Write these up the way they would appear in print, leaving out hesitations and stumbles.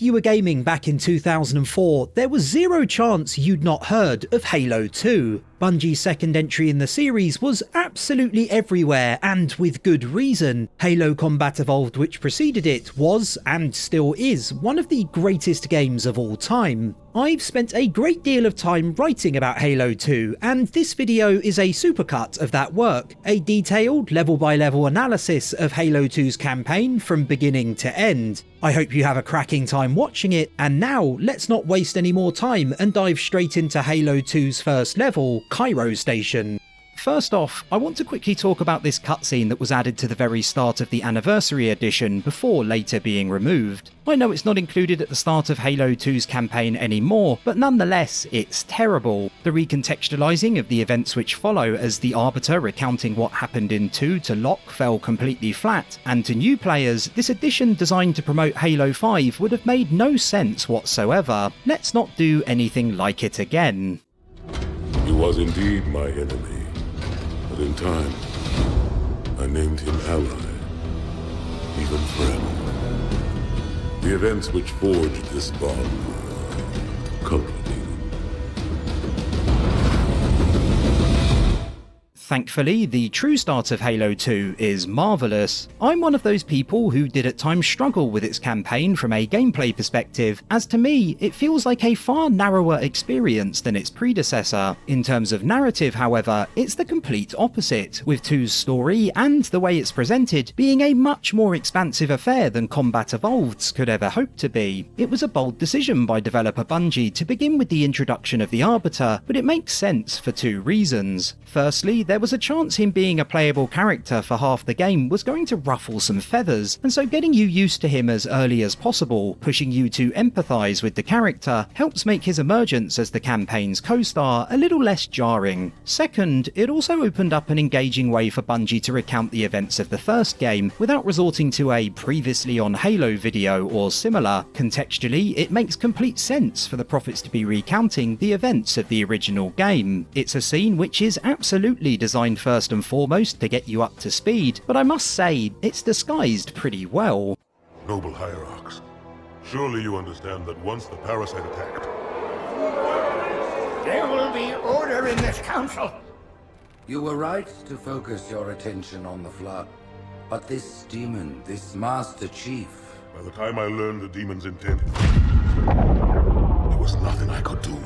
If you were gaming back in 2004, there was zero chance you'd not heard of Halo 2. Bungie's second entry in the series was absolutely everywhere, and with good reason. Halo Combat Evolved, which preceded it, was, and still is, one of the greatest games of all time. I've spent a great deal of time writing about Halo 2, and this video is a supercut of that work, a detailed level-by-level analysis of Halo 2's campaign from beginning to end. I hope you have a cracking time watching it, and now let's not waste any more time and dive straight into Halo 2's first level, Cairo Station. First off, I want to quickly talk about this cutscene that was added to the very start of the Anniversary Edition before later being removed. I know it's not included at the start of Halo 2's campaign anymore, but nonetheless, it's terrible. The recontextualizing of the events which follow as the Arbiter recounting what happened in 2 to Locke fell completely flat, and to new players, this addition designed to promote Halo 5 would have made no sense whatsoever. Let's not do anything like it again. He was indeed my enemy. But in time, I named him ally, even friend. The events which forged this bond were comforting. Thankfully, the true start of Halo 2 is marvellous. I'm one of those people who did at times struggle with its campaign from a gameplay perspective, as to me, it feels like a far narrower experience than its predecessor. In terms of narrative, however, it's the complete opposite, with 2's story and the way it's presented being a much more expansive affair than Combat Evolved's could ever hope to be. It was a bold decision by developer Bungie to begin with the introduction of the Arbiter, but it makes sense for 2 reasons. Firstly, there was a chance him being a playable character for half the game was going to ruffle some feathers, and so getting you used to him as early as possible, pushing you to empathise with the character, helps make his emergence as the campaign's co-star a little less jarring. Second, it also opened up an engaging way for Bungie to recount the events of the first game without resorting to a previously on Halo video or similar. Contextually, it makes complete sense for the prophets to be recounting the events of the original game. It's a scene which is absolutely designed first and foremost to get you up to speed, but I must say, it's disguised pretty well. Noble Hierarchs, surely you understand that once the parasite attacked... There will be order in this council. You were right to focus your attention on the Flood. But this demon, this Master Chief... By the time I learned the demon's intent, there was nothing I could do.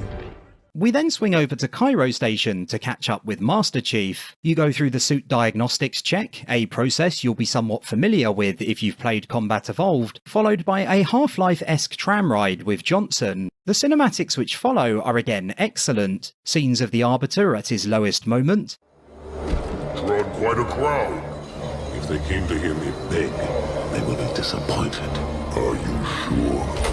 We then swing over to Cairo Station to catch up with Master Chief. You go through the suit diagnostics check, a process you'll be somewhat familiar with if you've played Combat Evolved, followed by a Half-Life-esque tram ride with Johnson. The cinematics which follow are again excellent. Scenes of the Arbiter at his lowest moment. Drawn quite a crowd. If they came to hear me beg, they will be disappointed. Are you sure?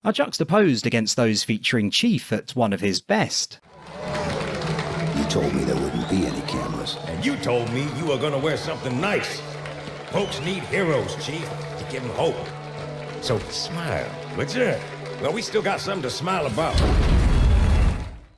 Are juxtaposed against those featuring Chief at one of his best. You told me there wouldn't be any cameras. And you told me you were gonna wear something nice. Folks need heroes, Chief, to give them hope. So smile, would you? Well, we still got something to smile about.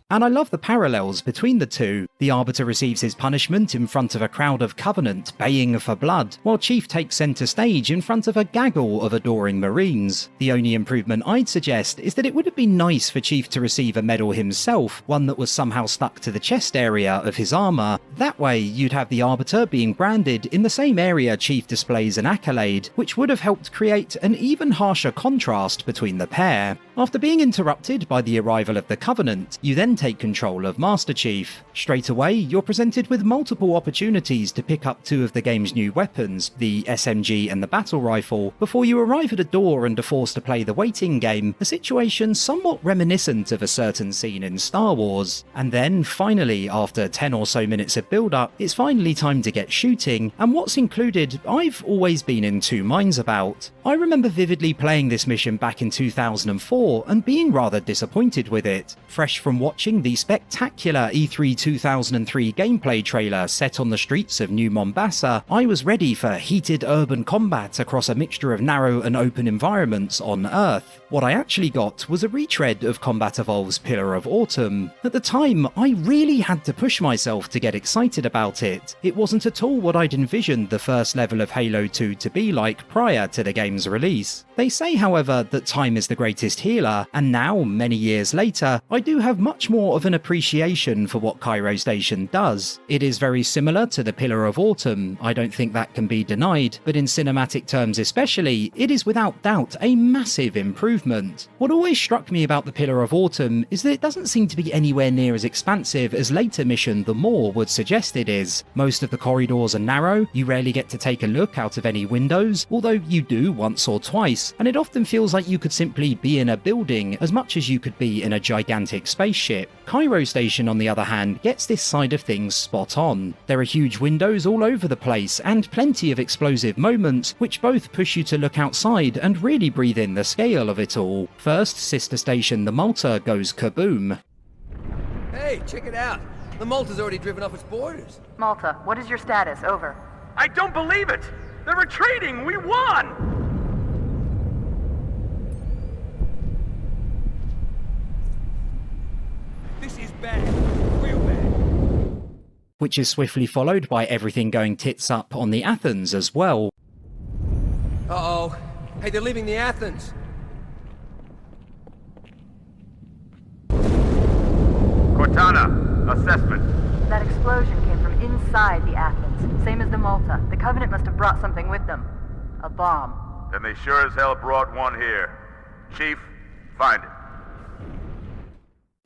And I love the parallels between the two. The Arbiter receives his punishment in front of a crowd of Covenant baying for blood, while Chief takes centre stage in front of a gaggle of adoring Marines. The only improvement I'd suggest is that it would have been nice for Chief to receive a medal himself, one that was somehow stuck to the chest area of his armour. That way, you'd have the Arbiter being branded in the same area Chief displays an accolade, which would have helped create an even harsher contrast between the pair. After being interrupted by the arrival of the Covenant, you then take control of Master Chief. Straight away, you're presented with multiple opportunities to pick up 2 of the game's new weapons, the SMG and the battle rifle, before you arrive at a door and are forced to play the waiting game, a situation somewhat reminiscent of a certain scene in Star Wars. And then, finally, after 10 or so minutes of build-up, it's finally time to get shooting, and what's included I've always been in 2 minds about. I remember vividly playing this mission back in 2004, before and being rather disappointed with it. Fresh from watching the spectacular E3 2003 gameplay trailer set on the streets of New Mombasa, I was ready for heated urban combat across a mixture of narrow and open environments on Earth. What I actually got was a retread of Combat Evolved's Pillar of Autumn. At the time, I really had to push myself to get excited about it. It wasn't at all what I'd envisioned the first level of Halo 2 to be like prior to the game's release. They say, however, that time is the greatest healer, and now, many years later, I do have much more of an appreciation for what Cairo Station does. It is very similar to the Pillar of Autumn, I don't think that can be denied, but in cinematic terms especially, it is without doubt a massive improvement. What always struck me about the Pillar of Autumn is that it doesn't seem to be anywhere near as expansive as later mission The Maw would suggest it is. Most of the corridors are narrow, you rarely get to take a look out of any windows, although you do once or twice, and it often feels like you could simply be in a building as much as you could be in a gigantic spaceship. Cairo Station, on the other hand, gets this side of things spot on. There are huge windows all over the place, and plenty of explosive moments, which both push you to look outside and really breathe in the scale of it all. First, sister station the Malta goes kaboom. Hey, check it out. The Malta's already driven off its borders. Malta, what is your status? Over. I don't believe it! They're retreating! We won! This is bad. Real bad. Which is swiftly followed by everything going tits up on the Athens as well. Uh-oh. Hey, they're leaving the Athens. Cortana, assessment. That explosion came from inside the Athens, same as the Malta. The Covenant must have brought something with them. A bomb. Then they sure as hell brought one here. Chief, find it.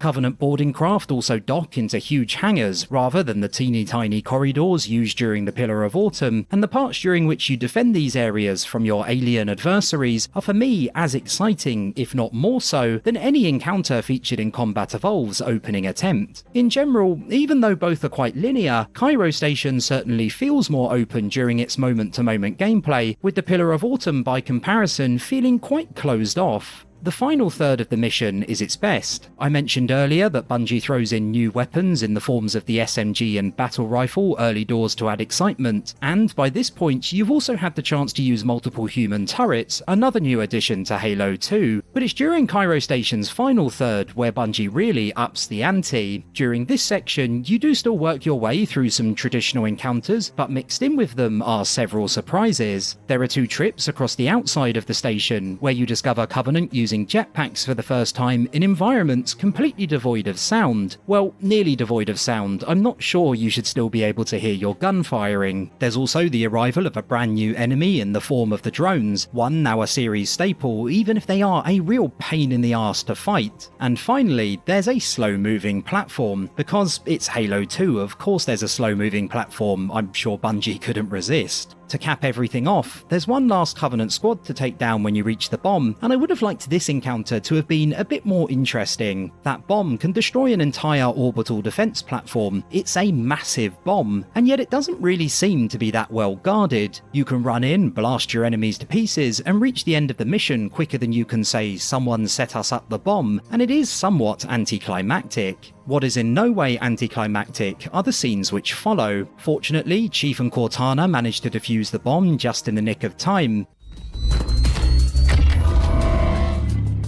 Covenant boarding craft also dock into huge hangars rather than the teeny tiny corridors used during the Pillar of Autumn, and the parts during which you defend these areas from your alien adversaries are for me as exciting, if not more so, than any encounter featured in Combat Evolved's opening attempt. In general, even though both are quite linear, Cairo Station certainly feels more open during its moment-to-moment gameplay, with the Pillar of Autumn by comparison feeling quite closed off. The final third of the mission is its best. I mentioned earlier that Bungie throws in new weapons in the forms of the SMG and battle rifle early doors to add excitement, and by this point you've also had the chance to use multiple human turrets, another new addition to Halo 2, but it's during Cairo Station's final third where Bungie really ups the ante. During this section, you do still work your way through some traditional encounters, but mixed in with them are several surprises. There are 2 trips across the outside of the station, where you discover Covenant using jetpacks for the first time in environments completely devoid of sound. Well, nearly devoid of sound. I'm not sure you should still be able to hear your gun firing. There's also the arrival of a brand new enemy in the form of the drones, one now a series staple even if they are a real pain in the arse to fight. And finally, there's a slow moving platform. Because it's Halo 2, of course there's a slow moving platform I'm sure Bungie couldn't resist. To cap everything off, there's one last Covenant squad to take down when you reach the bomb, and I would have liked this encounter to have been a bit more interesting. That bomb can destroy an entire orbital defense platform. It's a massive bomb, and yet it doesn't really seem to be that well guarded. You can run in, blast your enemies to pieces, and reach the end of the mission quicker than you can say, "Someone set us up the bomb," and it is somewhat anticlimactic. What is in no way anticlimactic are the scenes which follow. Fortunately, Chief and Cortana managed to defuse the bomb just in the nick of time.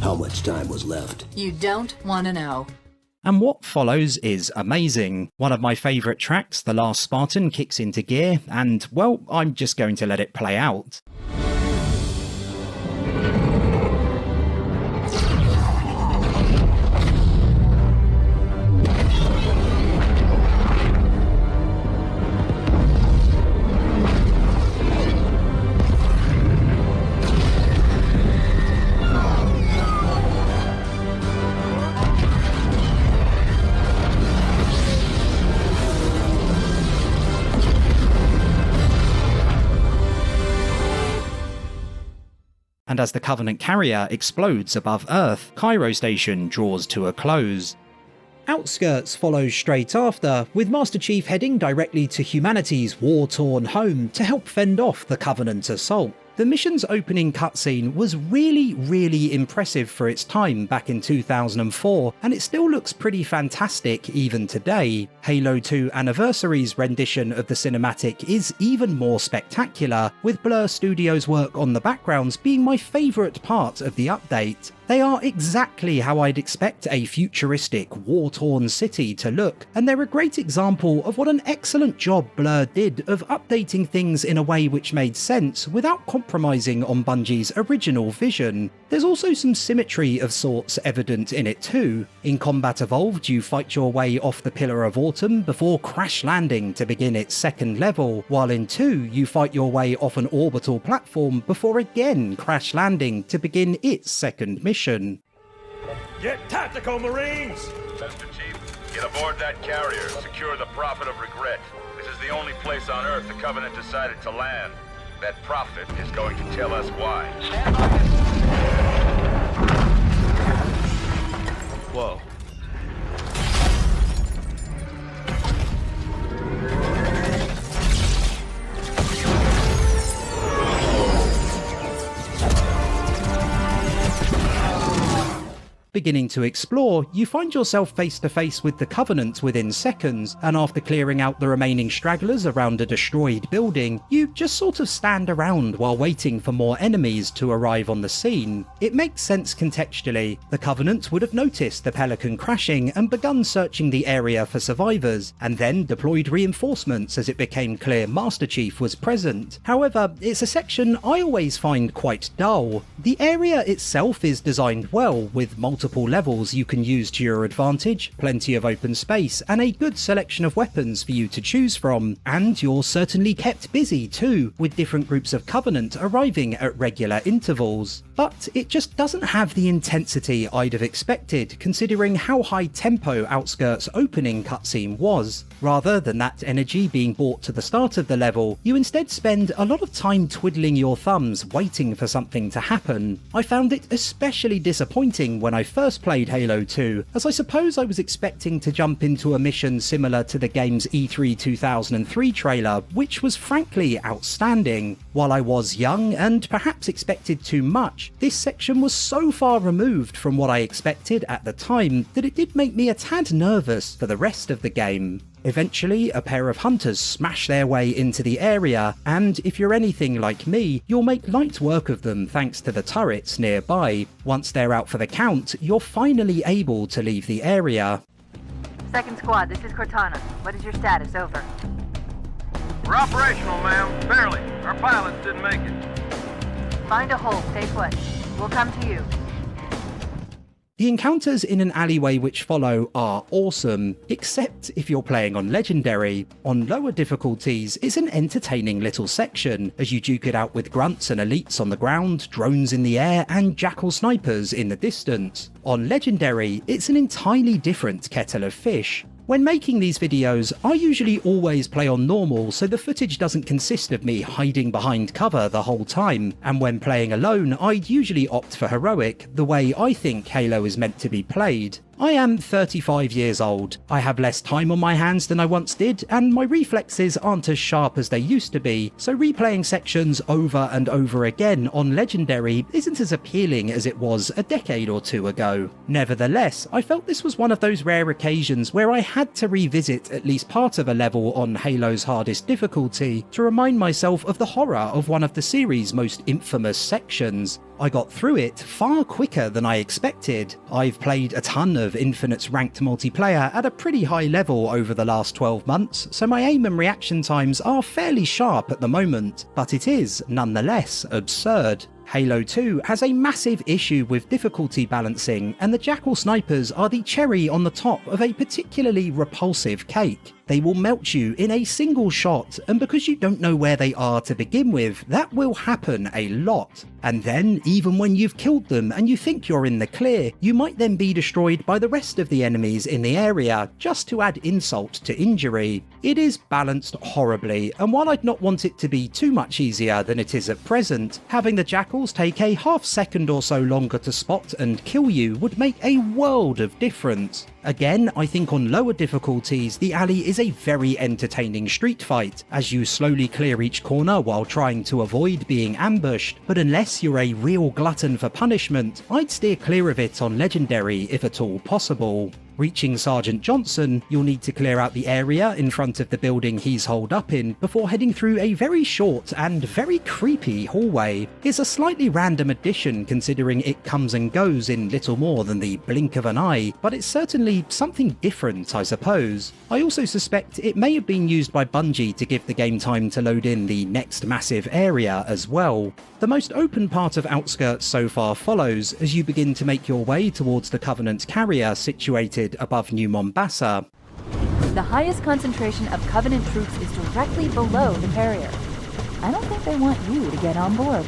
How much time was left? You don't want to know. And what follows is amazing. One of my favourite tracks, The Last Spartan, kicks into gear, and, well, I'm just going to let it play out. And as the Covenant carrier explodes above Earth, Cairo Station draws to a close. Outskirts follows straight after, with Master Chief heading directly to humanity's war-torn home to help fend off the Covenant assault. The mission's opening cutscene was really impressive for its time back in 2004, and it still looks pretty fantastic even today. Halo 2 Anniversary's rendition of the cinematic is even more spectacular, with Blur Studios' work on the backgrounds being my favourite part of the update. They are exactly how I'd expect a futuristic, war-torn city to look, and they're a great example of what an excellent job Blur did of updating things in a way which made sense without compromising on Bungie's original vision. There's also some symmetry of sorts evident in it too. In Combat Evolved, you fight your way off the Pillar of Autumn before crash landing to begin its second level, while in 2 you fight your way off an orbital platform before again crash landing to begin its second mission. Get tactical, Marines! Master Chief, get aboard that carrier. Secure the Prophet of Regret. This is the only place on Earth the Covenant decided to land. That Prophet is going to tell us why. Whoa. Beginning to explore, you find yourself face to face with the Covenant within seconds, and after clearing out the remaining stragglers around a destroyed building, you just sort of stand around while waiting for more enemies to arrive on the scene. It makes sense contextually. The Covenant would have noticed the Pelican crashing and begun searching the area for survivors, and then deployed reinforcements as it became clear Master Chief was present. However, it's a section I always find quite dull. The area itself is designed well, with multiple levels you can use to your advantage, plenty of open space, and a good selection of weapons for you to choose from. And you're certainly kept busy too, with different groups of Covenant arriving at regular intervals. But it just doesn't have the intensity I'd have expected, considering how high tempo Outskirts' opening cutscene was. Rather than that energy being brought to the start of the level, you instead spend a lot of time twiddling your thumbs waiting for something to happen. I found it especially disappointing when I first played Halo 2, as I suppose I was expecting to jump into a mission similar to the game's E3 2003 trailer, which was frankly outstanding. While I was young and perhaps expected too much, this section was so far removed from what I expected at the time that it did make me a tad nervous for the rest of the game. Eventually, a pair of hunters smash their way into the area, and if you're anything like me, you'll make light work of them thanks to the turrets nearby. Once they're out for the count, you're finally able to leave the area. Second squad, this is Cortana. What is your status? Over. We're operational, ma'am. Barely. Our pilots didn't make it. Find a hole, stay put. We'll come to you. The encounters in an alleyway which follow are awesome, except if you're playing on Legendary. On lower difficulties, it's an entertaining little section, as you duke it out with grunts and elites on the ground, drones in the air, and jackal snipers in the distance. On Legendary, it's an entirely different kettle of fish. When making these videos, I usually always play on normal, so the footage doesn't consist of me hiding behind cover the whole time, and when playing alone, I'd usually opt for heroic, the way I think Halo is meant to be played. I am 35 years old. I have less time on my hands than I once did, and my reflexes aren't as sharp as they used to be, so replaying sections over and over again on Legendary isn't as appealing as it was a decade or two ago. Nevertheless, I felt this was one of those rare occasions where I had to revisit at least part of a level on Halo's hardest difficulty to remind myself of the horror of one of the series' most infamous sections. I got through it far quicker than I expected. I've played a ton of Infinite's ranked multiplayer at a pretty high level over the last 12 months, so my aim and reaction times are fairly sharp at the moment, but it is, nonetheless, absurd. Halo 2 has a massive issue with difficulty balancing, and the Jackal snipers are the cherry on the top of a particularly repulsive cake. They will melt you in a single shot, and because you don't know where they are to begin with, that will happen a lot. And then, even when you've killed them and you think you're in the clear, you might then be destroyed by the rest of the enemies in the area, just to add insult to injury. It is balanced horribly, and while I'd not want it to be too much easier than it is at present, having the Jackals take a half second or so longer to spot and kill you would make a world of difference. Again, I think on lower difficulties, the alley is a very entertaining street fight, as you slowly clear each corner while trying to avoid being ambushed, but unless you're a real glutton for punishment, I'd steer clear of it on Legendary if at all possible. Reaching Sergeant Johnson, you'll need to clear out the area in front of the building he's holed up in before heading through a very short and very creepy hallway. It's a slightly random addition considering it comes and goes in little more than the blink of an eye, but it's certainly something different, I suppose. I also suspect it may have been used by Bungie to give the game time to load in the next massive area as well. The most open part of Outskirts so far follows as you begin to make your way towards the Covenant carrier situated above New Mombasa. The highest concentration of Covenant troops is directly below the carrier. I don't think they want you to get on board.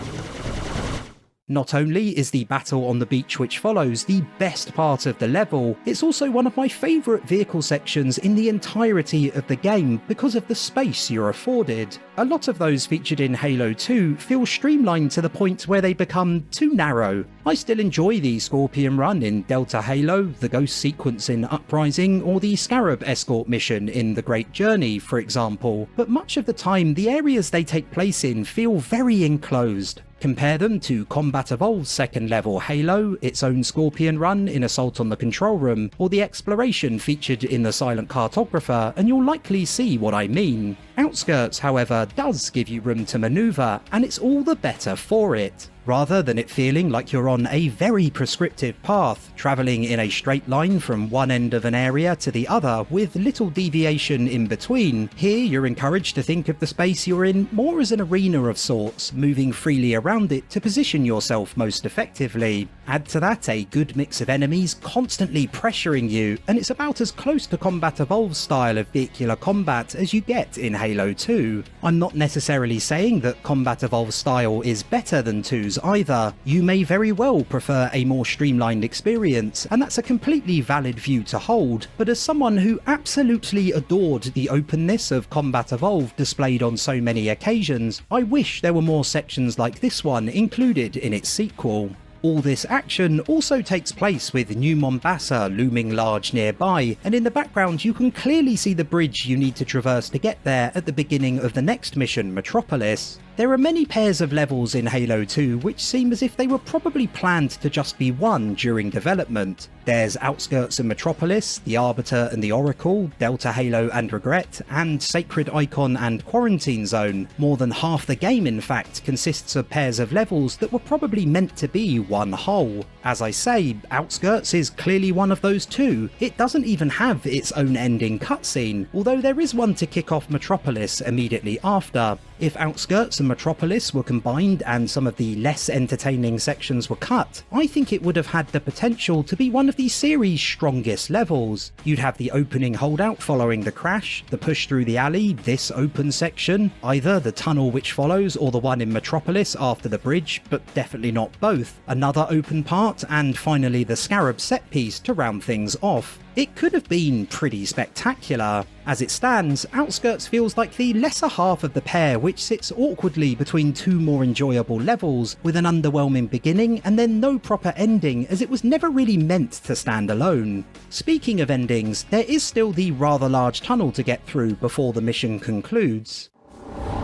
Not only is the battle on the beach which follows the best part of the level, it's also one of my favourite vehicle sections in the entirety of the game because of the space you're afforded. A lot of those featured in Halo 2 feel streamlined to the point where they become too narrow. I still enjoy the Scorpion run in Delta Halo, the Ghost sequence in Uprising, or the Scarab escort mission in The Great Journey, for example, but much of the time the areas they take place in feel very enclosed. Compare them to Combat Evolved's second level Halo, its own Scorpion run in Assault on the Control Room, or the exploration featured in The Silent Cartographer, and you'll likely see what I mean. Outskirts, however, does give you room to manoeuvre, and it's all the better for it. Rather than it feeling like you're on a very prescriptive path, travelling in a straight line from one end of an area to the other with little deviation in between, here you're encouraged to think of the space you're in more as an arena of sorts, moving freely around it to position yourself most effectively. Add to that a good mix of enemies constantly pressuring you, and it's about as close to Combat Evolved's style of vehicular combat as you get in Halo 2. I'm not necessarily saying that Combat Evolved's style is better than 2's either. You may very well prefer a more streamlined experience, and that's a completely valid view to hold, but as someone who absolutely adored the openness of Combat Evolved displayed on so many occasions, I wish there were more sections like this one included in its sequel. All this action also takes place with New Mombasa looming large nearby, and in the background you can clearly see the bridge you need to traverse to get there at the beginning of the next mission, Metropolis. There are many pairs of levels in Halo 2 which seem as if they were probably planned to just be one during development. There's Outskirts and Metropolis, the Arbiter and the Oracle, Delta Halo and Regret, and Sacred Icon and Quarantine Zone. More than half the game, in fact, consists of pairs of levels that were probably meant to be one whole. As I say, Outskirts is clearly one of those two. It doesn't even have its own ending cutscene, although there is one to kick off Metropolis immediately after. If Outskirts and Metropolis were combined and some of the less entertaining sections were cut, I think it would have had the potential to be one of the series' strongest levels. You'd have the opening holdout following the crash, the push through the alley, this open section, either the tunnel which follows or the one in Metropolis after the bridge, but definitely not both, another open part, and finally the Scarab set piece to round things off. It could have been pretty spectacular. As it stands, Outskirts feels like the lesser half of the pair which sits awkwardly between two more enjoyable levels, with an underwhelming beginning and then no proper ending, as it was never really meant to stand alone. Speaking of endings, there is still the rather large tunnel to get through before the mission concludes.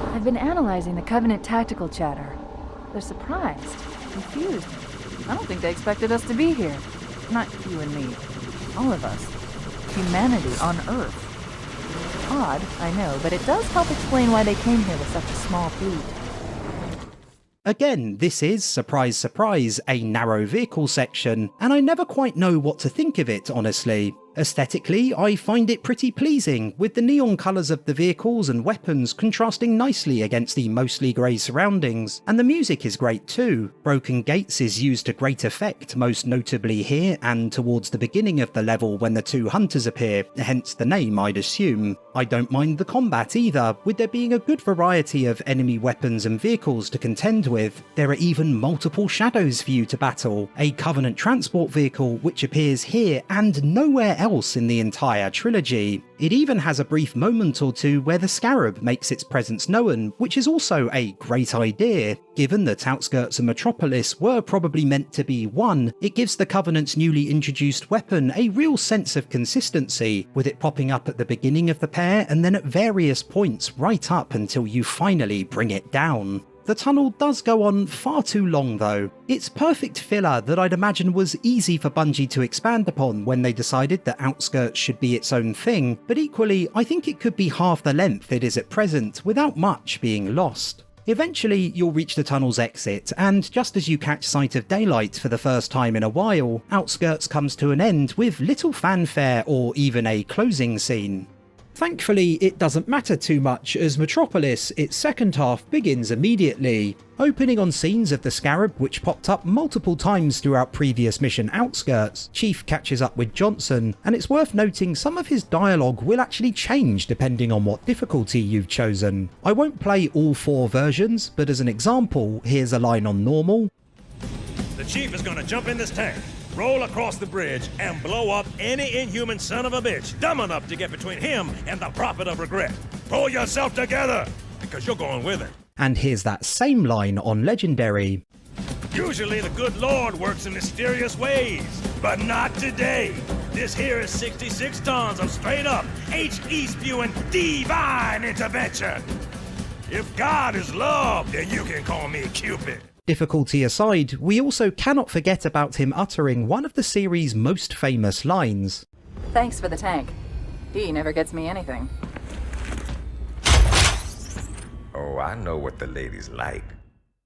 I've been analyzing the Covenant tactical chatter. They're surprised, confused. I don't think they expected us to be here. Not you and me. All of us. Humanity on Earth. Odd, I know, but it does help explain why they came here with such a small fleet. Again, this is, surprise surprise, a narrow vehicle section, and I never quite know what to think of it, honestly. Aesthetically, I find it pretty pleasing, with the neon colours of the vehicles and weapons contrasting nicely against the mostly grey surroundings, and the music is great too. Broken Gates is used to great effect, most notably here and towards the beginning of the level when the two hunters appear, hence the name I'd assume. I don't mind the combat either, with there being a good variety of enemy weapons and vehicles to contend with. There are even multiple shadows for you to battle, a Covenant transport vehicle which appears here and nowhere else in the entire trilogy. It even has a brief moment or two where the Scarab makes its presence known, which is also a great idea. Given that Outskirts and Metropolis were probably meant to be one, it gives the Covenant's newly introduced weapon a real sense of consistency, with it popping up at the beginning of the pair and then at various points right up until you finally bring it down. The tunnel does go on far too long though. It's perfect filler that I'd imagine was easy for Bungie to expand upon when they decided that Outskirts should be its own thing, but equally I think it could be half the length it is at present without much being lost. Eventually you'll reach the tunnel's exit, and just as you catch sight of daylight for the first time in a while, Outskirts comes to an end with little fanfare or even a closing scene. Thankfully, it doesn't matter too much, as Metropolis, its second half, begins immediately, opening on scenes of the Scarab which popped up multiple times throughout previous mission Outskirts. Chief catches up with Johnson, and it's worth noting some of his dialogue will actually change depending on what difficulty you've chosen. I won't play all 4 versions, but as an example, here's a line on normal. The Chief is gonna jump in this tank, roll across the bridge, and blow up any inhuman son of a bitch dumb enough to get between him and the Prophet of Regret. Pull yourself together, because you're going with him. And here's that same line on Legendary. Usually the good Lord works in mysterious ways, but not today. This here is 66 tons of straight up HE spewing divine intervention. If God is love, then you can call me Cupid. Difficulty aside, we also cannot forget about him uttering one of the series' most famous lines. Thanks for the tank. He never gets me anything. Oh, I know what the ladies like.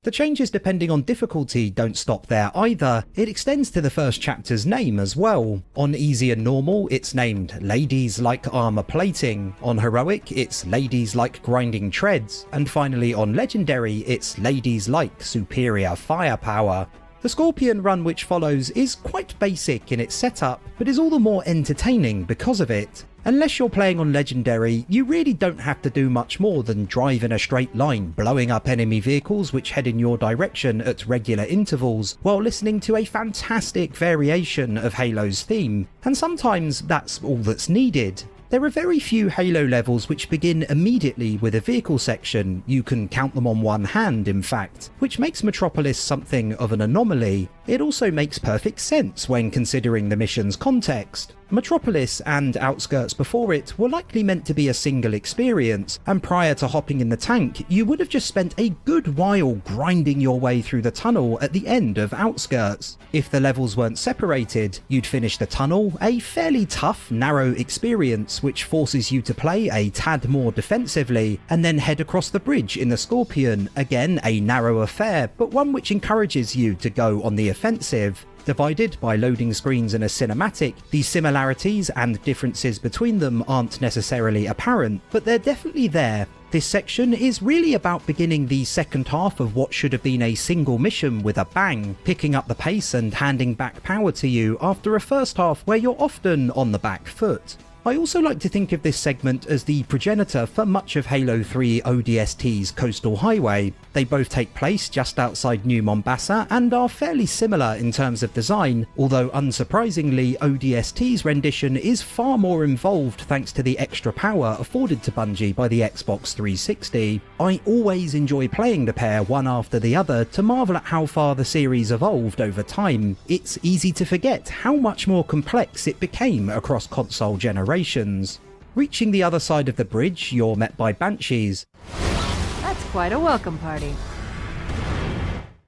The changes depending on difficulty don't stop there either. It extends to the first chapter's name as well. On easy and normal, it's named Ladies Like Armor Plating. On heroic, it's Ladies Like Grinding Treads. And finally on legendary, it's Ladies Like Superior Firepower. The Scorpion run which follows is quite basic in its setup, but is all the more entertaining because of it. Unless you're playing on Legendary, you really don't have to do much more than drive in a straight line, blowing up enemy vehicles which head in your direction at regular intervals, while listening to a fantastic variation of Halo's theme, and sometimes that's all that's needed. There are very few Halo levels which begin immediately with a vehicle section. You can count them on one hand, in fact, which makes Metropolis something of an anomaly. It also makes perfect sense when considering the mission's context. Metropolis and Outskirts before it were likely meant to be a single experience, and prior to hopping in the tank, you would have just spent a good while grinding your way through the tunnel at the end of Outskirts. If the levels weren't separated, you'd finish the tunnel, a fairly tough, narrow experience which forces you to play a tad more defensively, and then head across the bridge in the Scorpion, again a narrow affair, but one which encourages you to go on the offensive. Divided by loading screens and a cinematic, the similarities and differences between them aren't necessarily apparent, but they're definitely there. This section is really about beginning the second half of what should have been a single mission with a bang, picking up the pace and handing back power to you after a first half where you're often on the back foot. I also like to think of this segment as the progenitor for much of Halo 3 ODST's Coastal Highway. They both take place just outside New Mombasa and are fairly similar in terms of design, although unsurprisingly ODST's rendition is far more involved thanks to the extra power afforded to Bungie by the Xbox 360. I always enjoy playing the pair one after the other to marvel at how far the series evolved over time. It's easy to forget how much more complex it became across console generations. Reaching the other side of the bridge, you're met by Banshees. That's quite a welcome party.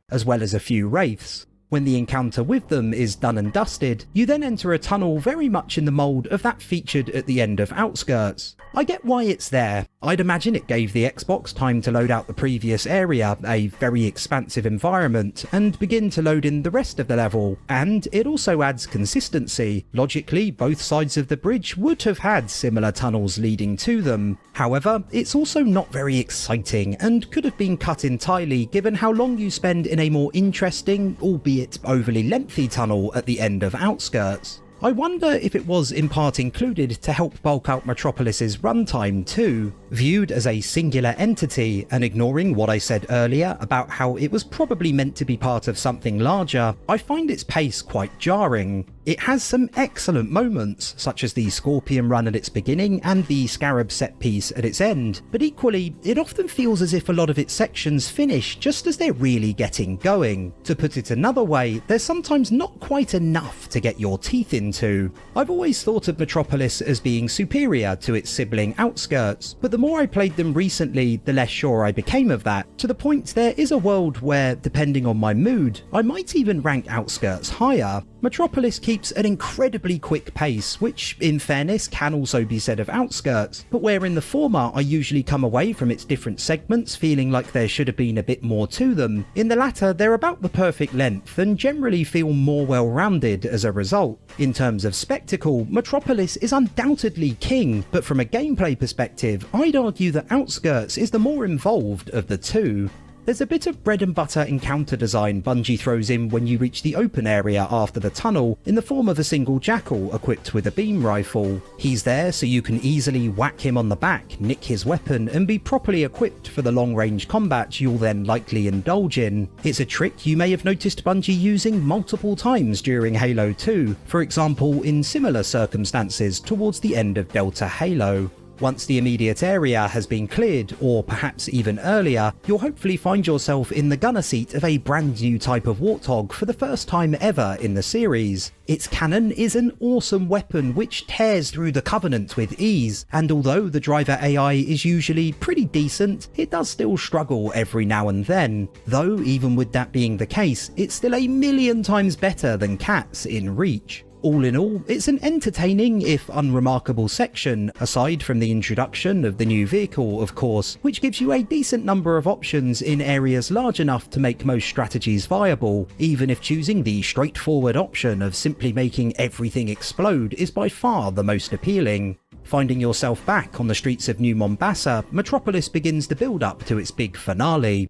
As well as a few wraiths. When the encounter with them is done and dusted, you then enter a tunnel very much in the mould of that featured at the end of Outskirts. I get why it's there. I'd imagine it gave the Xbox time to load out the previous area, a very expansive environment, and begin to load in the rest of the level. And it also adds consistency. Logically, both sides of the bridge would have had similar tunnels leading to them. However, it's also not very exciting and could have been cut entirely given how long you spend in a more interesting, albeit overly lengthy tunnel at the end of Outskirts. I wonder if it was in part included to help bulk out Metropolis's runtime too. Viewed as a singular entity, and ignoring what I said earlier about how it was probably meant to be part of something larger, I find its pace quite jarring. It has some excellent moments, such as the Scorpion run at its beginning and the Scarab set piece at its end, but equally, it often feels as if a lot of its sections finish just as they're really getting going. To put it another way, there's sometimes not quite enough to get your teeth into. I've always thought of Metropolis as being superior to its sibling Outskirts, but the more I played them recently, the less sure I became of that, to the point there is a world where, depending on my mood, I might even rank Outskirts higher. Metropolis keeps an incredibly quick pace, which in fairness can also be said of Outskirts, but where in the former I usually come away from its different segments feeling like there should have been a bit more to them, in the latter they're about the perfect length and generally feel more well-rounded as a result. In terms of spectacle, Metropolis is undoubtedly king, but from a gameplay perspective, I'd argue that Outskirts is the more involved of the two. There's a bit of bread and butter encounter design Bungie throws in when you reach the open area after the tunnel in the form of a single jackal equipped with a beam rifle. He's there so you can easily whack him on the back, nick his weapon, and be properly equipped for the long-range combat you'll then likely indulge in. It's a trick you may have noticed Bungie using multiple times during Halo 2, for example in similar circumstances towards the end of Delta Halo. Once the immediate area has been cleared, or perhaps even earlier, you'll hopefully find yourself in the gunner seat of a brand new type of Warthog for the first time ever in the series. Its cannon is an awesome weapon which tears through the Covenant with ease, and although the driver AI is usually pretty decent, it does still struggle every now and then. Though even with that being the case, it's still a million times better than Cats in Reach. All in all, it's an entertaining, if unremarkable section, aside from the introduction of the new vehicle, of course, which gives you a decent number of options in areas large enough to make most strategies viable, even if choosing the straightforward option of simply making everything explode is by far the most appealing. Finding yourself back on the streets of New Mombasa, Metropolis begins the build-up to its big finale.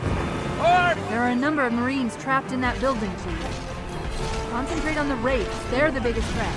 There are a number of Marines trapped in that building, Chief. Concentrate on the raids, they're the biggest threat.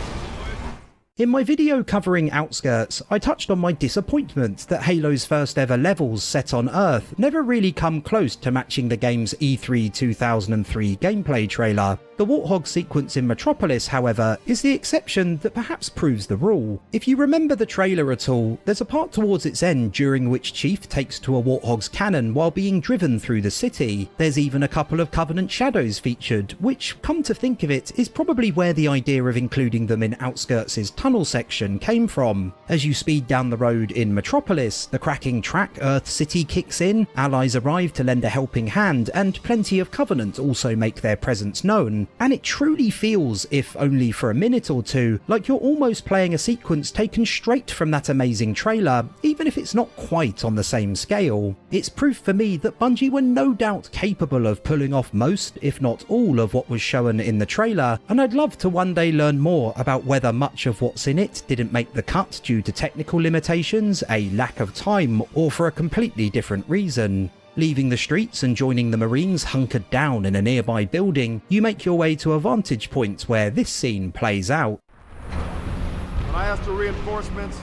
In my video covering Outskirts, I touched on my disappointment that Halo's first ever levels set on Earth never really come close to matching the game's E3 2003 gameplay trailer. The Warthog sequence in Metropolis, however, is the exception that perhaps proves the rule. If you remember the trailer at all, there's a part towards its end during which Chief takes to a Warthog's cannon while being driven through the city. There's even a couple of Covenant shadows featured, which, come to think of it, is probably where the idea of including them in Outskirts' tunnel section came from. As you speed down the road in Metropolis, the cracking track Earth City kicks in, allies arrive to lend a helping hand, and plenty of Covenant also make their presence known. And it truly feels, if only for a minute or two, like you're almost playing a sequence taken straight from that amazing trailer, even if it's not quite on the same scale. It's proof for me that Bungie were no doubt capable of pulling off most, if not all, of what was shown in the trailer, and I'd love to one day learn more about whether much of what's in it didn't make the cut due to technical limitations, a lack of time, or for a completely different reason. Leaving the streets and joining the Marines hunkered down in a nearby building, you make your way to a vantage point where this scene plays out. When I asked for reinforcements,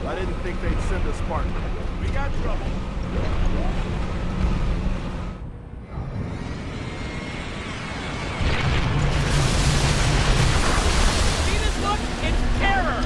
I didn't think they'd send a Spartan. We got trouble. See this look? It's terror!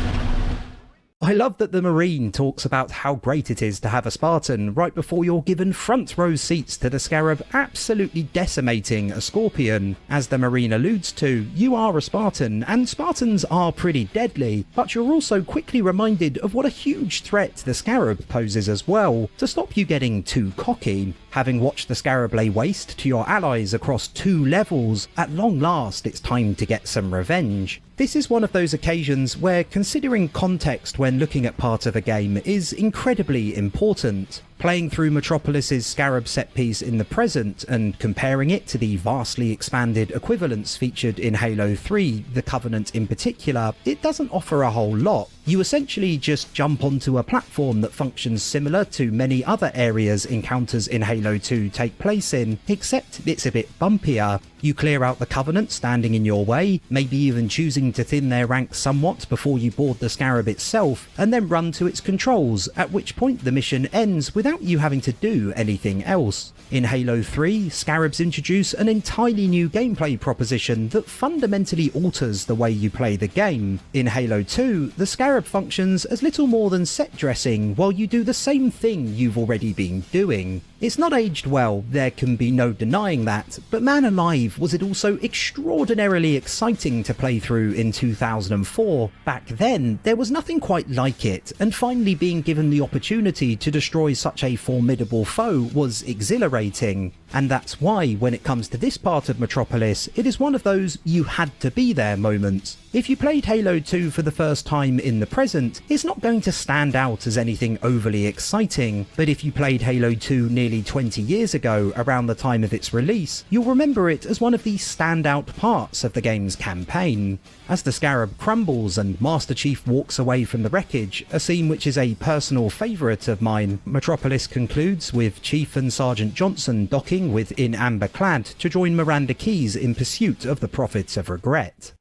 I love that the Marine talks about how great it is to have a Spartan right before you're given front row seats to the Scarab absolutely decimating a Scorpion. As the Marine alludes to, you are a Spartan, and Spartans are pretty deadly, but you're also quickly reminded of what a huge threat the Scarab poses as well, to stop you getting too cocky. Having watched the Scarab lay waste to your allies across 2 levels, at long last it's time to get some revenge. This is one of those occasions where considering context when looking at part of a game is incredibly important. Playing through Metropolis's Scarab set piece in the present and comparing it to the vastly expanded equivalents featured in Halo 3, the Covenant in particular, it doesn't offer a whole lot. You essentially just jump onto a platform that functions similar to many other areas encounters in Halo 2 take place in, except it's a bit bumpier. You clear out the Covenant standing in your way, maybe even choosing to thin their ranks somewhat before you board the Scarab itself, and then run to its controls, at which point the mission ends without you having to do anything else. In Halo 3, Scarabs introduce an entirely new gameplay proposition that fundamentally alters the way you play the game. In Halo 2, the Scarab functions as little more than set dressing while you do the same thing you've already been doing. It's not aged well, there can be no denying that, but man alive, was it also extraordinarily exciting to play through in 2004. Back then, there was nothing quite like it, and finally being given the opportunity to destroy such a formidable foe was exhilarating. And that's why, when it comes to this part of Metropolis, it is one of those you had to be there moments. If you played Halo 2 for the first time in the present, it's not going to stand out as anything overly exciting, but if you played Halo 2 nearly 20 years ago, around the time of its release, you'll remember it as one of the standout parts of the game's campaign. As the Scarab crumbles and Master Chief walks away from the wreckage, a scene which is a personal favourite of mine, Metropolis concludes with Chief and Sergeant Johnson docking with In Amber Clad to join Miranda Keyes in pursuit of the Prophets of Regret.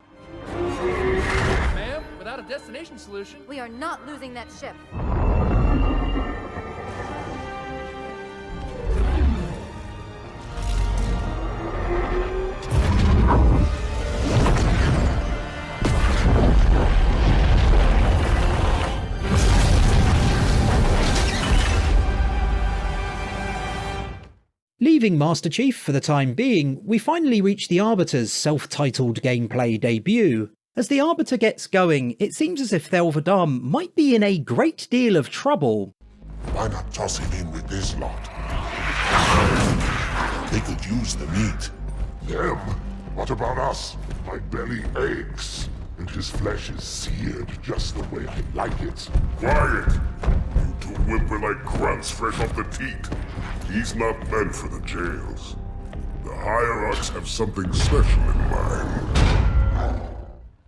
Ma'am, without a destination solution, we are not losing that ship. Leaving Master Chief for the time being, we finally reach the Arbiter's self-titled gameplay debut. As the Arbiter gets going, it seems as if Thelvadam might be in a great deal of trouble. Why not toss him in with this lot? They could use the meat. Them? What about us? My belly aches, and his flesh is seared just the way I like it. Quiet! You two whimper-like grunts fresh off the teat. He's not meant for the jails. The hierarchs have something special in mind.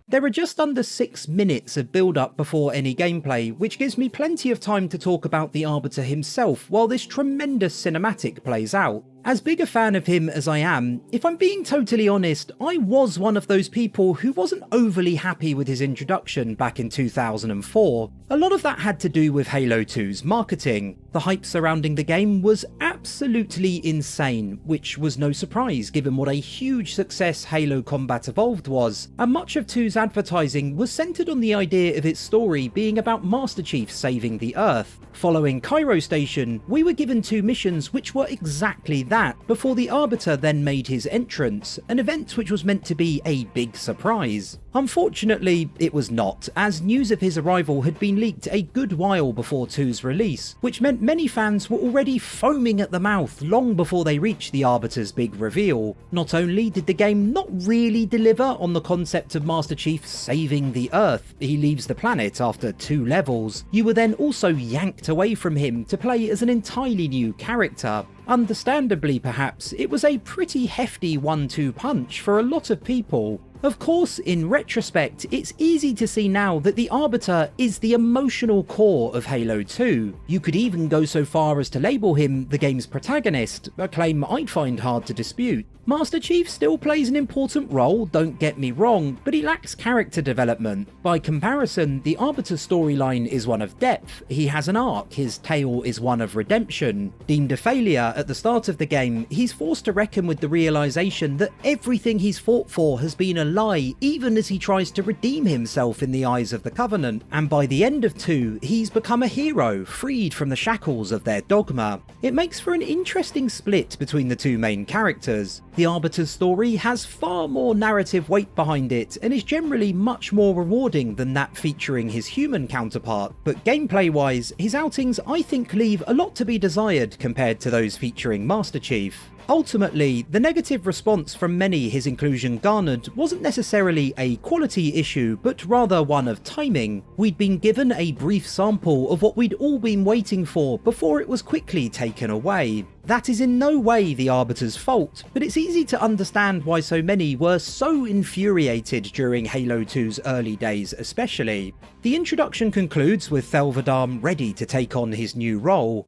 There are just under 6 minutes of build-up before any gameplay, which gives me plenty of time to talk about the Arbiter himself while this tremendous cinematic plays out. As big a fan of him as I am, if I'm being totally honest, I was one of those people who wasn't overly happy with his introduction back in 2004. A lot of that had to do with Halo 2's marketing. The hype surrounding the game was absolutely insane, which was no surprise given what a huge success Halo Combat Evolved was, and much of 2's advertising was centered on the idea of its story being about Master Chief saving the Earth. Following Cairo Station, we were given 2 missions which were exactly that, before the Arbiter then made his entrance, an event which was meant to be a big surprise. Unfortunately, it was not, as news of his arrival had been leaked a good while before 2's release, which meant many fans were already foaming at the mouth long before they reached the Arbiter's big reveal. Not only did the game not really deliver on the concept of Master Chief saving the Earth, he leaves the planet after 2 levels, you were then also yanked away from him to play as an entirely new character. Understandably perhaps, it was a pretty hefty 1-2 punch for a lot of people. Of course, in retrospect, it's easy to see now that the Arbiter is the emotional core of Halo 2. You could even go so far as to label him the game's protagonist, a claim I'd find hard to dispute. Master Chief still plays an important role, don't get me wrong, but he lacks character development. By comparison, the Arbiter's storyline is one of depth, he has an arc, his tale is one of redemption. Deemed a failure at the start of the game, he's forced to reckon with the realization that everything he's fought for has been a lie, even as he tries to redeem himself in the eyes of the Covenant, and by the end of 2, he's become a hero, freed from the shackles of their dogma. It makes for an interesting split between the 2 main characters. The Arbiter's story has far more narrative weight behind it and is generally much more rewarding than that featuring his human counterpart, but gameplay wise, his outings I think leave a lot to be desired compared to those featuring Master Chief. Ultimately, the negative response from many his inclusion garnered wasn't necessarily a quality issue, but rather one of timing. We'd been given a brief sample of what we'd all been waiting for before it was quickly taken away. That is in no way the Arbiter's fault, but it's easy to understand why so many were so infuriated during Halo 2's early days especially. The introduction concludes with Thelvadam ready to take on his new role.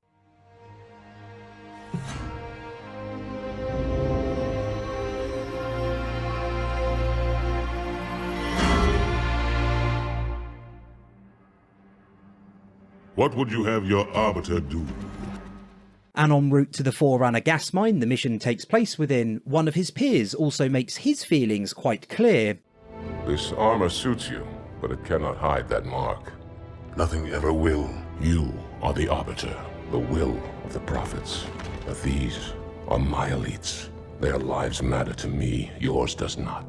What would you have your Arbiter do? And en route to the Forerunner gas mine the mission takes place within, one of his peers also makes his feelings quite clear. This armor suits you, but it cannot hide that mark. Nothing ever will. You are the Arbiter, the will of the prophets. But these are my elites. Their lives matter to me, yours does not.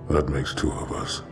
That makes two of us.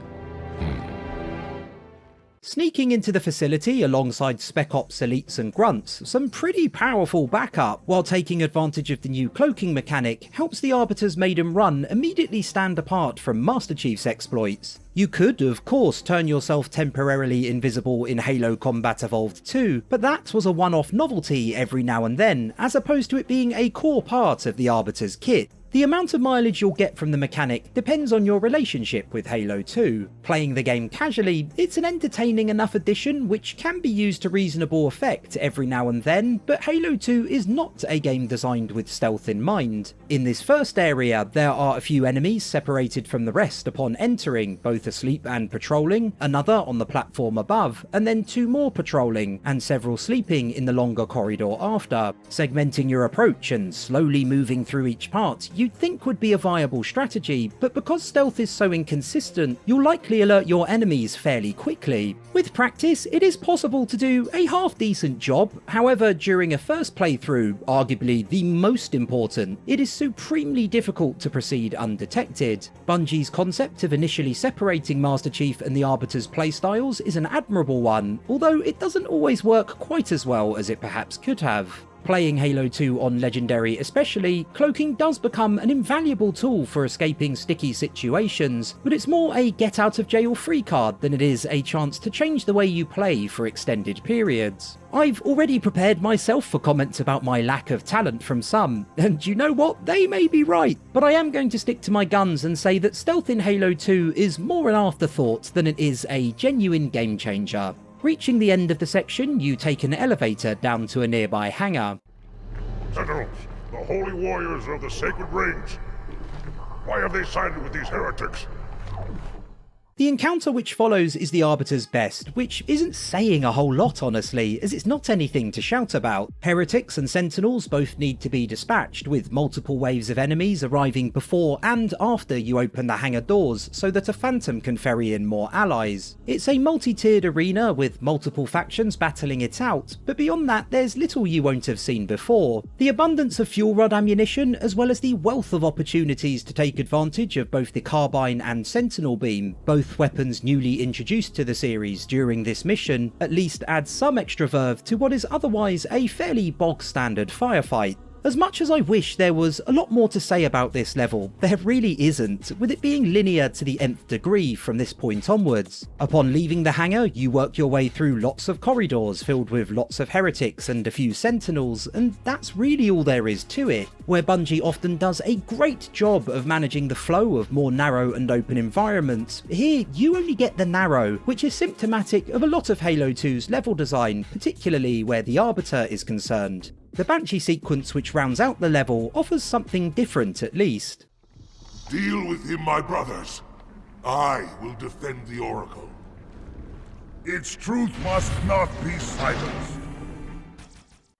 Sneaking into the facility alongside Spec Ops elites and grunts, some pretty powerful backup, while taking advantage of the new cloaking mechanic, helps the Arbiter's maiden run immediately stand apart from Master Chief's exploits. You could, of course, turn yourself temporarily invisible in Halo Combat Evolved 2, but that was a one-off novelty every now and then, as opposed to it being a core part of the Arbiter's kit. The amount of mileage you'll get from the mechanic depends on your relationship with Halo 2. Playing the game casually, it's an entertaining enough addition which can be used to reasonable effect every now and then, but Halo 2 is not a game designed with stealth in mind. In this first area, there are a few enemies separated from the rest upon entering, both asleep and patrolling, another on the platform above, and then two more patrolling, and several sleeping in the longer corridor after. Segmenting your approach and slowly moving through each part, you'd think would be a viable strategy, but because stealth is so inconsistent, you'll likely alert your enemies fairly quickly. With practice, it is possible to do a half-decent job, however during a first playthrough, arguably the most important, it is supremely difficult to proceed undetected. Bungie's concept of initially separating Master Chief and the Arbiter's playstyles is an admirable one, although it doesn't always work quite as well as it perhaps could have. Playing Halo 2 on Legendary especially, cloaking does become an invaluable tool for escaping sticky situations, but it's more a get out of jail free card than it is a chance to change the way you play for extended periods. I've already prepared myself for comments about my lack of talent from some, and you know what, they may be right, but I am going to stick to my guns and say that stealth in Halo 2 is more an afterthought than it is a genuine game changer. Reaching the end of the section, you take an elevator down to a nearby hangar. Sentinels, the holy warriors of the sacred rings. Why have they sided with these heretics? The encounter which follows is the Arbiter's best, which isn't saying a whole lot honestly, as it's not anything to shout about. Heretics and Sentinels both need to be dispatched, with multiple waves of enemies arriving before and after you open the hangar doors, so that a Phantom can ferry in more allies. It's a multi-tiered arena with multiple factions battling it out, but beyond that there's little you won't have seen before. The abundance of fuel rod ammunition, as well as the wealth of opportunities to take advantage of both the Carbine and Sentinel Beam, both weapons newly introduced to the series during this mission, at least adds some extra verve to what is otherwise a fairly bog-standard firefight. As much as I wish there was a lot more to say about this level, there really isn't, with it being linear to the nth degree from this point onwards. Upon leaving the hangar, you work your way through lots of corridors filled with lots of heretics and a few sentinels, and that's really all there is to it. Where Bungie often does a great job of managing the flow of more narrow and open environments, here you only get the narrow, which is symptomatic of a lot of Halo 2's level design, particularly where the Arbiter is concerned. The Banshee sequence which rounds out the level offers something different at least. Deal with him, my brothers. I will defend the Oracle. Its truth must not be silenced.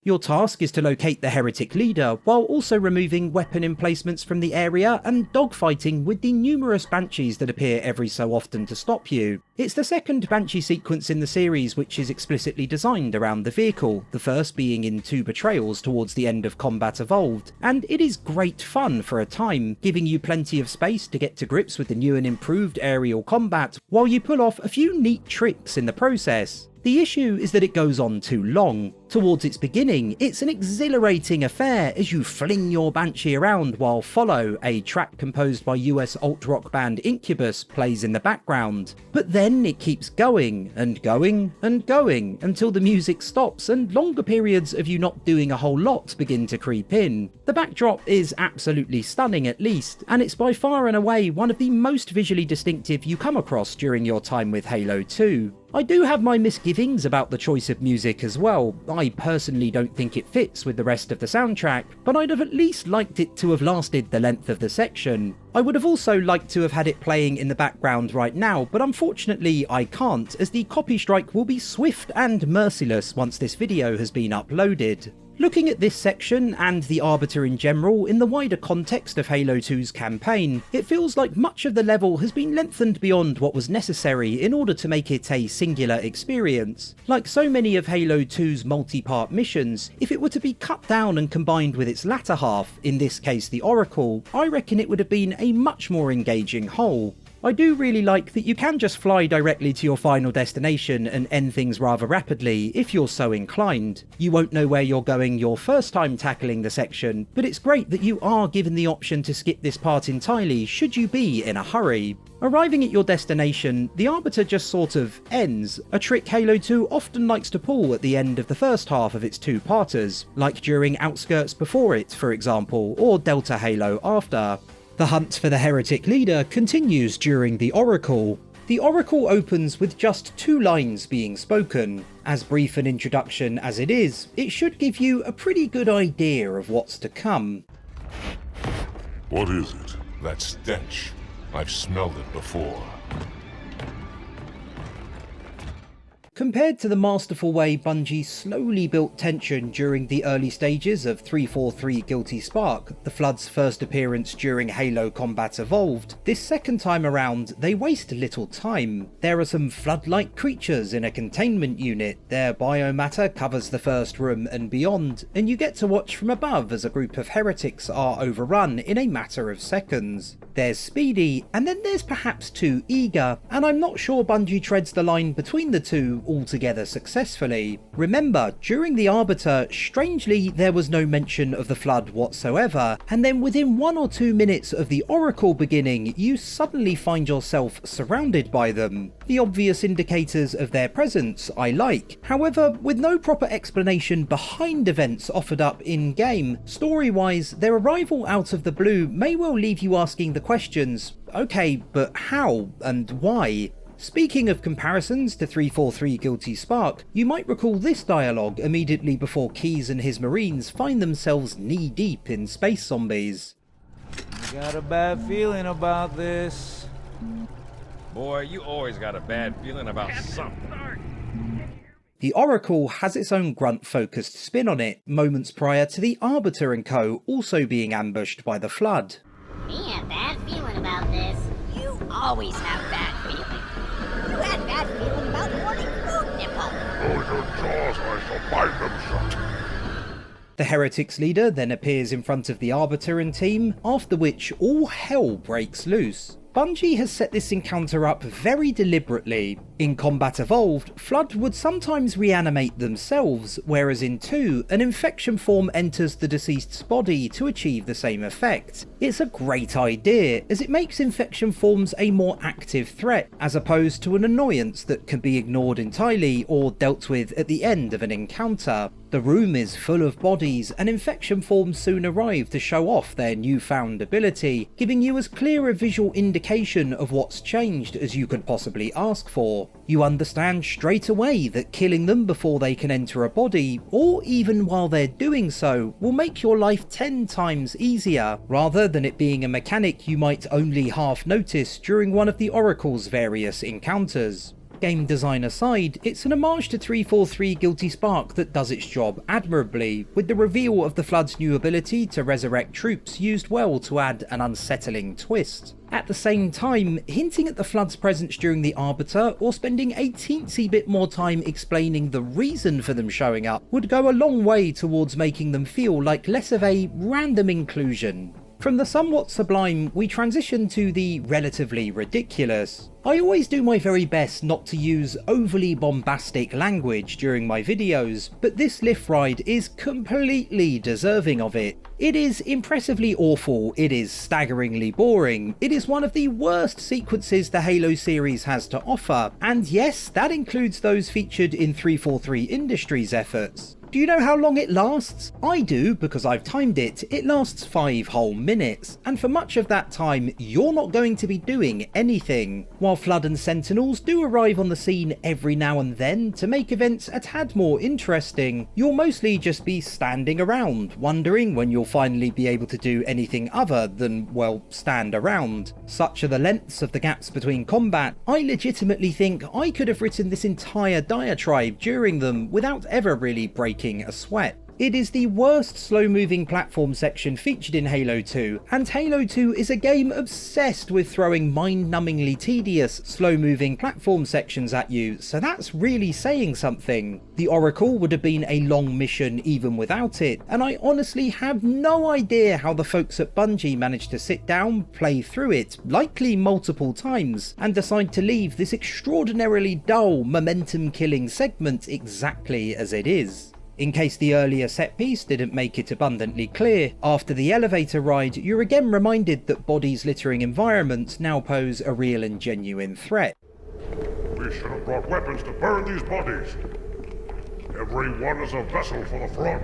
Your task is to locate the heretic leader, while also removing weapon emplacements from the area and dogfighting with the numerous Banshees that appear every so often to stop you. It's the second Banshee sequence in the series which is explicitly designed around the vehicle, the first being in 2 betrayals towards the end of Combat Evolved, and it is great fun for a time, giving you plenty of space to get to grips with the new and improved aerial combat, while you pull off a few neat tricks in the process. The issue is that it goes on too long. Towards its beginning, it's an exhilarating affair as you fling your Banshee around while Follow, a track composed by US alt-rock band Incubus, plays in the background. But then it keeps going and going and going until the music stops and longer periods of you not doing a whole lot begin to creep in. The backdrop is absolutely stunning at least, and it's by far and away one of the most visually distinctive you come across during your time with Halo 2. I do have my misgivings about the choice of music as well. I personally don't think it fits with the rest of the soundtrack, but I'd have at least liked it to have lasted the length of the section. I would have also liked to have had it playing in the background right now, but unfortunately I can't, as the copy strike will be swift and merciless once this video has been uploaded. Looking at this section, and the Arbiter in general, in the wider context of Halo 2's campaign, it feels like much of the level has been lengthened beyond what was necessary in order to make it a singular experience. Like so many of Halo 2's multi-part missions, if it were to be cut down and combined with its latter half, in this case the Oracle, I reckon it would have been a much more engaging whole. I do really like that you can just fly directly to your final destination and end things rather rapidly if you're so inclined. You won't know where you're going your first time tackling the section, but it's great that you are given the option to skip this part entirely should you be in a hurry. Arriving at your destination, the Arbiter just sort of ends, a trick Halo 2 often likes to pull at the end of the first half of its two-parters, like during Outskirts before it, for example, or Delta Halo after. The hunt for the heretic leader continues during the Oracle. The Oracle opens with just 2 lines being spoken. As brief an introduction as it is, it should give you a pretty good idea of what's to come. What is it? That stench. I've smelled it before. Compared to the masterful way Bungie slowly built tension during the early stages of 343 Guilty Spark, the Flood's first appearance during Halo Combat Evolved, this second time around they waste little time. There are some Flood-like creatures in a containment unit, their biomatter covers the first room and beyond, and you get to watch from above as a group of heretics are overrun in a matter of seconds. There's Speedy, and then there's perhaps 2 Eager, and I'm not sure Bungie treads the line between the two altogether successfully. Remember, during the Arbiter, strangely there was no mention of the Flood whatsoever, and then within 1 or 2 minutes of the Oracle beginning, you suddenly find yourself surrounded by them. The obvious indicators of their presence I like, however, with no proper explanation behind events offered up in-game, story-wise, their arrival out of the blue may well leave you asking the questions, okay, but how and why? Speaking of comparisons to 343 Guilty Spark, you might recall this dialogue immediately before Keyes and his marines find themselves knee-deep in space zombies. I got a bad feeling about this. Boy, you always got a bad feeling about something. The Oracle has its own grunt-focused spin on it, moments prior to the Arbiter and co. also being ambushed by the Flood. Me a bad feeling about this. You always have bad feelings. You had bad feeling about morning food nipple. Close your jaws or I shall bind them shut. The Heretics leader then appears in front of the Arbiter and team, after which all hell breaks loose. Bungie has set this encounter up very deliberately. In Combat Evolved, Flood would sometimes reanimate themselves, whereas in 2, an infection form enters the deceased's body to achieve the same effect. It's a great idea, as it makes infection forms a more active threat, as opposed to an annoyance that can be ignored entirely or dealt with at the end of an encounter. The room is full of bodies, and infection forms soon arrive to show off their newfound ability, giving you as clear a visual indication of what's changed as you could possibly ask for. You understand straight away that killing them before they can enter a body, or even while they're doing so, will make your life 10 times easier, rather than it being a mechanic you might only half notice during one of the Oracle's various encounters. Game design aside, it's an homage to 343 Guilty Spark that does its job admirably, with the reveal of the Flood's new ability to resurrect troops used well to add an unsettling twist. At the same time, hinting at the Flood's presence during the Arbiter, or spending a teensy bit more time explaining the reason for them showing up, would go a long way towards making them feel like less of a random inclusion. From the somewhat sublime, we transition to the relatively ridiculous. I always do my very best not to use overly bombastic language during my videos, but this lift ride is completely deserving of it. It is impressively awful, it is staggeringly boring, it is one of the worst sequences the Halo series has to offer, and yes, that includes those featured in 343 Industries' efforts. Do you know how long it lasts? I do, because I've timed it. It lasts 5 whole minutes, and for much of that time, you're not going to be doing anything. While Flood and Sentinels do arrive on the scene every now and then to make events a tad more interesting, you'll mostly just be standing around, wondering when you'll finally be able to do anything other than, well, stand around. Such are the lengths of the gaps between combat, I legitimately think I could have written this entire diatribe during them without ever really breaking a sweat. It is the worst slow-moving platform section featured in Halo 2, and Halo 2 is a game obsessed with throwing mind-numbingly tedious, slow-moving platform sections at you, so that's really saying something. The Oracle would have been a long mission even without it, and I honestly have no idea how the folks at Bungie managed to sit down, play through it, likely multiple times, and decide to leave this extraordinarily dull, momentum-killing segment exactly as it is. In case the earlier set piece didn't make it abundantly clear, after the elevator ride, you're again reminded that bodies littering environments now pose a real and genuine threat. We should have brought weapons to burn these bodies. Every one is a vessel for the front.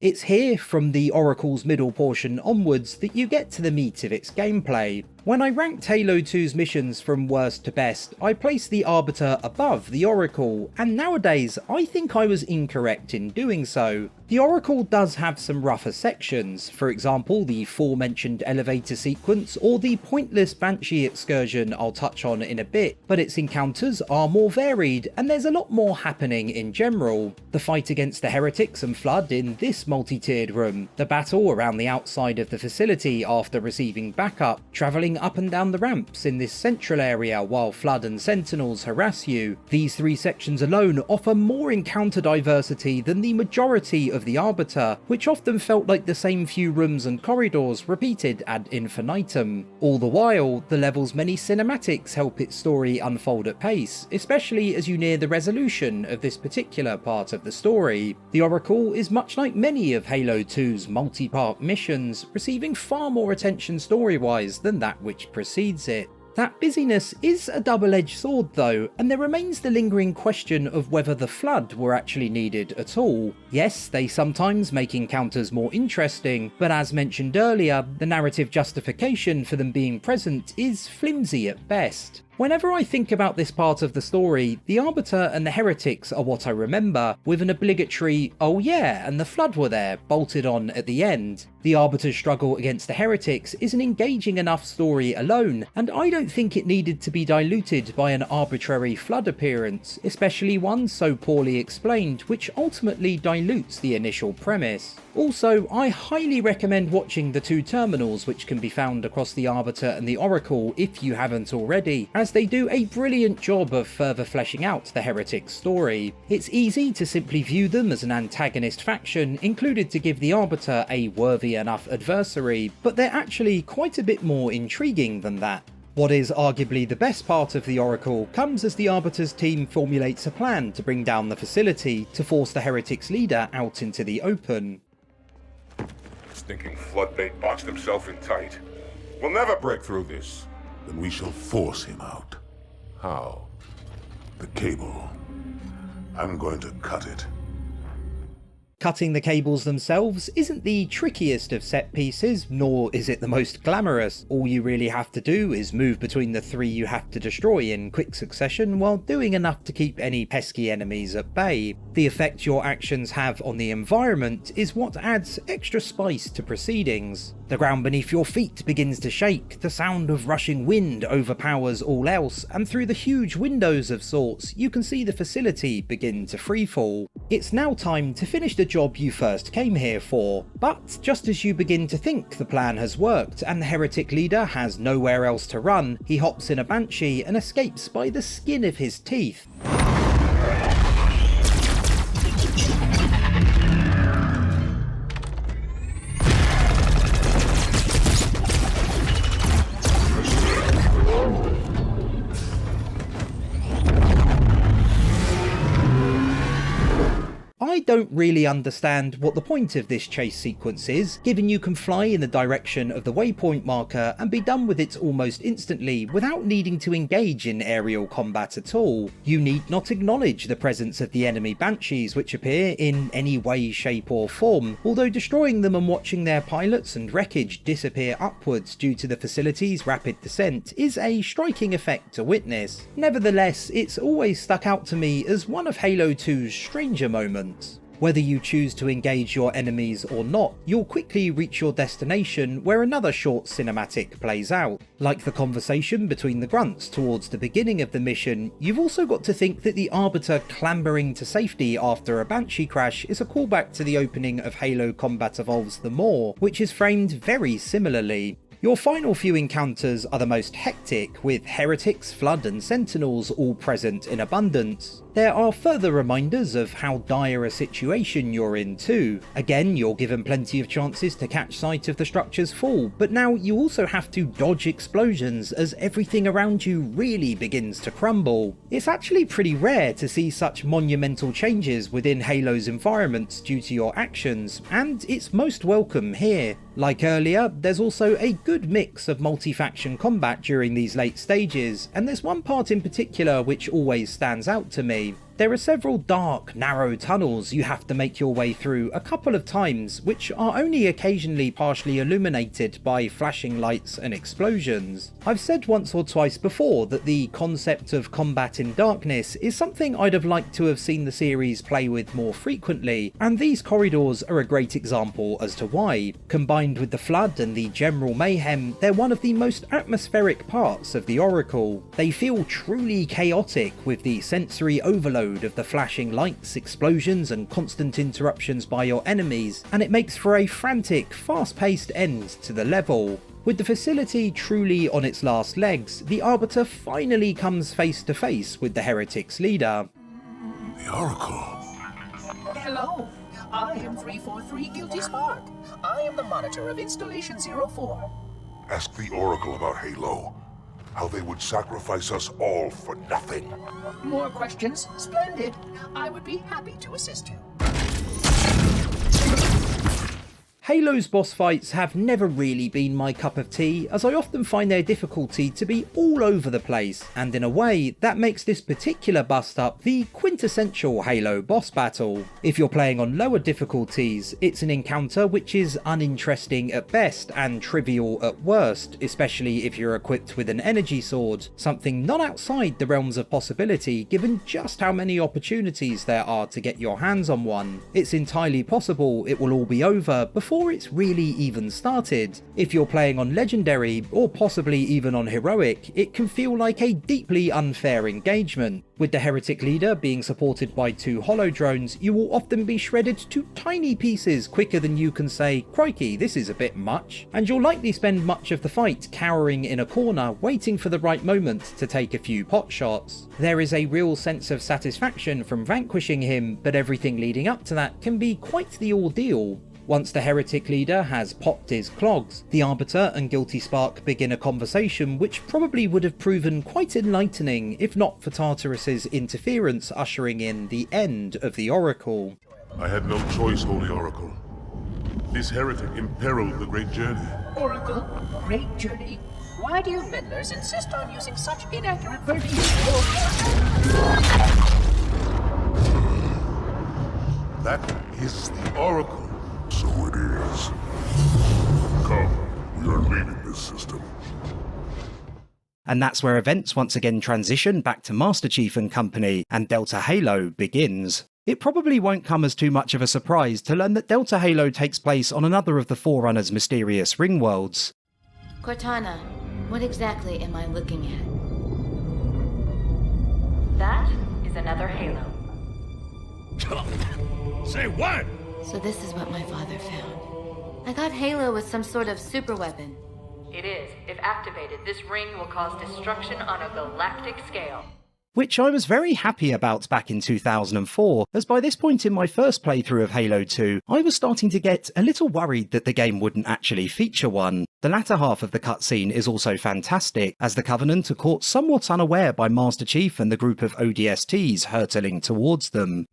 It's here, from the Oracle's middle portion onwards, that you get to the meat of its gameplay. When I ranked Halo 2's missions from worst to best, I placed the Arbiter above the Oracle, and nowadays I think I was incorrect in doing so. The Oracle does have some rougher sections, for example the aforementioned elevator sequence or the pointless Banshee excursion I'll touch on in a bit, but its encounters are more varied and there's a lot more happening in general. The fight against the Heretics and Flood in this multi-tiered room, the battle around the outside of the facility after receiving backup, travelling up and down the ramps in this central area while Flood and Sentinels harass you. These 3 sections alone offer more encounter diversity than the majority of the Arbiter, which often felt like the same few rooms and corridors repeated ad infinitum. All the while, the level's many cinematics help its story unfold at pace, especially as you near the resolution of this particular part of the story. The Oracle is much like many of Halo 2's multi-part missions, receiving far more attention story-wise than that which precedes it. That busyness is a double-edged sword though, and there remains the lingering question of whether the Flood were actually needed at all. Yes, they sometimes make encounters more interesting, but as mentioned earlier, the narrative justification for them being present is flimsy at best. Whenever I think about this part of the story, the Arbiter and the Heretics are what I remember, with an obligatory, oh yeah, and the Flood were there, bolted on at the end. The Arbiter's struggle against the Heretics is an engaging enough story alone, and I don't think it needed to be diluted by an arbitrary Flood appearance, especially one so poorly explained, which ultimately dilutes the initial premise. Also, I highly recommend watching the 2 terminals which can be found across the Arbiter and the Oracle if you haven't already, as they do a brilliant job of further fleshing out the Heretic story. It's easy to simply view them as an antagonist faction included to give the Arbiter a worthy enough adversary, but they're actually quite a bit more intriguing than that. What is arguably the best part of the Oracle comes as the Arbiter's team formulates a plan to bring down the facility to force the Heretics' leader out into the open. Stinking floodmate boxed himself in tight. We'll never break through this. Then we shall force him out. How? The cable. I'm going to cut it. Cutting the cables themselves isn't the trickiest of set pieces, nor is it the most glamorous. All you really have to do is move between the 3 you have to destroy in quick succession while doing enough to keep any pesky enemies at bay. The effect your actions have on the environment is what adds extra spice to proceedings. The ground beneath your feet begins to shake, the sound of rushing wind overpowers all else, and through the huge windows of sorts you can see the facility begin to freefall. It's now time to finish the job you first came here for, but just as you begin to think the plan has worked and the Heretic leader has nowhere else to run, he hops in a Banshee and escapes by the skin of his teeth. don't really understand what the point of this chase sequence is, given you can fly in the direction of the waypoint marker and be done with it almost instantly without needing to engage in aerial combat at all. You need not acknowledge the presence of the enemy Banshees which appear in any way, shape or form, although destroying them and watching their pilots and wreckage disappear upwards due to the facility's rapid descent is a striking effect to witness. Nevertheless, it's always stuck out to me as one of Halo 2's stranger moments. Whether you choose to engage your enemies or not, you'll quickly reach your destination where another short cinematic plays out. Like the conversation between the grunts towards the beginning of the mission, you've also got to think that the Arbiter clambering to safety after a Banshee crash is a callback to the opening of Halo Combat Evolves the Maw, which is framed very similarly. Your final few encounters are the most hectic, with heretics, flood and sentinels all present in abundance. There are further reminders of how dire a situation you're in too. Again, you're given plenty of chances to catch sight of the structure's fall, but now you also have to dodge explosions as everything around you really begins to crumble. It's actually pretty rare to see such monumental changes within Halo's environments due to your actions, and it's most welcome here. Like earlier, there's also a good mix of multi-faction combat during these late stages, and there's one part in particular which always stands out to me. There are several dark, narrow tunnels you have to make your way through a couple of times, which are only occasionally partially illuminated by flashing lights and explosions. I've said once or twice before that the concept of combat in darkness is something I'd have liked to have seen the series play with more frequently, and these corridors are a great example as to why. Combined with the flood and the general mayhem, they're one of the most atmospheric parts of the Oracle. They feel truly chaotic with the sensory overload of the flashing lights, explosions and constant interruptions by your enemies, and it makes for a frantic, fast-paced end to the level. With the facility truly on its last legs, the Arbiter finally comes face to face with the Heretics leader. The Oracle. Hello, I am 343 Guilty Spark. I am the monitor of Installation 04. Ask the Oracle about Halo. How they would sacrifice us all for nothing. More questions? Splendid. I would be happy to assist you. Halo's boss fights have never really been my cup of tea, as I often find their difficulty to be all over the place, and in a way, that makes this particular bust up the quintessential Halo boss battle. If you're playing on lower difficulties, it's an encounter which is uninteresting at best and trivial at worst, especially if you're equipped with an energy sword, something not outside the realms of possibility given just how many opportunities there are to get your hands on one. It's entirely possible it will all be over before it's really even started. If you're playing on Legendary, or possibly even on Heroic, it can feel like a deeply unfair engagement. With the Heretic leader being supported by 2 holo drones, you will often be shredded to tiny pieces quicker than you can say, "Crikey, this is a bit much," and you'll likely spend much of the fight cowering in a corner waiting for the right moment to take a few pot shots. There is a real sense of satisfaction from vanquishing him, but everything leading up to that can be quite the ordeal. Once the Heretic leader has popped his clogs, the Arbiter and Guilty Spark begin a conversation which probably would have proven quite enlightening if not for Tartarus's interference ushering in the end of the Oracle. I had no choice, Holy Oracle. This heretic imperiled the great journey. Oracle, great journey. Why do you meddlers insist on using such inaccurate verbiage? That is the Oracle. So it is. Come, we are leaving this system. And that's where events once again transition back to Master Chief and company, and Delta Halo begins. It probably won't come as too much of a surprise to learn that Delta Halo takes place on another of the Forerunner's mysterious ring worlds. Cortana, what exactly am I looking at? That is another Halo. Say what? So this is what my father found. I thought Halo was some sort of super weapon. It is. If activated, this ring will cause destruction on a galactic scale. Which I was very happy about back in 2004, as by this point in my first playthrough of Halo 2, I was starting to get a little worried that the game wouldn't actually feature one. The latter half of the cutscene is also fantastic, as the Covenant are caught somewhat unaware by Master Chief and the group of ODSTs hurtling towards them.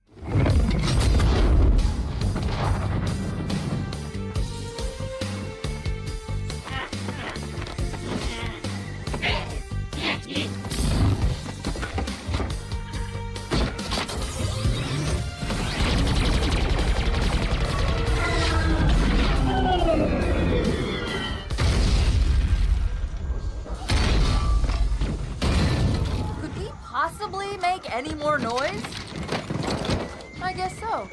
Any more noise? I guess so.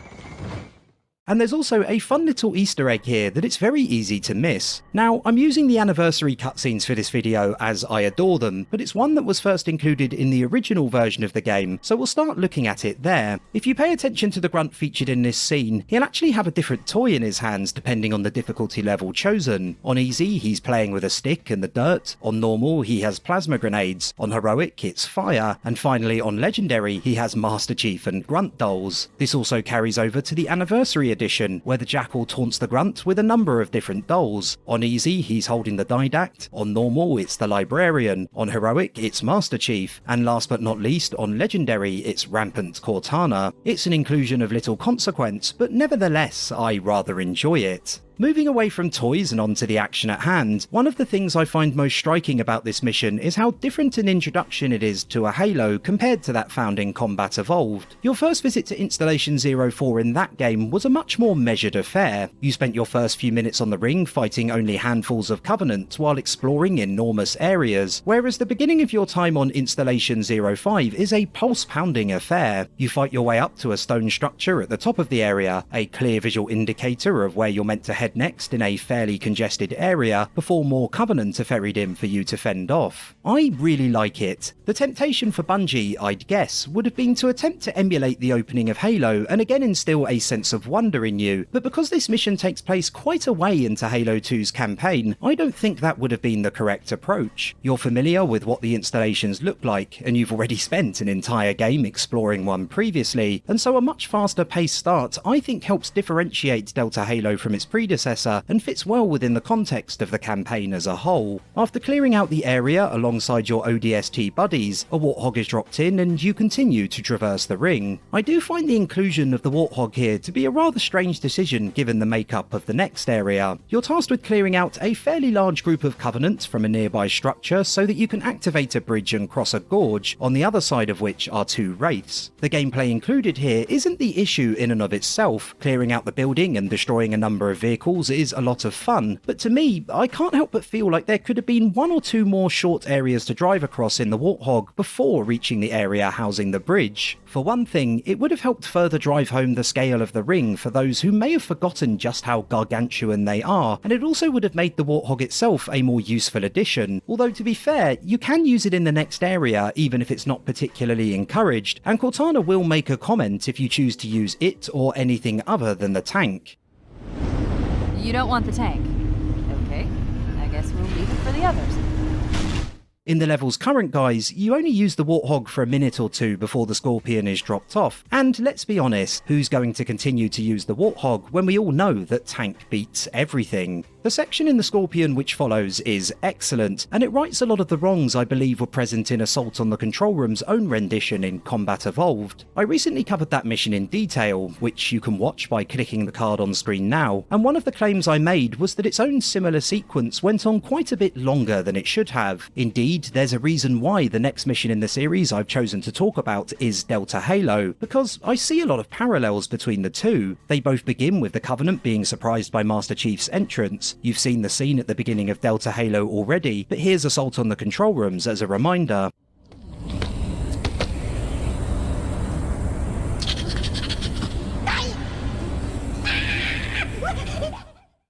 And there's also a fun little Easter egg here that it's very easy to miss. Now, I'm using the anniversary cutscenes for this video as I adore them, but it's one that was first included in the original version of the game, so we'll start looking at it there. If you pay attention to the grunt featured in this scene, he'll actually have a different toy in his hands depending on the difficulty level chosen. On easy, he's playing with a stick and the dirt. On normal, he has plasma grenades. On heroic, it's fire. And finally, on legendary, he has Master Chief and grunt dolls. This also carries over to the anniversary edition, where the Jackal taunts the grunt with a number of different dolls. On easy, he's holding the Didact. On normal, it's the Librarian. On heroic, it's Master Chief. And last but not least, on legendary, it's Rampant Cortana. It's an inclusion of little consequence, but nevertheless, I rather enjoy it. Moving away from toys and onto the action at hand, one of the things I find most striking about this mission is how different an introduction it is to a Halo compared to that found in Combat Evolved. Your first visit to Installation 04 in that game was a much more measured affair. You spent your first few minutes on the ring fighting only handfuls of Covenant while exploring enormous areas, whereas the beginning of your time on Installation 05 is a pulse-pounding affair. You fight your way up to a stone structure at the top of the area, a clear visual indicator of where you're meant to head next in a fairly congested area before more Covenant are ferried in for you to fend off. I really like it. The temptation for Bungie, I'd guess, would have been to attempt to emulate the opening of Halo and again instill a sense of wonder in you, but because this mission takes place quite a way into Halo 2's campaign, I don't think that would have been the correct approach. You're familiar with what the installations look like, and you've already spent an entire game exploring one previously, and so a much faster paced start I think helps differentiate Delta Halo from its predecessor and fits well within the context of the campaign as a whole. After clearing out the area alongside your ODST buddies, a Warthog is dropped in and you continue to traverse the ring. I do find the inclusion of the Warthog here to be a rather strange decision given the makeup of the next area. You're tasked with clearing out a fairly large group of Covenant from a nearby structure so that you can activate a bridge and cross a gorge, on the other side of which are two Wraiths. The gameplay included here isn't the issue in and of itself. Clearing out the building and destroying a number of vehicles is a lot of fun, but to me, I can't help but feel like there could have been one or two more short areas to drive across in the Warthog before reaching the area housing the bridge. For one thing, it would have helped further drive home the scale of the ring for those who may have forgotten just how gargantuan they are, and it also would have made the Warthog itself a more useful addition, although to be fair, you can use it in the next area even if it's not particularly encouraged, and Cortana will make a comment if you choose to use it or anything other than the tank. You don't want the tank. Okay, I guess we'll leave it for the others. In the level's current guise, you only use the Warthog for a minute or two before the Scorpion is dropped off, and let's be honest, who's going to continue to use the Warthog when we all know that tank beats everything? The section in the Scorpion which follows is excellent, and it rights a lot of the wrongs I believe were present in Assault on the Control Room's own rendition in Combat Evolved. I recently covered that mission in detail, which you can watch by clicking the card on screen now, and one of the claims I made was that its own similar sequence went on quite a bit longer than it should have. Indeed, there's a reason why the next mission in the series I've chosen to talk about is Delta Halo, because I see a lot of parallels between the two. They both begin with the Covenant being surprised by Master Chief's entrance. You've seen the scene at the beginning of Delta Halo already, but here's Assault on the Control Rooms as a reminder.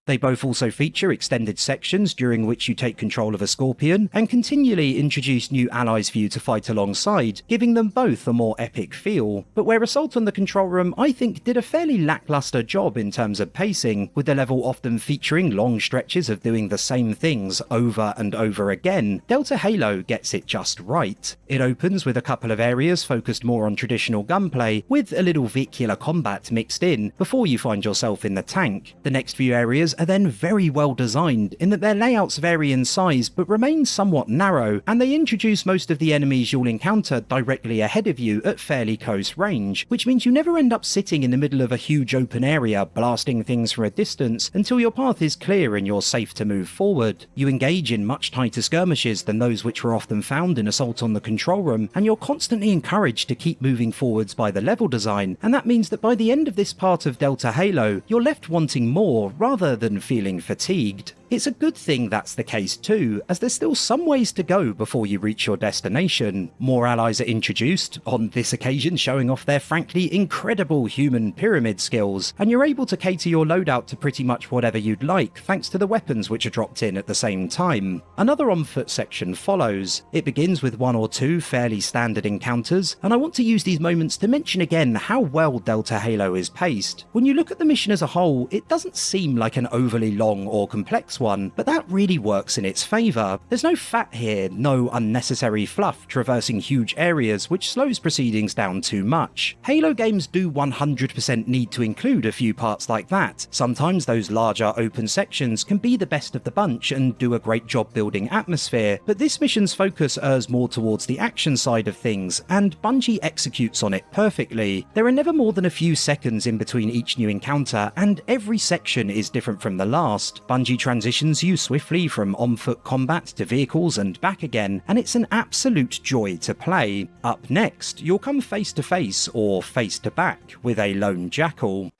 They both also feature extended sections during which you take control of a Scorpion, and continually introduce new allies for you to fight alongside, giving them both a more epic feel. But where Assault on the Control Room I think did a fairly lackluster job in terms of pacing, with the level often featuring long stretches of doing the same things over and over again, Delta Halo gets it just right. It opens with a couple of areas focused more on traditional gunplay, with a little vehicular combat mixed in, before you find yourself in the tank. The next few areas are then very well designed in that their layouts vary in size but remain somewhat narrow, and they introduce most of the enemies you'll encounter directly ahead of you at fairly close range, which means you never end up sitting in the middle of a huge open area blasting things from a distance until your path is clear and you're safe to move forward. You engage in much tighter skirmishes than those which were often found in Assault on the Control Room, and you're constantly encouraged to keep moving forwards by the level design, and that means that by the end of this part of Delta Halo, you're left wanting more rather than feeling fatigued. It's a good thing that's the case too, as there's still some ways to go before you reach your destination. More allies are introduced, on this occasion showing off their frankly incredible human pyramid skills, and you're able to cater your loadout to pretty much whatever you'd like thanks to the weapons which are dropped in at the same time. Another on-foot section follows. It begins with one or two fairly standard encounters, and I want to use these moments to mention again how well Delta Halo is paced. When you look at the mission as a whole, it doesn't seem like an overly long or complex one, but that really works in its favour. There's no fat here, no unnecessary fluff traversing huge areas which slows proceedings down too much. Halo games do 100% need to include a few parts like that. Sometimes those larger open sections can be the best of the bunch and do a great job building atmosphere, but this mission's focus errs more towards the action side of things, and Bungie executes on it perfectly. There are never more than a few seconds in between each new encounter, and every section is different from the last. Bungie transitions you swiftly from on-foot combat to vehicles and back again, and it's an absolute joy to play. Up next, you'll come face to face or face to back with a lone jackal.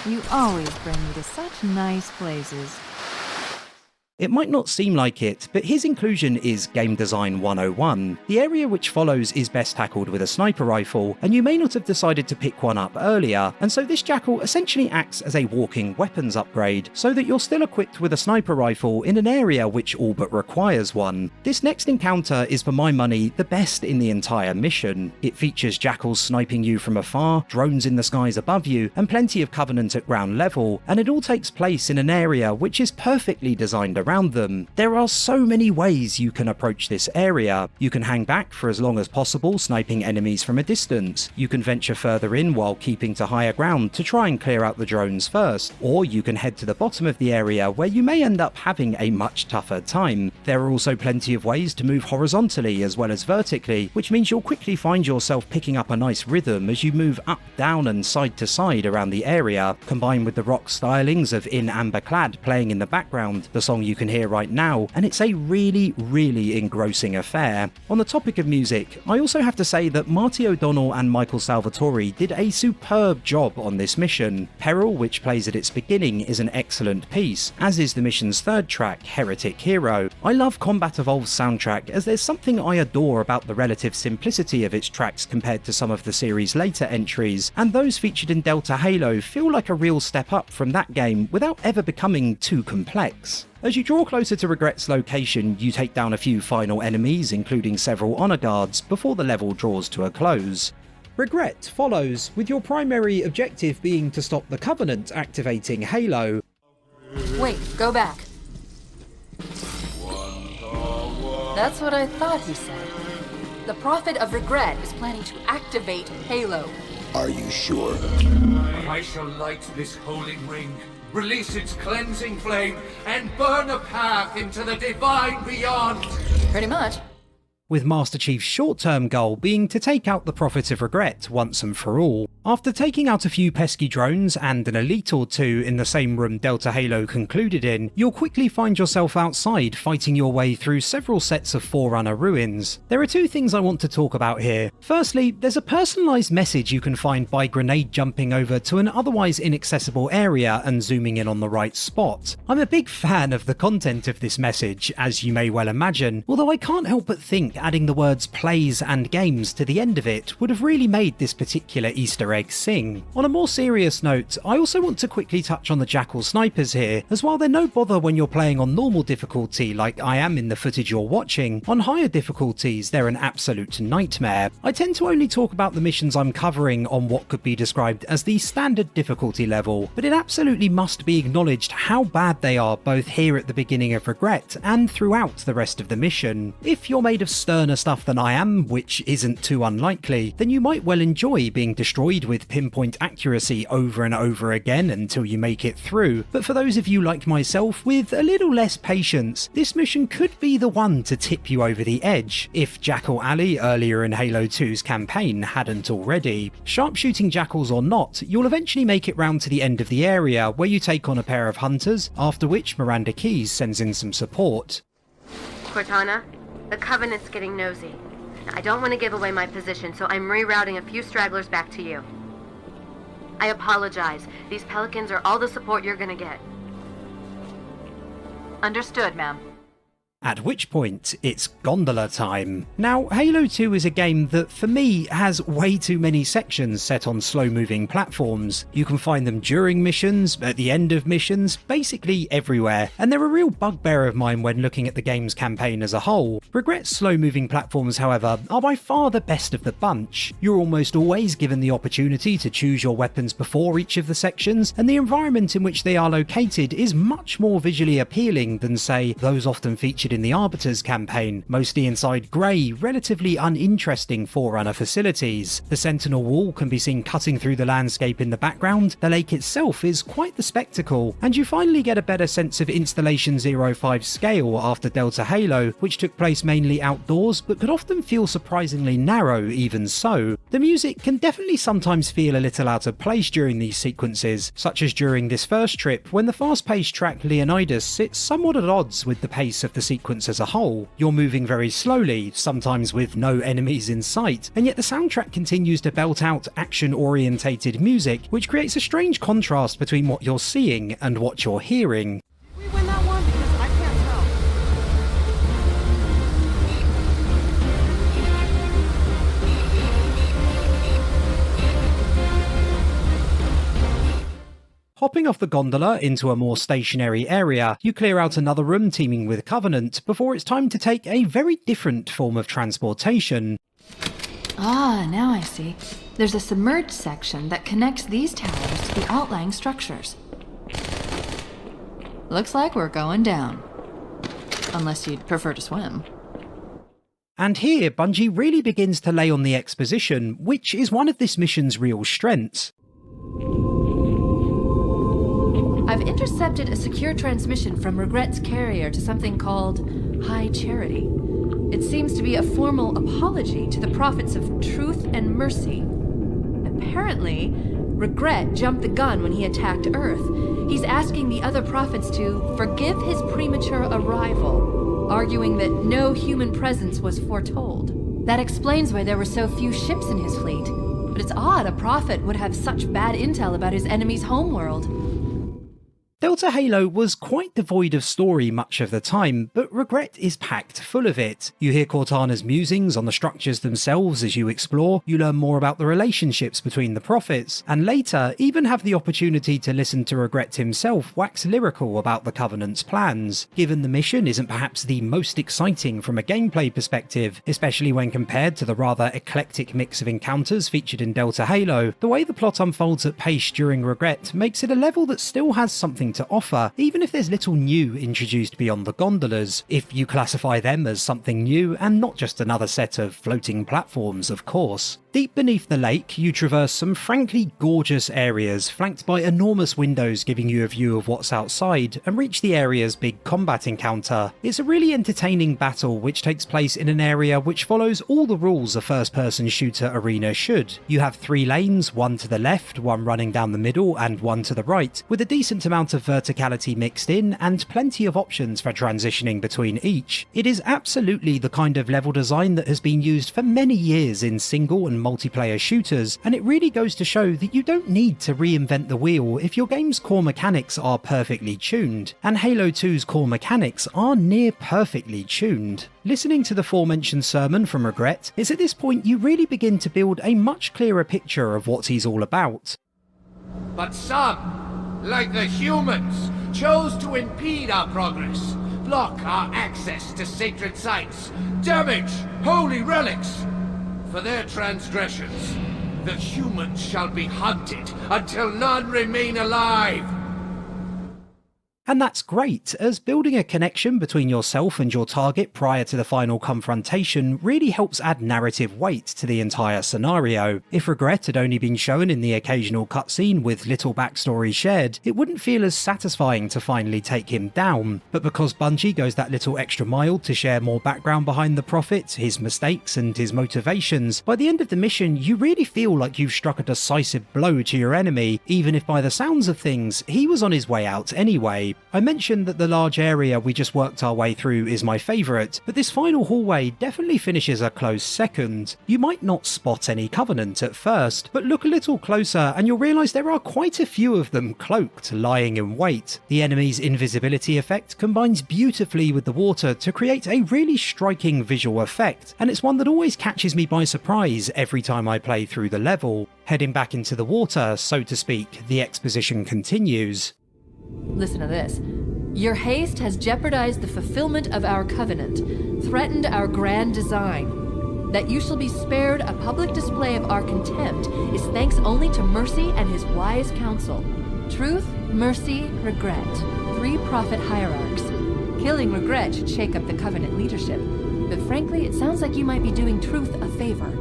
You always bring me to such nice places. It might not seem like it, but his inclusion is Game Design 101. The area which follows is best tackled with a sniper rifle, and you may not have decided to pick one up earlier, and so this jackal essentially acts as a walking weapons upgrade, so that you're still equipped with a sniper rifle in an area which all but requires one. This next encounter is for my money the best in the entire mission. It features jackals sniping you from afar, drones in the skies above you, and plenty of Covenant at ground level, and it all takes place in an area which is perfectly designed around them. There are so many ways you can approach this area. You can hang back for as long as possible, sniping enemies from a distance. You can venture further in while keeping to higher ground to try and clear out the drones first, or you can head to the bottom of the area where you may end up having a much tougher time. There are also plenty of ways to move horizontally as well as vertically, which means you'll quickly find yourself picking up a nice rhythm as you move up, down and side to side around the area, combined with the rock stylings of In Amber Clad playing in the background, the song you can hear right now, and it's a really engrossing affair. On the topic of music, I also have to say that Marty O'Donnell and Michael Salvatore did a superb job on this mission. Peril, which plays at its beginning, is an excellent piece, as is the mission's third track, Heretic Hero. I love Combat Evolved's soundtrack, as there's something I adore about the relative simplicity of its tracks compared to some of the series' later entries, and those featured in Delta Halo feel like a real step up from that game without ever becoming too complex. As you draw closer to Regret's location, you take down a few final enemies, including several honor guards, before the level draws to a close. Regret follows, with your primary objective being to stop the Covenant activating Halo. Wait, go back. That's what I thought he said. The Prophet of Regret is planning to activate Halo. Are you sure? I shall light this holy ring, release its cleansing flame, and burn a path into the divine beyond. Pretty much. With Master Chief's short-term goal being to take out the Prophet of Regret once and for all. After taking out a few pesky drones and an elite or two in the same room Delta Halo concluded in, you'll quickly find yourself outside fighting your way through several sets of Forerunner ruins. There are two things I want to talk about here. Firstly, there's a personalised message you can find by grenade jumping over to an otherwise inaccessible area and zooming in on the right spot. I'm a big fan of the content of this message, as you may well imagine, although I can't help but think adding the words plays and games to the end of it would have really made this particular Easter egg sing. On a more serious note, I also want to quickly touch on the Jackal snipers here, as while they're no bother when you're playing on normal difficulty like I am in the footage you're watching, on higher difficulties they're an absolute nightmare. I tend to only talk about the missions I'm covering on what could be described as the standard difficulty level, but it absolutely must be acknowledged how bad they are both here at the beginning of Regret and throughout the rest of the mission. If you're made of sterner stuff than I am, which isn't too unlikely, then you might well enjoy being destroyed with pinpoint accuracy over and over again until you make it through, but for those of you like myself with a little less patience, this mission could be the one to tip you over the edge, if Jackal Alley earlier in Halo 2's campaign hadn't already. Sharpshooting jackals or not, you'll eventually make it round to the end of the area where you take on a pair of hunters, after which Miranda Keyes sends in some support. Cortana, the Covenant's getting nosy. I don't want to give away my position, so I'm rerouting a few stragglers back to you. I apologize. These Pelicans are all the support you're gonna get. Understood, ma'am. At which point, it's gondola time. Now, Halo 2 is a game that, for me, has way too many sections set on slow-moving platforms. You can find them during missions, at the end of missions, basically everywhere, and they're a real bugbear of mine when looking at the game's campaign as a whole. Regret's slow-moving platforms, however, are by far the best of the bunch. You're almost always given the opportunity to choose your weapons before each of the sections, and the environment in which they are located is much more visually appealing than, say, those often featured in the Arbiter's campaign, mostly inside grey, relatively uninteresting Forerunner facilities. The Sentinel Wall can be seen cutting through the landscape in the background, the lake itself is quite the spectacle, and you finally get a better sense of Installation 05's scale after Delta Halo, which took place mainly outdoors but could often feel surprisingly narrow even so. The music can definitely sometimes feel a little out of place during these sequences, such as during this first trip when the fast-paced track Leonidas sits somewhat at odds with the pace of the sequence as a whole. You're moving very slowly, sometimes with no enemies in sight, and yet the soundtrack continues to belt out action-orientated music, which creates a strange contrast between what you're seeing and what you're hearing. We win that one because I can't tell. Hopping off the gondola into a more stationary area, you clear out another room teeming with Covenant before it's time to take a very different form of transportation. Ah, now I see. There's a submerged section that connects these towers to the outlying structures. Looks like we're going down. Unless you'd prefer to swim. And here, Bungie really begins to lay on the exposition, which is one of this mission's real strengths. I've intercepted a secure transmission from Regret's carrier to something called High Charity. It seems to be a formal apology to the prophets of truth and mercy. Apparently, Regret jumped the gun when he attacked Earth. He's asking the other prophets to forgive his premature arrival, arguing that no human presence was foretold. That explains why there were so few ships in his fleet. But it's odd a prophet would have such bad intel about his enemy's homeworld. Delta Halo was quite devoid of story much of the time, but Regret is packed full of it. You hear Cortana's musings on the structures themselves as you explore, you learn more about the relationships between the prophets, and later even have the opportunity to listen to Regret himself wax lyrical about the Covenant's plans. Given the mission isn't perhaps the most exciting from a gameplay perspective, especially when compared to the rather eclectic mix of encounters featured in Delta Halo, the way the plot unfolds at pace during Regret makes it a level that still has something to offer, even if there's little new introduced beyond the gondolas, if you classify them as something new and not just another set of floating platforms, of course. Deep beneath the lake, you traverse some frankly gorgeous areas flanked by enormous windows giving you a view of what's outside, and reach the area's big combat encounter. It's a really entertaining battle which takes place in an area which follows all the rules a first-person shooter arena should. You have 3 lanes, one to the left, one running down the middle, and one to the right, with a decent amount of verticality mixed in, and plenty of options for transitioning between each. It is absolutely the kind of level design that has been used for many years in single and multiplayer shooters, and it really goes to show that you don't need to reinvent the wheel if your game's core mechanics are perfectly tuned, and Halo 2's core mechanics are near perfectly tuned. Listening to the aforementioned sermon from Regret, it's at this point you really begin to build a much clearer picture of what he's all about. But some, like the humans, chose to impede our progress, block our access to sacred sites, damage holy relics. For their transgressions, the humans shall be hunted until none remain alive. And that's great, as building a connection between yourself and your target prior to the final confrontation really helps add narrative weight to the entire scenario. If Regret had only been shown in the occasional cutscene with little backstory shared, it wouldn't feel as satisfying to finally take him down. But because Bungie goes that little extra mile to share more background behind the Prophet, his mistakes and his motivations, by the end of the mission you really feel like you've struck a decisive blow to your enemy, even if by the sounds of things he was on his way out anyway. story. I mentioned that the large area we just worked our way through is my favourite, but this final hallway definitely finishes a close second. You might not spot any Covenant at first, but look a little closer and you'll realise there are quite a few of them cloaked, lying in wait. The enemy's invisibility effect combines beautifully with the water to create a really striking visual effect, and it's one that always catches me by surprise every time I play through the level. Heading back into the water, so to speak, the exposition continues. Listen to this. Your haste has jeopardized the fulfillment of our covenant, threatened our grand design. That you shall be spared a public display of our contempt is thanks only to Mercy and his wise counsel. Truth, Mercy, Regret. 3 prophet hierarchs. Killing Regret should shake up the covenant leadership. But frankly, it sounds like you might be doing Truth a favor.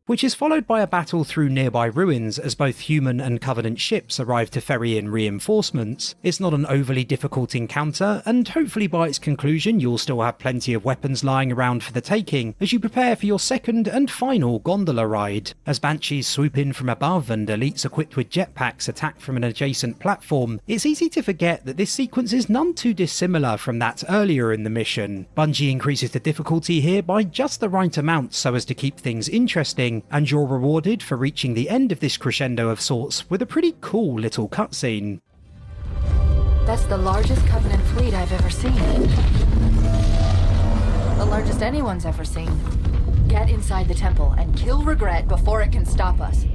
Which is followed by a battle through nearby ruins as both human and Covenant ships arrive to ferry in reinforcements. It's not an overly difficult encounter, and hopefully by its conclusion you'll still have plenty of weapons lying around for the taking as you prepare for your second and final gondola ride. As Banshees swoop in from above and elites equipped with jetpacks attack from an adjacent platform, it's easy to forget that this sequence is none too dissimilar from that earlier in the mission. Bungie increases the difficulty here by just the right amount so as to keep things interesting, and you're rewarded for reaching the end of this crescendo of sorts with a pretty cool little cutscene. That's the largest Covenant fleet I've ever seen. The largest anyone's ever seen. Get inside the temple and kill Regret before it can stop us.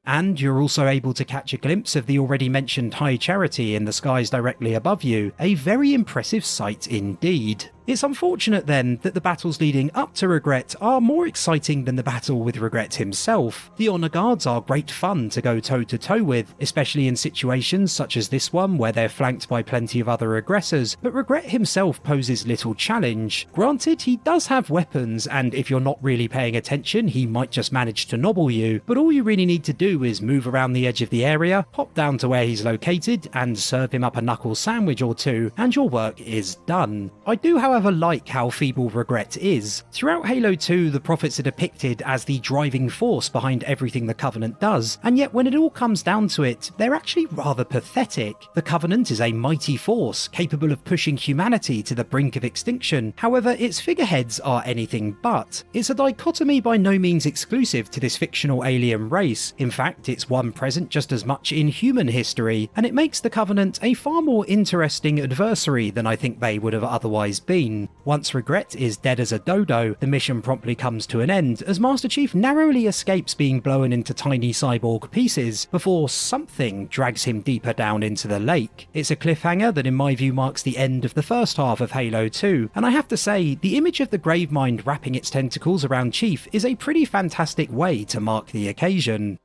And you're also able to catch a glimpse of the already mentioned High Charity in the skies directly above you, a very impressive sight indeed. It's unfortunate then that the battles leading up to Regret are more exciting than the battle with Regret himself. The Honor Guards are great fun to go toe to toe with, especially in situations such as this one where they're flanked by plenty of other aggressors, but Regret himself poses little challenge. Granted, he does have weapons, and if you're not really paying attention he might just manage to nobble you, but all you really need to do is move around the edge of the area, hop down to where he's located and serve him up a knuckle sandwich or two, and your work is done. I do however like how feeble Regret is. Throughout Halo 2 the Prophets are depicted as the driving force behind everything the Covenant does, and yet when it all comes down to it, they're actually rather pathetic. The Covenant is a mighty force, capable of pushing humanity to the brink of extinction, however its figureheads are anything but. It's a dichotomy by no means exclusive to this fictional alien race. In fact, it's one present just as much in human history, and it makes the Covenant a far more interesting adversary than I think they would have otherwise been. Once Regret is dead as a dodo, the mission promptly comes to an end as Master Chief narrowly escapes being blown into tiny cyborg pieces before something drags him deeper down into the lake. It's a cliffhanger that in my view marks the end of the first half of Halo 2, and I have to say, the image of the Gravemind wrapping its tentacles around Chief is a pretty fantastic way to mark the occasion.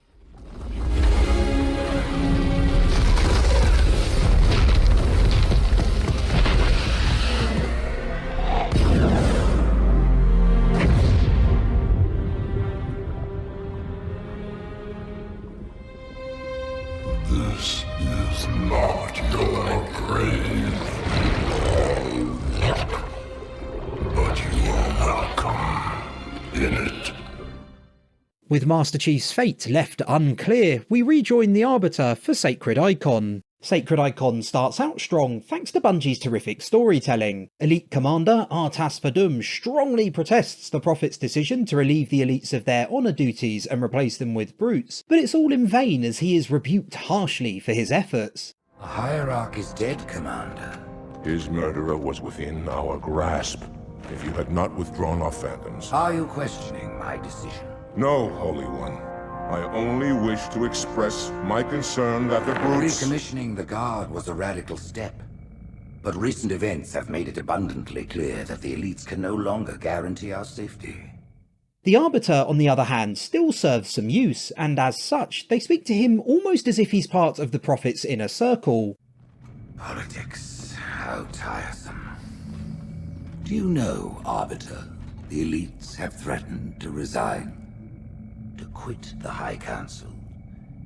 This is not your grave, but you are welcome in it. With Master Chief's fate left unclear, we rejoin the Arbiter for Sacred Icon. Sacred Icon starts out strong thanks to Bungie's terrific storytelling. Elite Commander Artas Fadum strongly protests the Prophet's decision to relieve the elites of their honour duties and replace them with brutes, but it's all in vain as he is rebuked harshly for his efforts. The Hierarch is dead, Commander. His murderer was within our grasp. If you had not withdrawn our phantoms... Are you questioning my decision? No, Holy One. I only wish to express my concern that the brutes... Recommissioning the Guard was a radical step. But recent events have made it abundantly clear that the elites can no longer guarantee our safety. The Arbiter, on the other hand, still serves some use, and as such, they speak to him almost as if he's part of the Prophet's inner circle. Politics, how tiresome. Do you know, Arbiter, the elites have threatened to resign, to quit the High Council,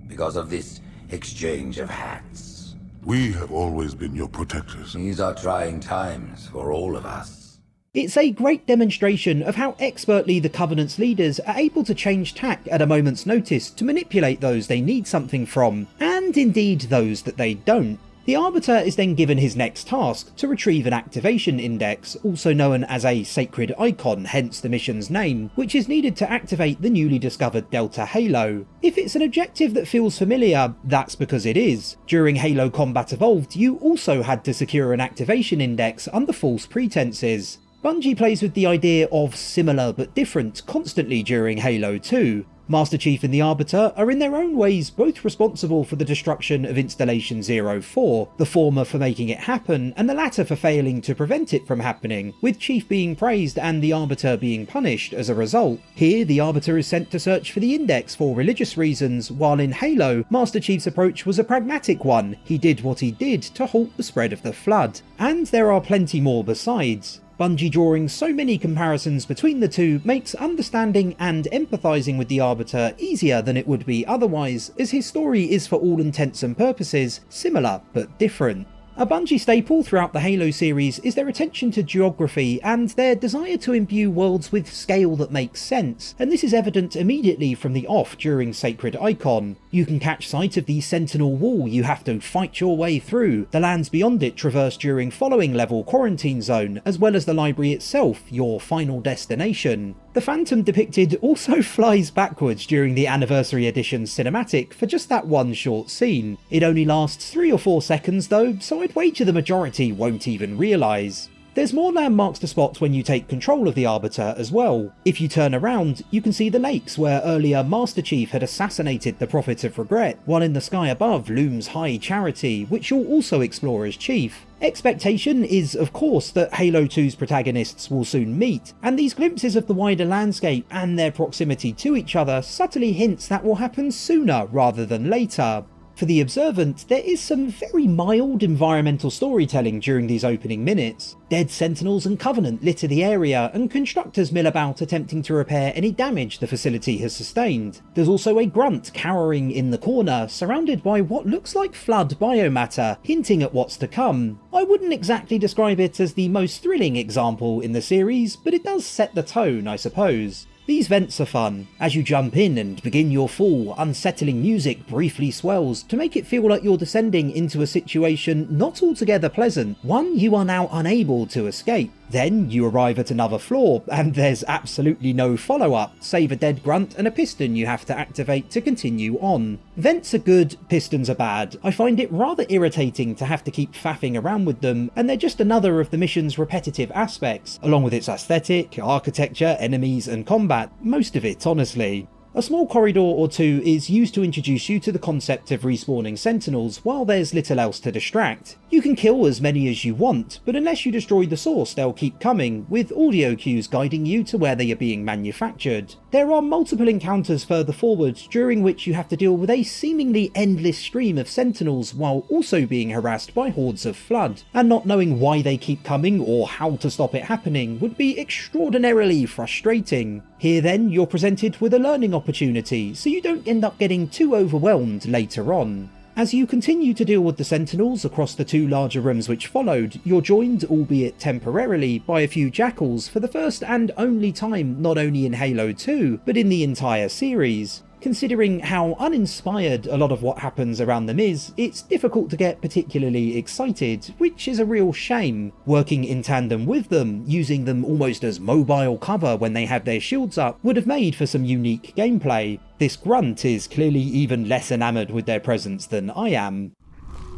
because of this exchange of hats? We have always been your protectors. These are trying times for all of us. It's a great demonstration of how expertly the Covenant's leaders are able to change tack at a moment's notice to manipulate those they need something from, and indeed those that they don't. The Arbiter is then given his next task to retrieve an activation index, also known as a sacred icon, hence the mission's name, which is needed to activate the newly discovered Delta Halo. If it's an objective that feels familiar, that's because it is. During Halo Combat Evolved, you also had to secure an activation index under false pretenses. Bungie plays with the idea of similar but different constantly during Halo 2. Master Chief and the Arbiter are in their own ways both responsible for the destruction of Installation 04, the former for making it happen and the latter for failing to prevent it from happening, with Chief being praised and the Arbiter being punished as a result. Here, the Arbiter is sent to search for the index for religious reasons, while in Halo, Master Chief's approach was a pragmatic one. He did what he did to halt the spread of the Flood. And there are plenty more besides. Bungie drawing so many comparisons between the two makes understanding and empathising with the Arbiter easier than it would be otherwise, as his story is for all intents and purposes similar but different. A Bungie staple throughout the Halo series is their attention to geography and their desire to imbue worlds with scale that makes sense, and this is evident immediately from the off during Sacred Icon. You can catch sight of the Sentinel Wall you have to fight your way through, the lands beyond it traversed during following level Quarantine Zone, as well as the library itself, your final destination. The Phantom depicted also flies backwards during the Anniversary Edition cinematic for just that one short scene. It only lasts 3 or 4 seconds though, so I'd wager the majority won't even realise. There's more landmarks to spot when you take control of the Arbiter as well. If you turn around, you can see the lakes where earlier Master Chief had assassinated the Prophet of Regret, while in the sky above looms High Charity, which you'll also explore as Chief. Expectation is, of course, that Halo 2's protagonists will soon meet, and these glimpses of the wider landscape and their proximity to each other subtly hints that will happen sooner rather than later. For the observant, there is some very mild environmental storytelling during these opening minutes. Dead Sentinels and Covenant litter the area, and constructors mill about attempting to repair any damage the facility has sustained. There's also a grunt cowering in the corner, surrounded by what looks like Flood biomatter, hinting at what's to come. I wouldn't exactly describe it as the most thrilling example in the series, but it does set the tone, I suppose. These vents are fun. As you jump in and begin your fall, unsettling music briefly swells to make it feel like you're descending into a situation not altogether pleasant, one you are now unable to escape. Then you arrive at another floor, and there's absolutely no follow-up, save a dead grunt and a piston you have to activate to continue on. Vents are good, pistons are bad. I find it rather irritating to have to keep faffing around with them, and they're just another of the mission's repetitive aspects, along with its aesthetic, architecture, enemies and combat. Most of it, honestly. A small corridor or two is used to introduce you to the concept of respawning Sentinels, while there's little else to distract. You can kill as many as you want, but unless you destroy the source they'll keep coming, with audio cues guiding you to where they are being manufactured. There are multiple encounters further forward, during which you have to deal with a seemingly endless stream of Sentinels while also being harassed by hordes of Flood, and not knowing why they keep coming or how to stop it happening would be extraordinarily frustrating. Here then, you're presented with a learning opportunity, so you don't end up getting too overwhelmed later on. As you continue to deal with the Sentinels across the 2 larger rooms which followed, you're joined, albeit temporarily, by a few Jackals for the first and only time not only in Halo 2, but in the entire series. Considering how uninspired a lot of what happens around them is, it's difficult to get particularly excited, which is a real shame. Working in tandem with them, using them almost as mobile cover when they have their shields up, would have made for some unique gameplay. This grunt is clearly even less enamoured with their presence than I am.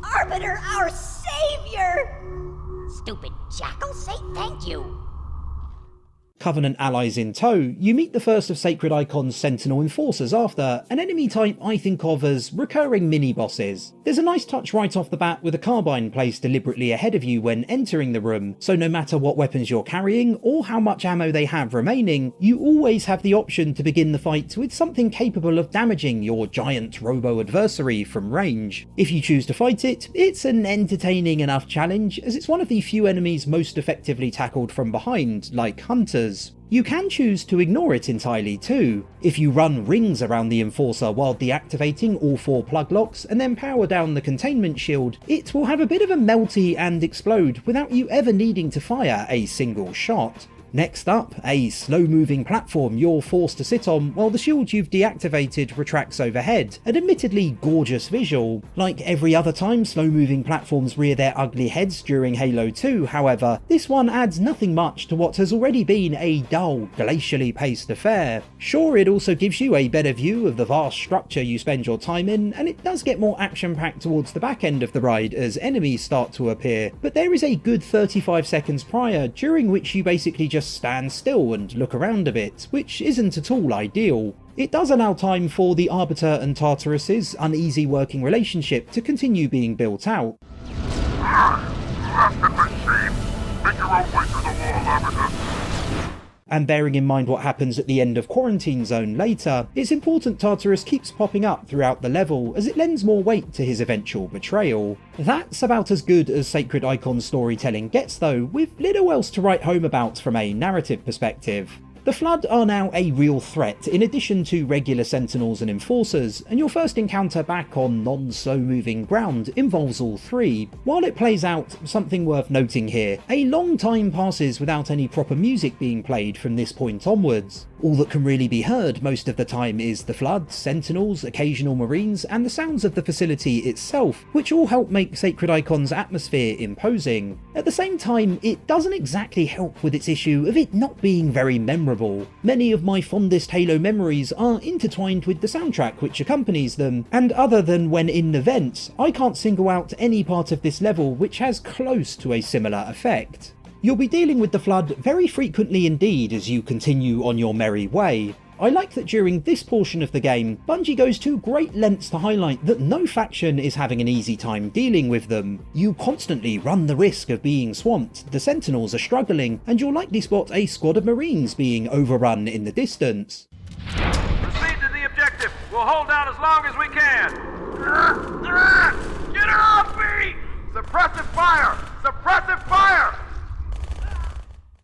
Arbiter, our savior! Stupid jackal, say thank you. Covenant allies in tow, you meet the first of Sacred Icon's Sentinel Enforcers after, an enemy type I think of as recurring mini-bosses. There's a nice touch right off the bat with a carbine placed deliberately ahead of you when entering the room, so no matter what weapons you're carrying or how much ammo they have remaining, you always have the option to begin the fight with something capable of damaging your giant robo-adversary from range. If you choose to fight it, it's an entertaining enough challenge, as it's one of the few enemies most effectively tackled from behind, like Hunters. You can choose to ignore it entirely too. If you run rings around the Enforcer while deactivating all 4 plug locks and then power down the containment shield, it will have a bit of a melty and explode without you ever needing to fire a single shot. Next up, a slow-moving platform you're forced to sit on while the shield you've deactivated retracts overhead, an admittedly gorgeous visual. Like every other time slow-moving platforms rear their ugly heads during Halo 2, however, this one adds nothing much to what has already been a dull, glacially paced affair. Sure, it also gives you a better view of the vast structure you spend your time in, and it does get more action-packed towards the back end of the ride as enemies start to appear, but there is a good 35 seconds prior during which you basically just stand still and look around a bit, which isn't at all ideal. It does allow time for the Arbiter and Tartarus's uneasy working relationship to continue being built out. And bearing in mind what happens at the end of Quarantine Zone later, it's important Tartarus keeps popping up throughout the level as it lends more weight to his eventual betrayal. That's about as good as Sacred Icon storytelling gets though, with little else to write home about from a narrative perspective. The Flood are now a real threat in addition to regular Sentinels and Enforcers, and your first encounter back on non-slow moving ground involves all three. While it plays out, something worth noting here, a long time passes without any proper music being played from this point onwards. All that can really be heard most of the time is the Flood, Sentinels, occasional Marines, and the sounds of the facility itself, which all help make Sacred Icon's atmosphere imposing. At the same time, it doesn't exactly help with its issue of it not being very memorable. Many of my fondest Halo memories are intertwined with the soundtrack which accompanies them, and other than when in events, I can't single out any part of this level which has close to a similar effect. You'll be dealing with the Flood very frequently indeed as you continue on your merry way. I like that during this portion of the game, Bungie goes to great lengths to highlight that no faction is having an easy time dealing with them. You constantly run the risk of being swamped, the Sentinels are struggling, and you'll likely spot a squad of Marines being overrun in the distance. Proceed to the objective. We'll hold out as long as we can. Get her off me! Suppressive fire! Suppressive fire!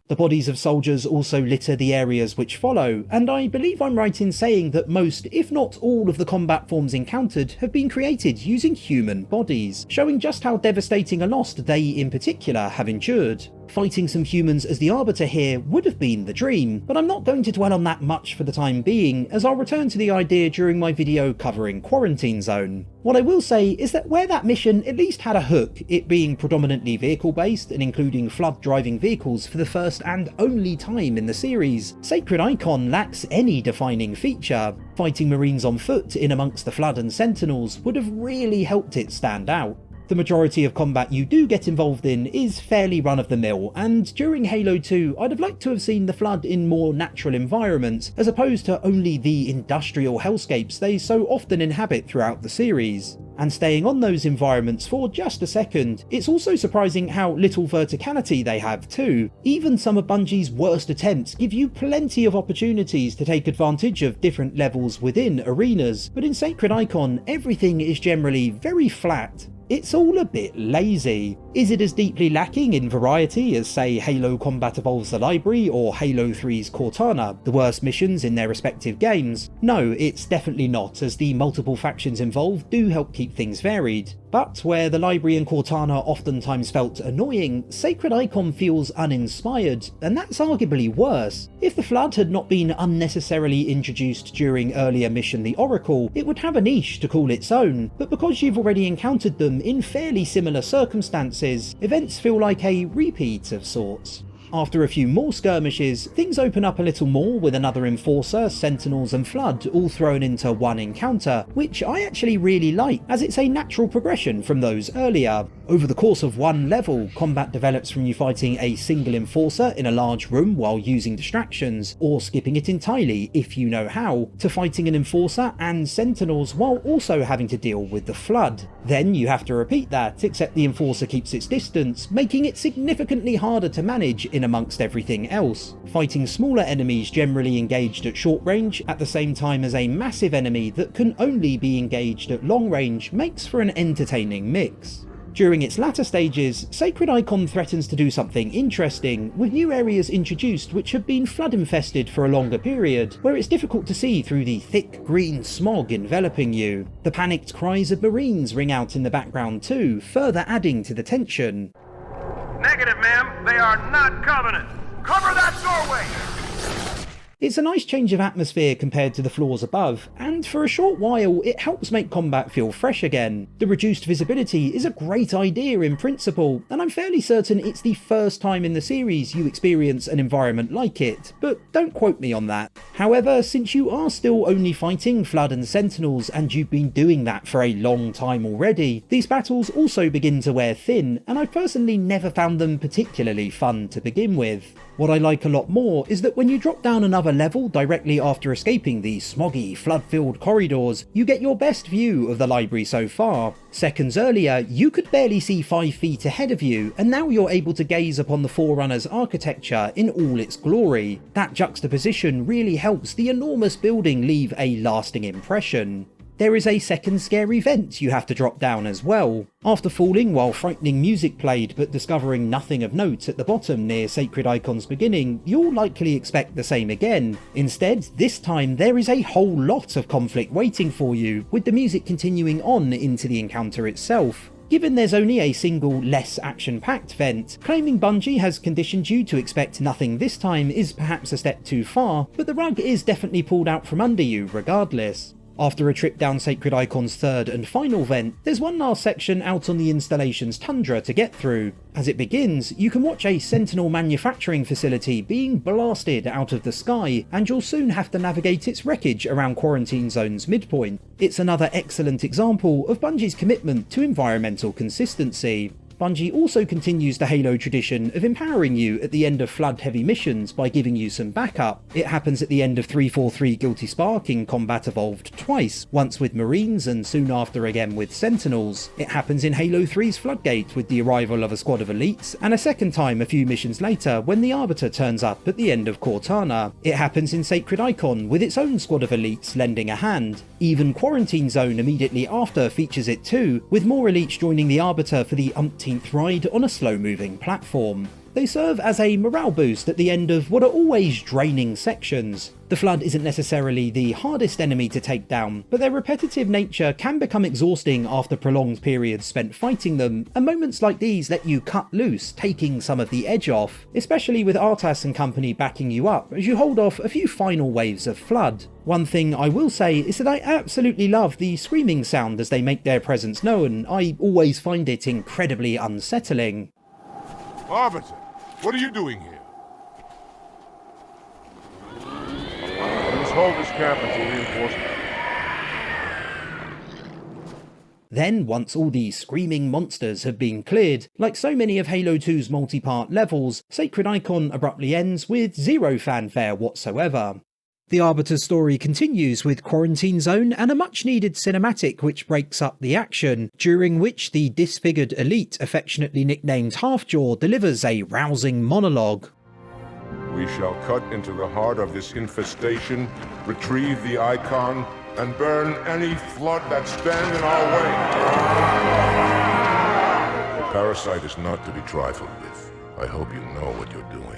The bodies of soldiers also litter the areas which follow, and I believe I'm right in saying that most, if not all, of the combat forms encountered have been created using human bodies, showing just how devastating a loss they in particular have endured. Fighting some humans as the Arbiter here would have been the dream, but I'm not going to dwell on that much for the time being, as I'll return to the idea during my video covering Quarantine Zone. What I will say is that where that mission at least had a hook, it being predominantly vehicle based and including Flood driving vehicles for the first and only time in the series, Sacred Icon lacks any defining feature. Fighting Marines on foot in amongst the Flood and Sentinels would have really helped it stand out. The majority of combat you do get involved in is fairly run-of-the-mill, and during Halo 2 I'd have liked to have seen the Flood in more natural environments, as opposed to only the industrial hellscapes they so often inhabit throughout the series. And staying on those environments for just a second, it's also surprising how little verticality they have too. Even some of Bungie's worst attempts give you plenty of opportunities to take advantage of different levels within arenas, but in Sacred Icon everything is generally very flat. It's all a bit lazy. Is it as deeply lacking in variety as, say, Halo Combat Evolves the Library or Halo 3's Cortana, the worst missions in their respective games? No, it's definitely not, as the multiple factions involved do help keep things varied. But where the Library and Cortana oftentimes felt annoying, Sacred Icon feels uninspired, and that's arguably worse. If the Flood had not been unnecessarily introduced during earlier Mission the Oracle, it would have a niche to call its own, but because you've already encountered them in fairly similar circumstances, events feel like a repeat of sorts. After a few more skirmishes, things open up a little more with another Enforcer, Sentinels and Flood all thrown into one encounter, which I actually really like, as it's a natural progression from those earlier. Over the course of one level, combat develops from you fighting a single Enforcer in a large room while using distractions, or skipping it entirely if you know how, to fighting an Enforcer and Sentinels while also having to deal with the Flood. Then you have to repeat that, except the Enforcer keeps its distance, making it significantly harder to manage in amongst everything else. Fighting smaller enemies generally engaged at short range at the same time as a massive enemy that can only be engaged at long range makes for an entertaining mix. During its latter stages, Sacred Icon threatens to do something interesting, with new areas introduced which have been flood infested for a longer period, where it's difficult to see through the thick green smog enveloping you. The panicked cries of Marines ring out in the background too, further adding to the tension. Negative, ma'am. They are not Covenant. Cover that doorway! It's a nice change of atmosphere compared to the floors above, and for a short while it helps make combat feel fresh again. The reduced visibility is a great idea in principle, and I'm fairly certain it's the first time in the series you experience an environment like it, but don't quote me on that. However, since you are still only fighting Flood and Sentinels and you've been doing that for a long time already, these battles also begin to wear thin, and I've personally never found them particularly fun to begin with. What I like a lot more is that when you drop down another level directly after escaping the smoggy, flood-filled corridors, you get your best view of the library so far. Seconds earlier, you could barely see 5 feet ahead of you, and now you're able to gaze upon the Forerunner's architecture in all its glory. That juxtaposition really helps the enormous building leave a lasting impression. There is a second scary vent you have to drop down as well. After falling while frightening music played but discovering nothing of note at the bottom near Sacred Icon's beginning, you'll likely expect the same again. Instead, this time there is a whole lot of conflict waiting for you, with the music continuing on into the encounter itself. Given there's only a single, less action-packed vent, claiming Bungie has conditioned you to expect nothing this time is perhaps a step too far, but the rug is definitely pulled out from under you regardless. After a trip down Sacred Icon's third and final vent, there's one last section out on the installation's tundra to get through. As it begins, you can watch a Sentinel manufacturing facility being blasted out of the sky, and you'll soon have to navigate its wreckage around Quarantine Zone's midpoint. It's another excellent example of Bungie's commitment to environmental consistency. Bungie also continues the Halo tradition of empowering you at the end of Flood-heavy missions by giving you some backup. It happens at the end of 343 Guilty Spark in Combat Evolved twice, once with Marines and soon after again with Sentinels. It happens in Halo 3's Floodgate with the arrival of a squad of elites, and a second time a few missions later when the Arbiter turns up at the end of Cortana. It happens in Sacred Icon with its own squad of elites lending a hand. Even Quarantine Zone immediately after features it too, with more elites joining the Arbiter for the umpteenth ride on a slow-moving platform. They serve as a morale boost at the end of what are always draining sections. The Flood isn't necessarily the hardest enemy to take down, but their repetitive nature can become exhausting after prolonged periods spent fighting them, and moments like these let you cut loose, taking some of the edge off, especially with Artas and company backing you up as you hold off a few final waves of Flood. One thing I will say is that I absolutely love the screaming sound as they make their presence known. I always find it incredibly unsettling. Arbiter, what are you doing here? Let's hold this camp until reinforcements. Then, once all these screaming monsters have been cleared, like so many of Halo 2's multi-part levels, Sacred Icon abruptly ends with zero fanfare whatsoever. The Arbiter's story continues with Quarantine Zone and a much-needed cinematic which breaks up the action, during which the disfigured elite, affectionately nicknamed Halfjaw, delivers a rousing monologue. We shall cut into the heart of this infestation, retrieve the Icon, and burn any flood that stand in our way. The parasite is not to be trifled with. I hope you know what you're doing.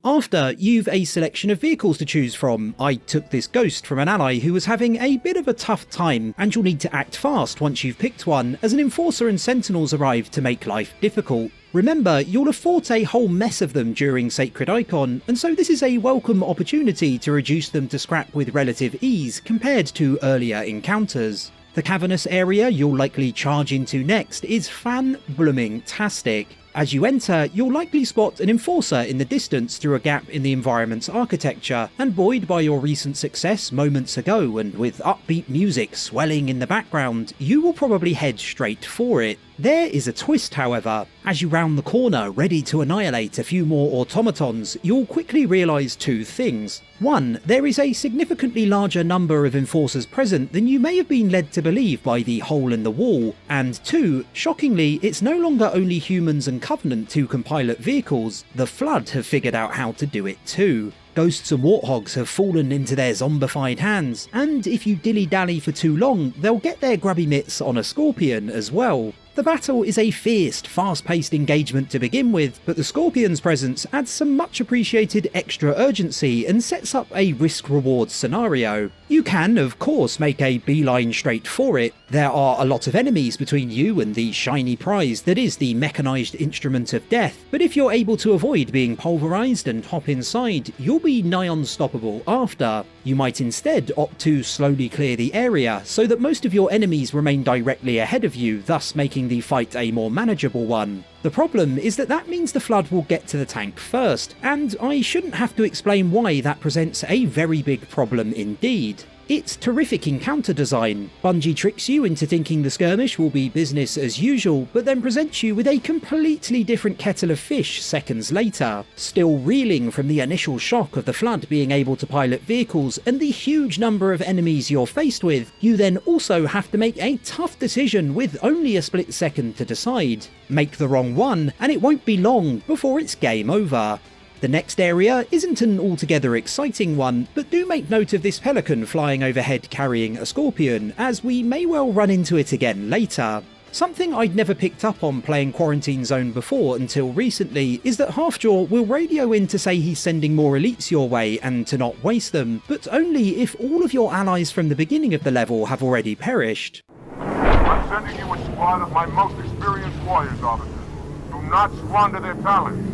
After, you've a selection of vehicles to choose from. I took this Ghost from an ally who was having a bit of a tough time, and you'll need to act fast once you've picked one, as an Enforcer and Sentinels arrive to make life difficult. Remember, you'll have fought a whole mess of them during Sacred Icon, and so this is a welcome opportunity to reduce them to scrap with relative ease compared to earlier encounters. The cavernous area you'll likely charge into next is fan-blooming-tastic. As you enter, you'll likely spot an Enforcer in the distance through a gap in the environment's architecture, and buoyed by your recent success moments ago and with upbeat music swelling in the background, you will probably head straight for it. There is a twist, however. As you round the corner ready to annihilate a few more automatons, you'll quickly realise two things. One, there is a significantly larger number of Enforcers present than you may have been led to believe by the hole in the wall, and two, shockingly, it's no longer only humans and Covenant who can pilot vehicles, the Flood have figured out how to do it too. Ghosts and Warthogs have fallen into their zombified hands, and if you dilly-dally for too long, they'll get their grubby mitts on a Scorpion as well. The battle is a fierce, fast-paced engagement to begin with, but the Scorpion's presence adds some much appreciated extra urgency and sets up a risk-reward scenario. You can, of course, make a beeline straight for it. There are a lot of enemies between you and the shiny prize that is the mechanised instrument of death, but if you're able to avoid being pulverised and hop inside, you'll be nigh unstoppable after. You might instead opt to slowly clear the area so that most of your enemies remain directly ahead of you, thus making the fight a more manageable one. The problem is that means the Flood will get to the tank first, and I shouldn't have to explain why that presents a very big problem indeed. It's terrific encounter design. Bungie tricks you into thinking the skirmish will be business as usual, but then presents you with a completely different kettle of fish seconds later. Still reeling from the initial shock of the Flood being able to pilot vehicles and the huge number of enemies you're faced with, you then also have to make a tough decision with only a split second to decide. Make the wrong one, and it won't be long before it's game over. The next area isn't an altogether exciting one, but do make note of this pelican flying overhead carrying a scorpion, as we may well run into it again later. Something I'd never picked up on playing Quarantine Zone before until recently is that Halfjaw will radio in to say he's sending more elites your way and to not waste them, but only if all of your allies from the beginning of the level have already perished. I'm sending you a squad of my most experienced warriors, Arbiter. Do not squander their talents.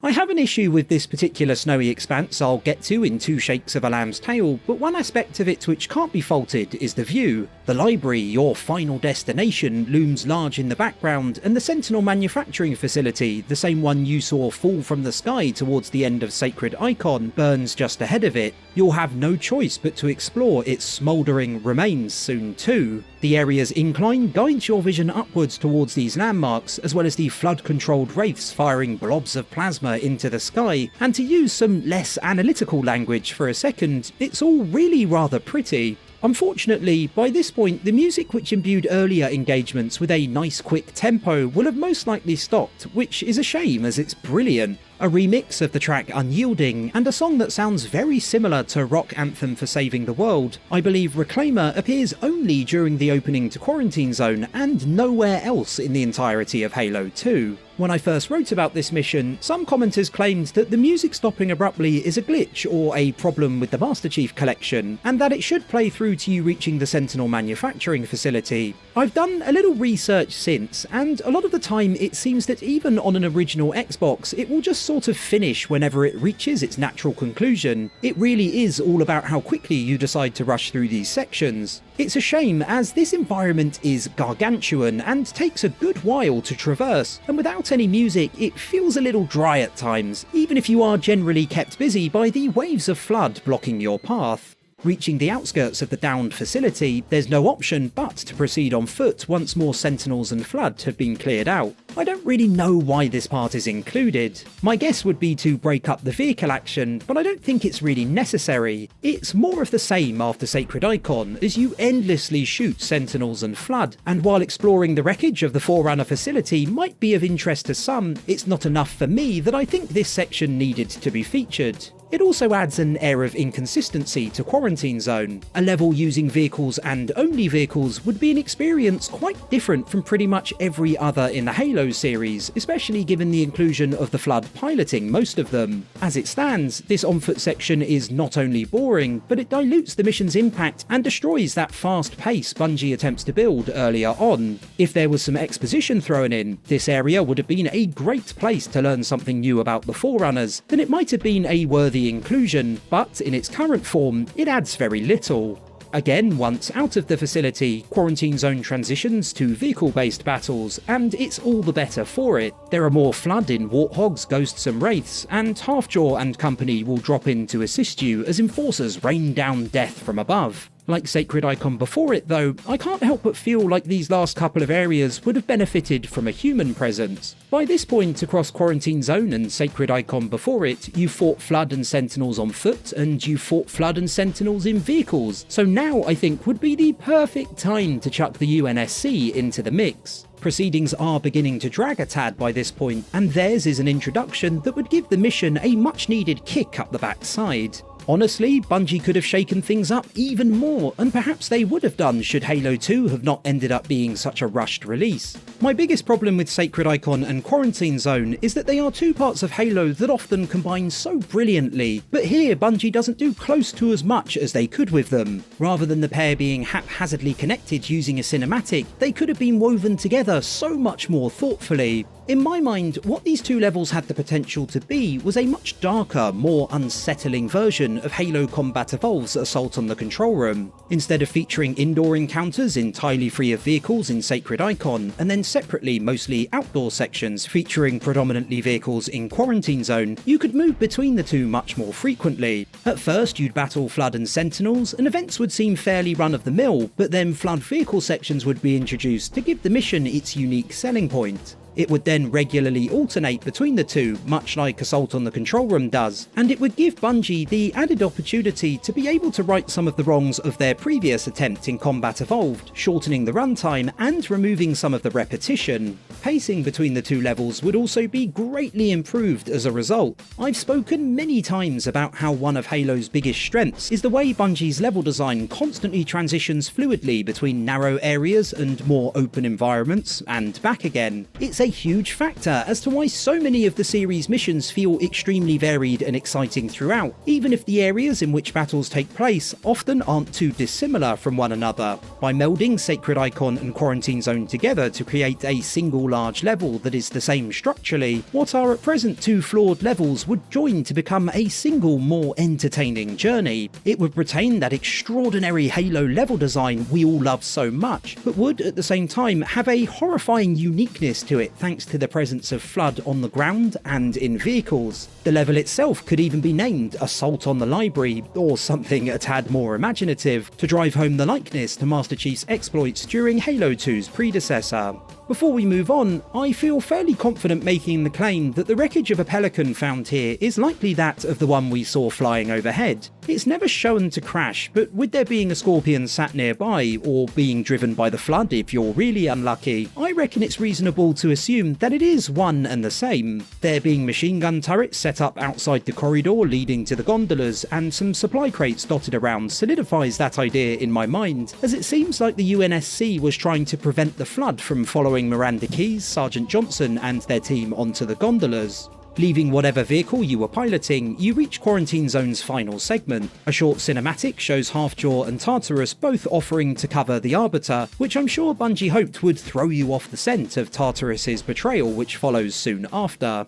I have an issue with this particular snowy expanse I'll get to in two shakes of a lamb's tail, but one aspect of it which can't be faulted is the view. The library, your final destination, looms large in the background, and the Sentinel manufacturing facility, the same one you saw fall from the sky towards the end of Sacred Icon, burns just ahead of it. You'll have no choice but to explore its smouldering remains soon too. The area's incline guides your vision upwards towards these landmarks, as well as the flood-controlled wraiths firing blobs of plasma into the sky, and to use some less analytical language for a second, it's all really rather pretty. Unfortunately, by this point, the music which imbued earlier engagements with a nice quick tempo will have most likely stopped, which is a shame as it's brilliant. A remix of the track Unyielding, and a song that sounds very similar to Rock Anthem for Saving the World. I believe Reclaimer appears only during the opening to Quarantine Zone and nowhere else in the entirety of Halo 2. When I first wrote about this mission, some commenters claimed that the music stopping abruptly is a glitch or a problem with the Master Chief Collection, and that it should play through to you reaching the Sentinel manufacturing facility. I've done a little research since, and a lot of the time it seems that even on an original Xbox, it will just sort of finish whenever it reaches its natural conclusion. It really is all about how quickly you decide to rush through these sections. It's a shame, as this environment is gargantuan and takes a good while to traverse, and without any music it feels a little dry at times, even if you are generally kept busy by the waves of flood blocking your path. Reaching the outskirts of the downed facility, there's no option but to proceed on foot once more Sentinels and Flood have been cleared out. I don't really know why this part is included. My guess would be to break up the vehicle action, but I don't think it's really necessary. It's more of the same after Sacred Icon, as you endlessly shoot Sentinels and Flood, and while exploring the wreckage of the Forerunner facility might be of interest to some, it's not enough for me that I think this section needed to be featured. It also adds an air of inconsistency to Quarantine Zone. A level using vehicles and only vehicles would be an experience quite different from pretty much every other in the Halo series, especially given the inclusion of the Flood piloting most of them. As it stands, this on-foot section is not only boring, but it dilutes the mission's impact and destroys that fast pace Bungie attempts to build earlier on. If there was some exposition thrown in, this area would have been a great place to learn something new about the Forerunners, then it might have been a worthy inclusion, but in its current form, it adds very little. Again, once out of the facility, Quarantine Zone transitions to vehicle-based battles, and it's all the better for it. There are more Flood in Warthogs, Ghosts and Wraiths, and Halfjaw and company will drop in to assist you as enforcers rain down death from above. Like Sacred Icon before it though, I can't help but feel like these last couple of areas would have benefited from a human presence. By this point across Quarantine Zone and Sacred Icon before it, you fought Flood and Sentinels on foot, and you fought Flood and Sentinels in vehicles, so now I think would be the perfect time to chuck the UNSC into the mix. Proceedings are beginning to drag a tad by this point, and theirs is an introduction that would give the mission a much needed kick up the backside. Honestly, Bungie could have shaken things up even more, and perhaps they would have done should Halo 2 have not ended up being such a rushed release. My biggest problem with Sacred Icon and Quarantine Zone is that they are two parts of Halo that often combine so brilliantly, but here Bungie doesn't do close to as much as they could with them. Rather than the pair being haphazardly connected using a cinematic, they could have been woven together so much more thoughtfully. In my mind, what these two levels had the potential to be was a much darker, more unsettling version of Halo Combat Evolved's Assault on the Control Room. Instead of featuring indoor encounters entirely free of vehicles in Sacred Icon, and then separately mostly outdoor sections featuring predominantly vehicles in Quarantine Zone, you could move between the two much more frequently. At first you'd battle Flood and Sentinels, and events would seem fairly run-of-the-mill, but then Flood vehicle sections would be introduced to give the mission its unique selling point. It would then regularly alternate between the two, much like Assault on the Control Room does, and it would give Bungie the added opportunity to be able to right some of the wrongs of their previous attempt in Combat Evolved, shortening the runtime and removing some of the repetition. Pacing between the two levels would also be greatly improved as a result. I've spoken many times about how one of Halo's biggest strengths is the way Bungie's level design constantly transitions fluidly between narrow areas and more open environments, and back again. It's a huge factor as to why so many of the series' missions feel extremely varied and exciting throughout, even if the areas in which battles take place often aren't too dissimilar from one another. By melding Sacred Icon and Quarantine Zone together to create a single large level that is the same structurally, what are at present two flawed levels would join to become a single more entertaining journey. It would retain that extraordinary Halo level design we all love so much, but would at the same time have a horrifying uniqueness to it thanks to the presence of Flood on the ground and in vehicles. The level itself could even be named Assault on the Library, or something a tad more imaginative, to drive home the likeness to Master Chief's exploits during Halo 2's predecessor. Before we move on, I feel fairly confident making the claim that the wreckage of a Pelican found here is likely that of the one we saw flying overhead. It's never shown to crash, but with there being a Scorpion sat nearby, or being driven by the Flood if you're really unlucky, I reckon it's reasonable to assume that it is one and the same. There being machine gun turrets set up outside the corridor leading to the gondolas, and some supply crates dotted around solidifies that idea in my mind, as it seems like the UNSC was trying to prevent the Flood from following Miranda Keyes, Sergeant Johnson and their team onto the gondolas. Leaving whatever vehicle you were piloting, you reach Quarantine Zone's final segment. A short cinematic shows Halfjaw and Tartarus both offering to cover the Arbiter, which I'm sure Bungie hoped would throw you off the scent of Tartarus's betrayal, which follows soon after.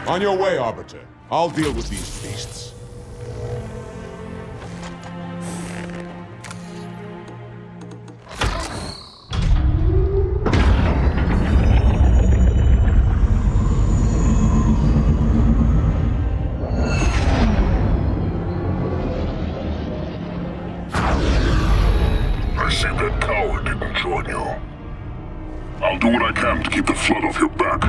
On your way, Arbiter. I'll deal with these beasts. I see that coward didn't join you. I'll do what I can to keep the Flood off your back.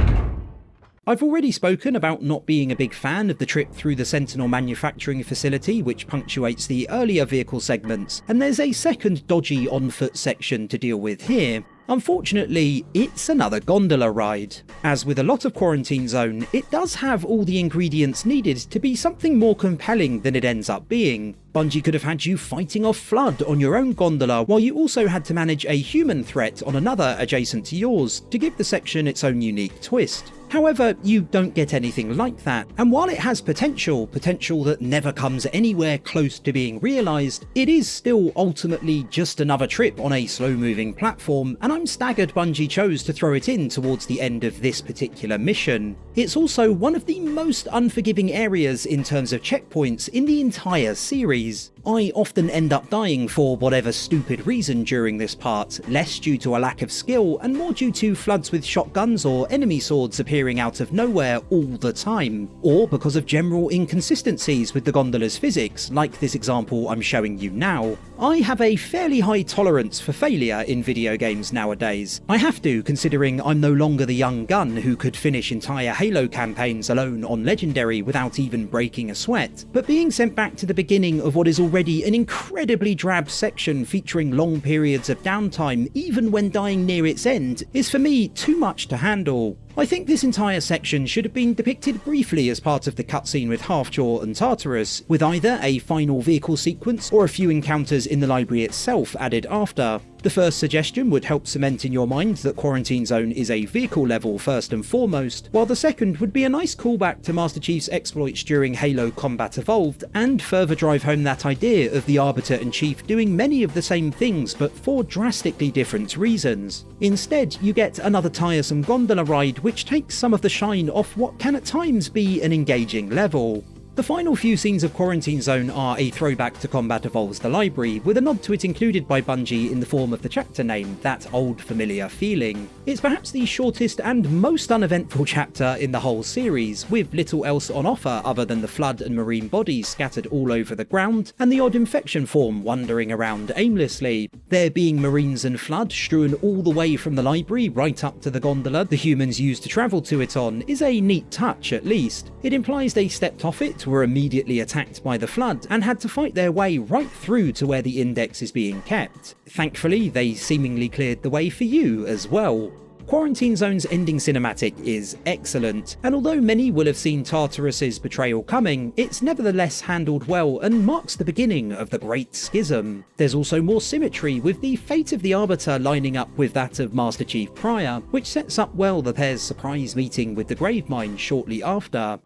I've already spoken about not being a big fan of the trip through the Sentinel manufacturing facility which punctuates the earlier vehicle segments, and there's a second dodgy on-foot section to deal with here. Unfortunately, it's another gondola ride. As with a lot of Quarantine Zone, it does have all the ingredients needed to be something more compelling than it ends up being. Bungie could have had you fighting off Flood on your own gondola, while you also had to manage a human threat on another adjacent to yours, to give the section its own unique twist. However, you don't get anything like that, and while it has potential that never comes anywhere close to being realised, it is still ultimately just another trip on a slow-moving platform, and I'm staggered Bungie chose to throw it in towards the end of this particular mission. It's also one of the most unforgiving areas in terms of checkpoints in the entire series. I often end up dying for whatever stupid reason during this part, less due to a lack of skill and more due to floods with shotguns or enemy swords appearing out of nowhere all the time, or because of general inconsistencies with the gondola's physics, like this example I'm showing you now. I have a fairly high tolerance for failure in video games nowadays. I have to, considering I'm no longer the young gun who could finish entire Halo campaigns alone on Legendary without even breaking a sweat, but being sent back to the beginning of what is already already an incredibly drab section featuring long periods of downtime even when dying near its end is for me too much to handle. I think this entire section should have been depicted briefly as part of the cutscene with Halfjaw and Tartarus, with either a final vehicle sequence or a few encounters in the library itself added after. The first suggestion would help cement in your mind that Quarantine Zone is a vehicle level first and foremost, while the second would be a nice callback to Master Chief's exploits during Halo Combat Evolved, and further drive home that idea of the Arbiter and Chief doing many of the same things but for drastically different reasons. Instead, you get another tiresome gondola ride which takes some of the shine off what can at times be an engaging level. The final few scenes of Quarantine Zone are a throwback to Combat Evolved's The Library, with a nod to it included by Bungie in the form of the chapter name, that old familiar feeling. It's perhaps the shortest and most uneventful chapter in the whole series, with little else on offer other than the Flood and Marine bodies scattered all over the ground, and the odd infection form wandering around aimlessly. There being Marines and Flood strewn all the way from the library right up to the gondola the humans used to travel to it on is a neat touch at least. It implies they stepped off it, were immediately attacked by the Flood, and had to fight their way right through to where the index is being kept. Thankfully, they seemingly cleared the way for you as well. Quarantine Zone's ending cinematic is excellent, and although many will have seen Tartarus's betrayal coming, it's nevertheless handled well and marks the beginning of the Great Schism. There's also more symmetry, with the fate of the Arbiter lining up with that of Master Chief prior, which sets up well the pair's surprise meeting with the Gravemind shortly after.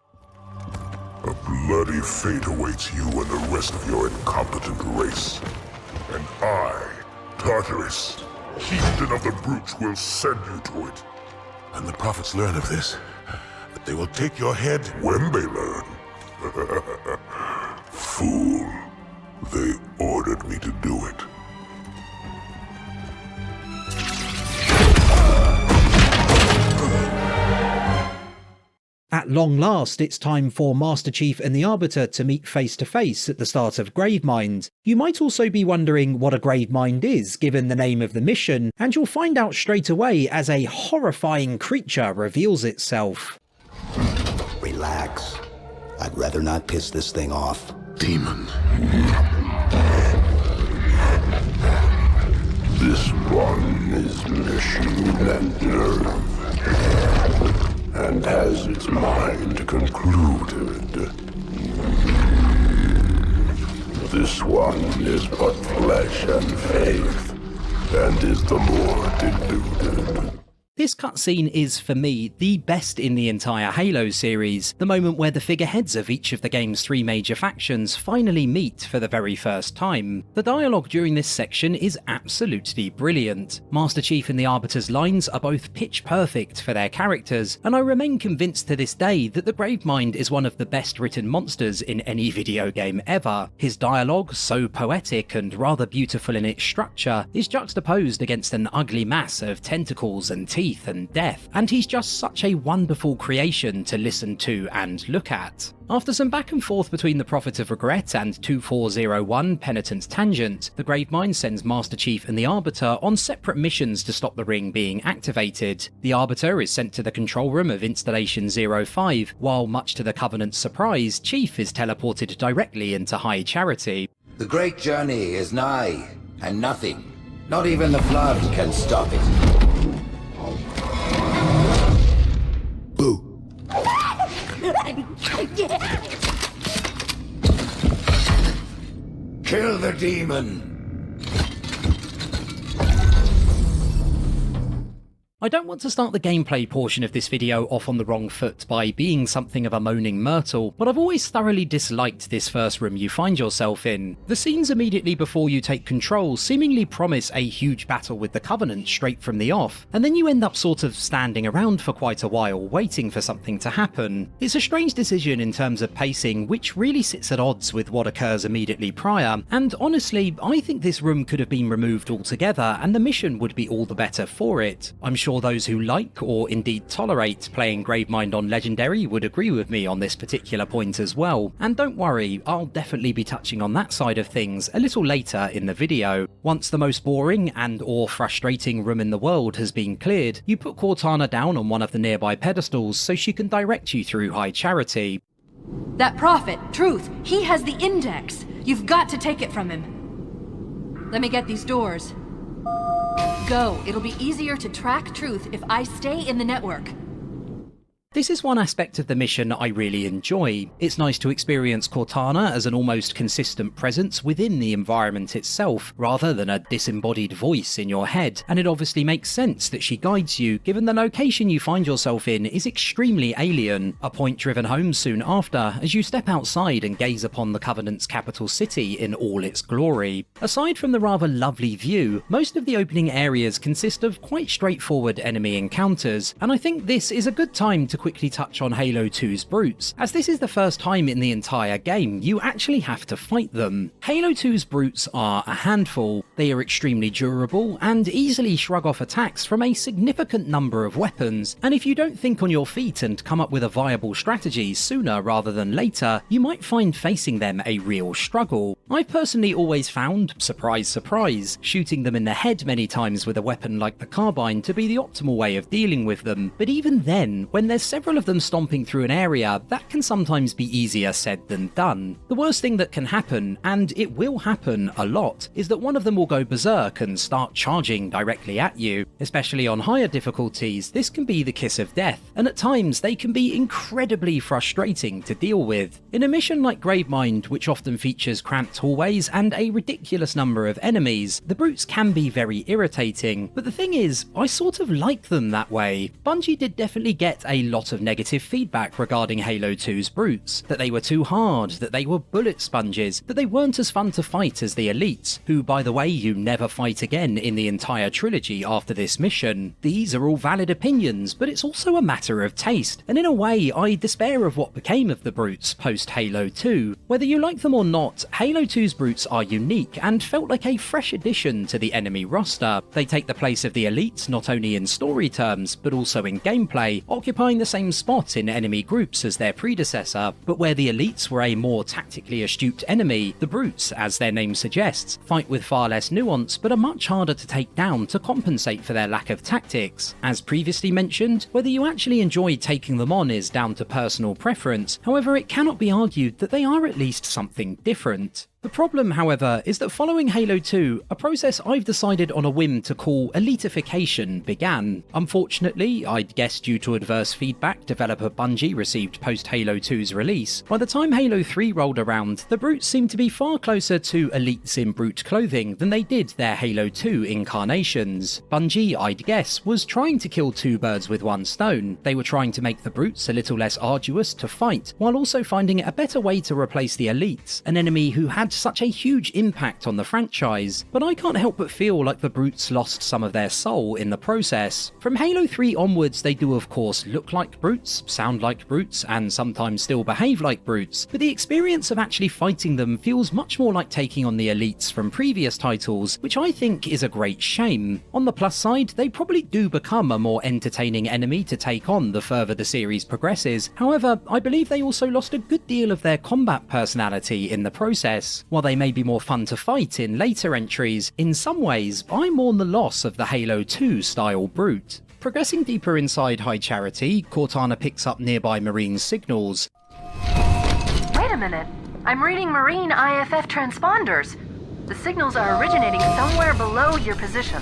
A bloody fate awaits you and the rest of your incompetent race. And I, Tartarus, chieftain of the brutes, will send you to it. And the prophets learn of this, but they will take your head when they learn. Fool. They ordered me to do it. At long last, it's time for Master Chief and the Arbiter to meet face to face at the start of Gravemind. You might also be wondering what a Gravemind is, given the name of the mission, and you'll find out straight away as a horrifying creature reveals itself. Relax. I'd rather not piss this thing off. Demon. This one is machine and nerve, and has its mind concluded. This one is but flesh and faith, and is the more deluded. This cutscene is, for me, the best in the entire Halo series, the moment where the figureheads of each of the game's three major factions finally meet for the very first time. The dialogue during this section is absolutely brilliant. Master Chief and the Arbiter's lines are both pitch perfect for their characters, and I remain convinced to this day that the Gravemind is one of the best written monsters in any video game ever. His dialogue, so poetic and rather beautiful in its structure, is juxtaposed against an ugly mass of tentacles and teeth and death, and he's just such a wonderful creation to listen to and look at. After some back and forth between the Prophet of Regret and 2401 Penitent's Tangent, the Gravemind sends Master Chief and the Arbiter on separate missions to stop the ring being activated. The Arbiter is sent to the control room of Installation 05, while much to the Covenant's surprise, Chief is teleported directly into High Charity. The great journey is nigh, and nothing, not even the Flood, can stop it. Boo. Kill the demon! I don't want to start the gameplay portion of this video off on the wrong foot by being something of a moaning myrtle, but I've always thoroughly disliked this first room you find yourself in. The scenes immediately before you take control seemingly promise a huge battle with the Covenant straight from the off, and then you end up sort of standing around for quite a while waiting for something to happen. It's a strange decision in terms of pacing, which really sits at odds with what occurs immediately prior, and honestly, I think this room could have been removed altogether and the mission would be all the better for it. I'm sure those who like, or indeed tolerate, playing Gravemind on Legendary would agree with me on this particular point as well, and don't worry, I'll definitely be touching on that side of things a little later in the video. Once the most boring and or frustrating room in the world has been cleared, you put Cortana down on one of the nearby pedestals so she can direct you through High Charity. That prophet, Truth, he has the index. You've got to take it from him. Let me get these doors. Go. It'll be easier to track truth if I stay in the network. This is one aspect of the mission I really enjoy. It's nice to experience Cortana as an almost consistent presence within the environment itself, rather than a disembodied voice in your head, and it obviously makes sense that she guides you, given the location you find yourself in is extremely alien, a point driven home soon after as you step outside and gaze upon the Covenant's capital city in all its glory. Aside from the rather lovely view, most of the opening areas consist of quite straightforward enemy encounters, and I think this is a good time to quickly touch on Halo 2's brutes, as this is the first time in the entire game you actually have to fight them. Halo 2's brutes are a handful. They are extremely durable and easily shrug off attacks from a significant number of weapons, and if you don't think on your feet and come up with a viable strategy sooner rather than later, you might find facing them a real struggle. I've personally always found, surprise surprise, shooting them in the head many times with a weapon like the carbine to be the optimal way of dealing with them, but even then, when there's several of them stomping through an area, that can sometimes be easier said than done. The worst thing that can happen, and it will happen a lot, is that one of them will go berserk and start charging directly at you. Especially on higher difficulties, this can be the kiss of death, and at times they can be incredibly frustrating to deal with. In a mission like Gravemind, which often features cramped hallways and a ridiculous number of enemies, the brutes can be very irritating, but the thing is, I sort of like them that way. Bungie did definitely get a lot of negative feedback regarding Halo 2's brutes, that they were too hard, that they were bullet sponges, that they weren't as fun to fight as the elites, who by the way you never fight again in the entire trilogy after this mission. These are all valid opinions, but it's also a matter of taste, and in a way I despair of what became of the brutes post Halo 2. Whether you like them or not, Halo 2's brutes are unique and felt like a fresh addition to the enemy roster. They take the place of the elites not only in story terms, but also in gameplay, occupying the same spot in enemy groups as their predecessor, but where the elites were a more tactically astute enemy, the brutes, as their name suggests, fight with far less nuance but are much harder to take down to compensate for their lack of tactics. As previously mentioned, whether you actually enjoy taking them on is down to personal preference, however it cannot be argued that they are at least something different. The problem, however, is that following Halo 2, a process I've decided on a whim to call elitification began. Unfortunately, I'd guess due to adverse feedback developer Bungie received post Halo 2's release, by the time Halo 3 rolled around, the brutes seemed to be far closer to elites in brute clothing than they did their Halo 2 incarnations. Bungie, I'd guess, was trying to kill two birds with one stone. They were trying to make the brutes a little less arduous to fight, while also finding a better way to replace the elites, an enemy who had such a huge impact on the franchise, but I can't help but feel like the brutes lost some of their soul in the process. From Halo 3 onwards, they do of course look like brutes, sound like brutes, and sometimes still behave like brutes, but the experience of actually fighting them feels much more like taking on the elites from previous titles, which I think is a great shame. On the plus side, they probably do become a more entertaining enemy to take on the further the series progresses. However, I believe they also lost a good deal of their combat personality in the process. While they may be more fun to fight in later entries, in some ways, I mourn the loss of the Halo 2 style brute. Progressing deeper inside High Charity, Cortana picks up nearby Marine signals. Wait a minute. I'm reading Marine IFF transponders. The signals are originating somewhere below your position.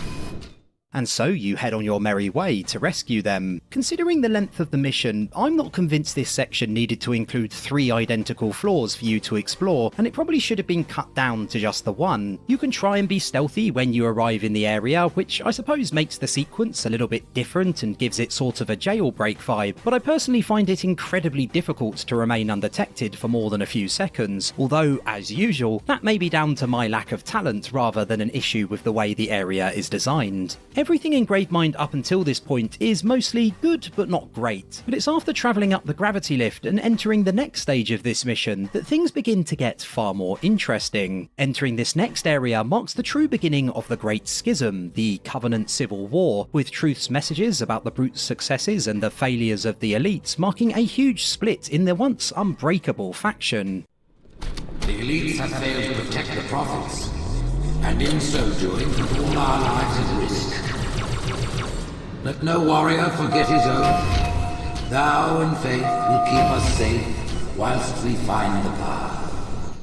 And so you head on your merry way to rescue them. Considering the length of the mission, I'm not convinced this section needed to include 3 identical floors for you to explore, and it probably should have been cut down to just the one. You can try and be stealthy when you arrive in the area, which I suppose makes the sequence a little bit different and gives it sort of a jailbreak vibe, but I personally find it incredibly difficult to remain undetected for more than a few seconds, although, as usual, that may be down to my lack of talent rather than an issue with the way the area is designed. Everything in Gravemind up until this point is mostly good but not great, but it's after travelling up the gravity lift and entering the next stage of this mission that things begin to get far more interesting. Entering this next area marks the true beginning of the Great Schism, the Covenant Civil War, with Truth's messages about the brute's successes and the failures of the elites marking a huge split in the once unbreakable faction. The elites have failed to protect the prophets, and in so doing put all our lives at risk. Let no warrior forget his oath. Thou in faith will keep us safe whilst we find the path.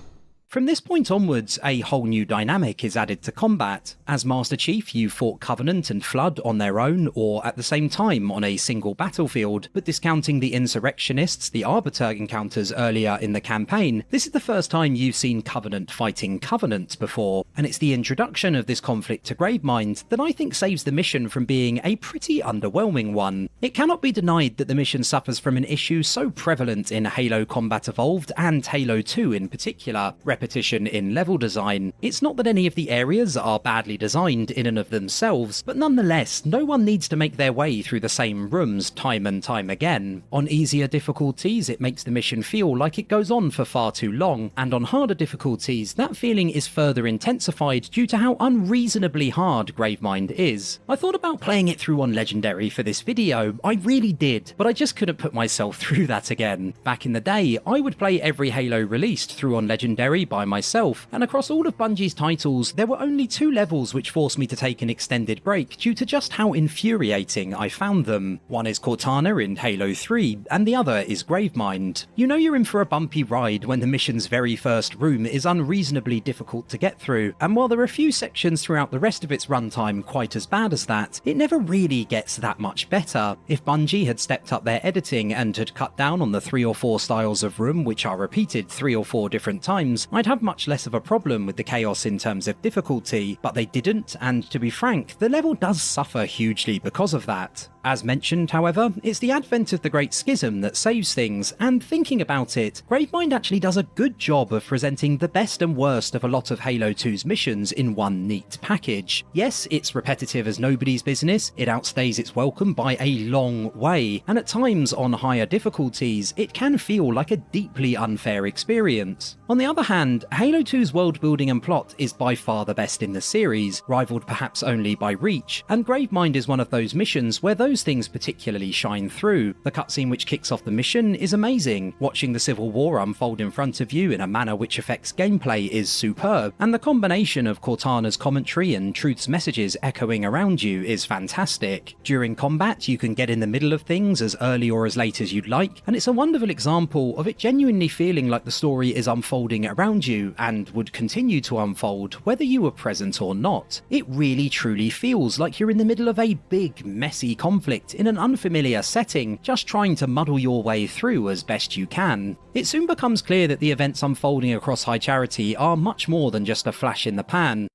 From this point onwards, a whole new dynamic is added to combat. As Master Chief, you fought Covenant and Flood on their own or at the same time on a single battlefield, but discounting the Insurrectionists, the Arbiter encounters earlier in the campaign, this is the first time you've seen Covenant fighting Covenant before, and it's the introduction of this conflict to Gravemind that I think saves the mission from being a pretty underwhelming one. It cannot be denied that the mission suffers from an issue so prevalent in Halo Combat Evolved and Halo 2 in particular, repetition in level design. It's not that any of the areas are badly designed in and of themselves, but nonetheless, no one needs to make their way through the same rooms time and time again. On easier difficulties, it makes the mission feel like it goes on for far too long, and on harder difficulties, that feeling is further intensified due to how unreasonably hard Gravemind is. I thought about playing it through on Legendary for this video, I really did, but I just couldn't put myself through that again. Back in the day, I would play every Halo released through on Legendary by myself, and across all of Bungie's titles, there were only 2 levels which forced me to take an extended break due to just how infuriating I found them. One is Cortana in Halo 3, and the other is Gravemind. You know you're in for a bumpy ride when the mission's very first room is unreasonably difficult to get through, and while there are a few sections throughout the rest of its runtime quite as bad as that, it never really gets that much better. If Bungie had stepped up their editing and had cut down on the 3 or 4 styles of room which are repeated 3 or 4 different times, I'd have much less of a problem with the chaos in terms of difficulty, but they didn't, and to be frank, the level does suffer hugely because of that. As mentioned, however, it's the advent of the Great Schism that saves things, and thinking about it, Gravemind actually does a good job of presenting the best and worst of a lot of Halo 2's missions in one neat package. Yes, it's repetitive as nobody's business, it outstays its welcome by a long way, and at times on higher difficulties, it can feel like a deeply unfair experience. On the other hand, Halo 2's world building and plot is by far the best in the series, rivaled perhaps only by Reach, and Gravemind is one of those missions where those things particularly shine through. The cutscene which kicks off the mission is amazing, watching the Civil War unfold in front of you in a manner which affects gameplay is superb, and the combination of Cortana's commentary and Truth's messages echoing around you is fantastic. During combat, you can get in the middle of things as early or as late as you'd like, and it's a wonderful example of it genuinely feeling like the story is unfolding around you and would continue to unfold whether you were present or not. It really truly feels like you're in the middle of a big, messy conflict in an unfamiliar setting, just trying to muddle your way through as best you can. It soon becomes clear that the events unfolding across High Charity are much more than just a flash in the pan.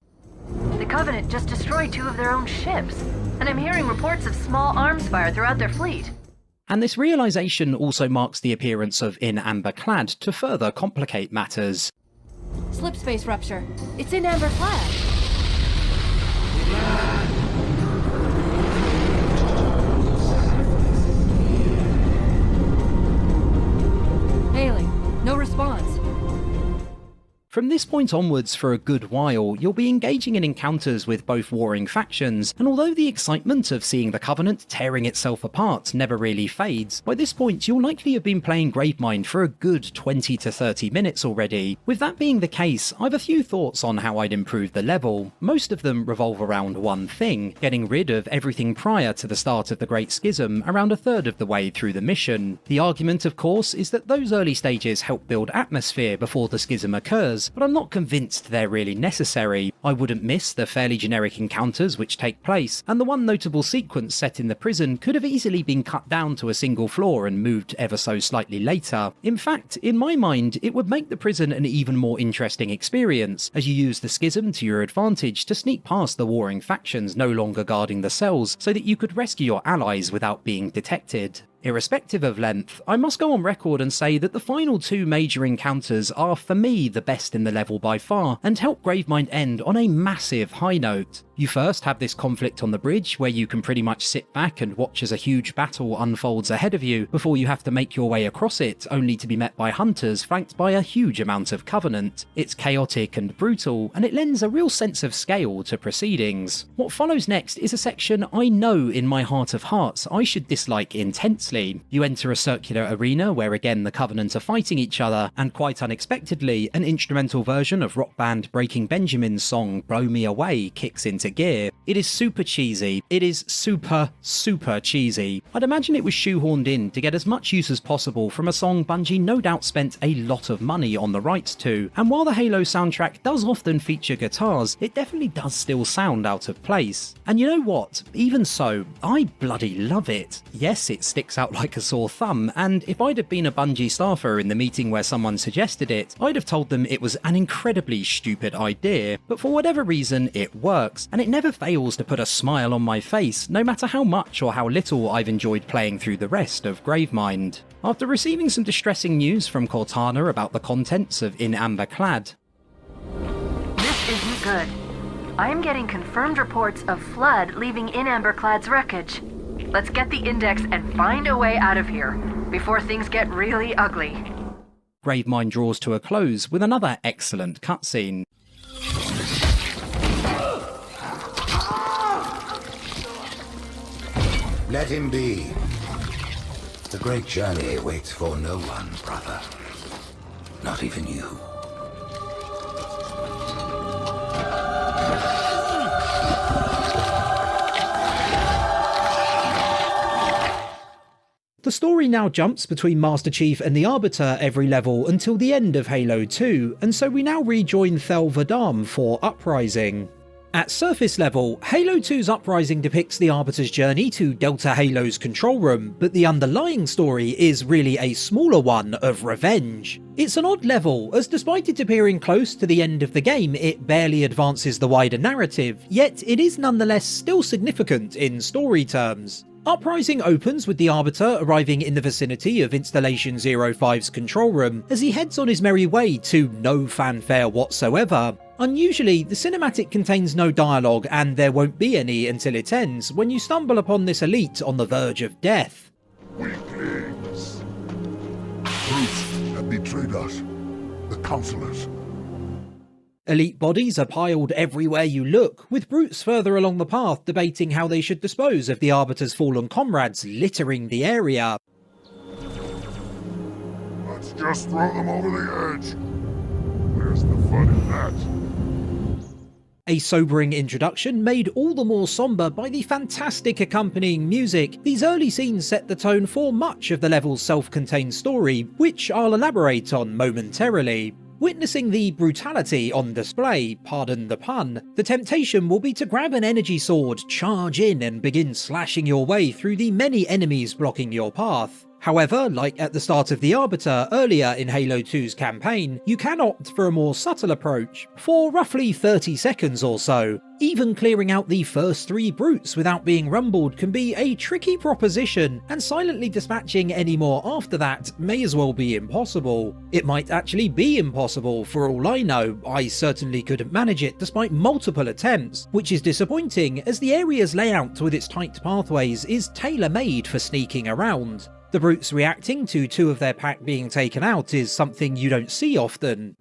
The Covenant just destroyed 2 of their own ships, and I'm hearing reports of small arms fire throughout their fleet. And this realization also marks the appearance of In Amber Clad to further complicate matters. Slip space rupture. It's in Amber Clad. Hailing. No response. From this point onwards for a good while, you'll be engaging in encounters with both warring factions, and although the excitement of seeing the Covenant tearing itself apart never really fades, by this point you'll likely have been playing Gravemind for a good 20 to 30 minutes already. With that being the case, I've a few thoughts on how I'd improve the level. Most of them revolve around one thing, getting rid of everything prior to the start of the Great Schism around a third of the way through the mission. The argument, of course, is that those early stages help build atmosphere before the schism occurs, but I'm not convinced they're really necessary. I wouldn't miss the fairly generic encounters which take place, and the one notable sequence set in the prison could have easily been cut down to a single floor and moved ever so slightly later. In fact, in my mind, it would make the prison an even more interesting experience, as you use the schism to your advantage to sneak past the warring factions no longer guarding the cells, so that you could rescue your allies without being detected. Irrespective of length, I must go on record and say that the final 2 major encounters are for me the best in the level by far, and help Gravemind end on a massive high note. You first have this conflict on the bridge where you can pretty much sit back and watch as a huge battle unfolds ahead of you before you have to make your way across it, only to be met by hunters flanked by a huge amount of Covenant. It's chaotic and brutal, and it lends a real sense of scale to proceedings. What follows next is a section I know in my heart of hearts I should dislike intensely. You enter a circular arena where again the Covenant are fighting each other, and quite unexpectedly, an instrumental version of rock band Breaking Benjamin's song Blow Me Away kicks into into gear. It is super cheesy. It is super cheesy. I'd imagine it was shoehorned in to get as much use as possible from a song Bungie no doubt spent a lot of money on the rights to, and while the Halo soundtrack does often feature guitars, it definitely does still sound out of place. And you know what? Even so, I bloody love it. Yes, it sticks out like a sore thumb, and if I'd have been a Bungie staffer in the meeting where someone suggested it, I'd have told them it was an incredibly stupid idea, but for whatever reason it works, and it never fails to put a smile on my face, no matter how much or how little I've enjoyed playing through the rest of Gravemind. After receiving some distressing news from Cortana about the contents of In Amber Clad. This isn't good. I am getting confirmed reports of flood leaving In Amber Clad's wreckage. Let's get the index and find a way out of here, before things get really ugly. Gravemind draws to a close with another excellent cutscene. Let him be. The great journey waits for no one, brother. Not even you. The story now jumps between Master Chief and the Arbiter every level until the end of Halo 2, and so we now rejoin Thel 'Vadam for Uprising. At surface level, Halo 2's Uprising depicts the Arbiter's journey to Delta Halo's control room, but the underlying story is really a smaller one of revenge. It's an odd level, as despite it appearing close to the end of the game, it barely advances the wider narrative, yet it is nonetheless still significant in story terms. Uprising opens with the Arbiter arriving in the vicinity of Installation 05's control room as he heads on his merry way to no fanfare whatsoever. Unusually, the cinematic contains no dialogue, and there won't be any until it ends, when you stumble upon this elite on the verge of death. Weaklings. Brutes have betrayed us. The Counselors. Elite bodies are piled everywhere you look, with brutes further along the path debating how they should dispose of the Arbiter's fallen comrades littering the area. Let's just throw them over the edge. Where's the fun in that? A sobering introduction made all the more somber by the fantastic accompanying music. These early scenes set the tone for much of the level's self-contained story, which I'll elaborate on momentarily. Witnessing the brutality on display, pardon the pun, the temptation will be to grab an energy sword, charge in and begin slashing your way through the many enemies blocking your path. However, like at the start of the Arbiter earlier in Halo 2's campaign, you can opt for a more subtle approach, for roughly 30 seconds or so. Even clearing out the first 3 brutes without being rumbled can be a tricky proposition, and silently dispatching any more after that may as well be impossible. It might actually be impossible, for all I know. I certainly couldn't manage it despite multiple attempts, which is disappointing as the area's layout with its tight pathways is tailor-made for sneaking around. The brutes reacting to 2 of their pack being taken out is something you don't see often.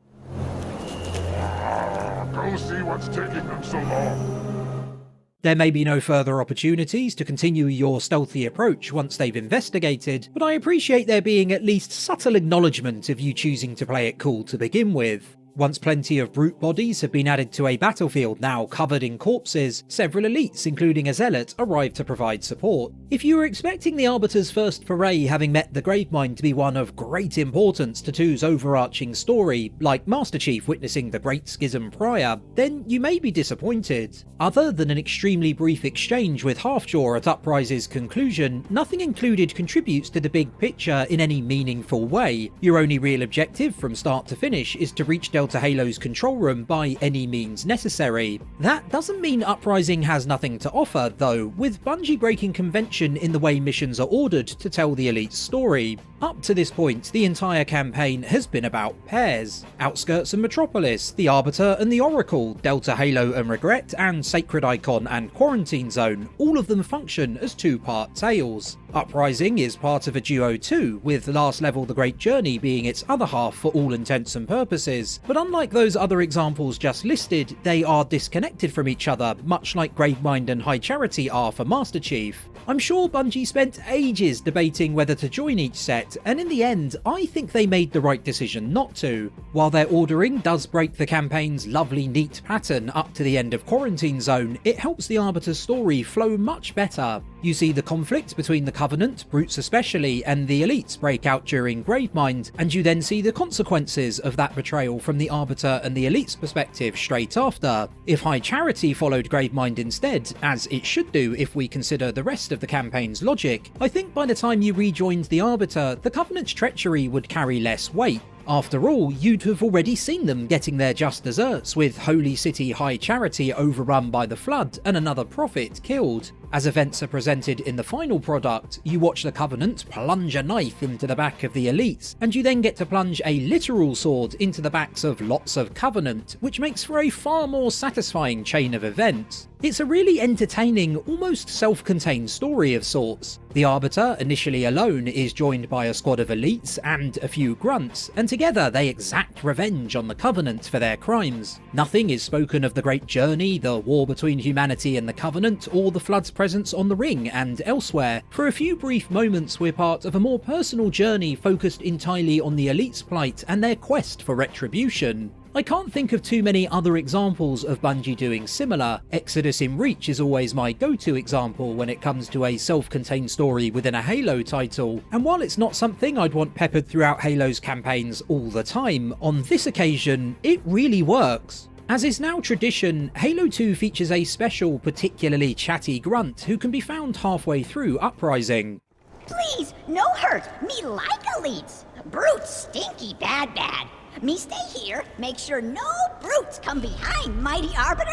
Go see what's taking them so long. There may be no further opportunities to continue your stealthy approach once they've investigated, but I appreciate there being at least subtle acknowledgement of you choosing to play it cool to begin with. Once plenty of brute bodies have been added to a battlefield now covered in corpses, several elites, including a zealot, arrive to provide support. If you were expecting the Arbiter's first foray having met the Gravemind to be one of great importance to 2's overarching story, like Master Chief witnessing the Great Schism prior, then you may be disappointed. Other than an extremely brief exchange with Halfjaw at Uprise's conclusion, nothing included contributes to the big picture in any meaningful way. Your only real objective from start to finish is to reach Delta Halo's control room by any means necessary. That doesn't mean Uprising has nothing to offer though, with Bungie breaking convention in the way missions are ordered to tell the elite's story. Up to this point, the entire campaign has been about pairs. Outskirts and Metropolis, the Arbiter and the Oracle, Delta Halo and Regret, and Sacred Icon and Quarantine Zone, all of them function as 2-part tales. Uprising is part of a duo too, with last level The Great Journey being its other half for all intents and purposes, but unlike those other examples just listed, they are disconnected from each other, much like Gravemind and High Charity are for Master Chief. I'm sure Bungie spent ages debating whether to join each set, and in the end, I think they made the right decision not to. While their ordering does break the campaign's lovely neat pattern up to the end of Quarantine Zone, it helps the Arbiter's story flow much better. You see the conflict between the Covenant, Brutes especially, and the Elites break out during Gravemind, and you then see the consequences of that betrayal from the Arbiter and the Elite's perspective straight after. If High Charity followed Gravemind instead, as it should do if we consider the rest of the campaign's logic, I think by the time you rejoined the Arbiter, the Covenant's treachery would carry less weight. After all, you'd have already seen them getting their just desserts, with Holy City High Charity overrun by the Flood and another prophet killed. As events are presented in the final product, you watch the Covenant plunge a knife into the back of the Elites, and you then get to plunge a literal sword into the backs of lots of Covenant, which makes for a far more satisfying chain of events. It's a really entertaining, almost self-contained story of sorts. The Arbiter, initially alone, is joined by a squad of Elites and a few Grunts, and together they exact revenge on the Covenant for their crimes. Nothing is spoken of the Great Journey, the war between humanity and the Covenant, or the Flood's presence on the Ring and elsewhere. For a few brief moments we're part of a more personal journey focused entirely on the Elite's plight and their quest for retribution. I can't think of too many other examples of Bungie doing similar. Exodus in Reach is always my go-to example when it comes to a self-contained story within a Halo title, and while it's not something I'd want peppered throughout Halo's campaigns all the time, on this occasion, it really works. As is now tradition, Halo 2 features a special, particularly chatty grunt who can be found halfway through Uprising. Please, no hurt. Me like elites. Brutes stinky bad. Me stay here, make sure no brutes come behind Mighty Arbiter.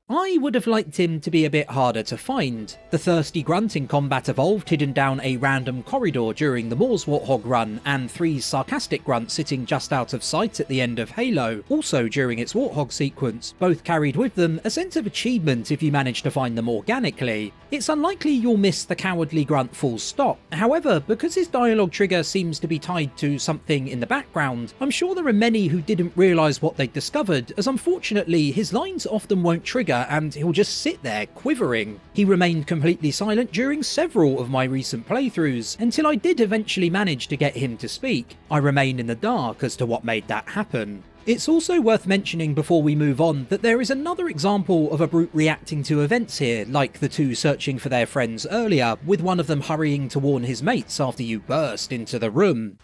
I would have liked him to be a bit harder to find. The thirsty grunt in Combat Evolved hidden down a random corridor during the Moore's Warthog run, and 3's sarcastic grunt sitting just out of sight at the end of Halo, also during its Warthog sequence, both carried with them a sense of achievement if you manage to find them organically. It's unlikely you'll miss the cowardly grunt full stop. However, because his dialogue trigger seems to be tied to something in the background, I'm sure there are many who didn't realise what they'd discovered, as unfortunately his lines often won't trigger and he'll just sit there quivering. He remained completely silent during several of my recent playthroughs, until I did eventually manage to get him to speak. I remain in the dark as to what made that happen. It's also worth mentioning before we move on that there is another example of a brute reacting to events here, like the two searching for their friends earlier, with one of them hurrying to warn his mates after you burst into the room.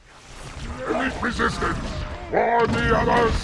Elite resistance! Warn the others!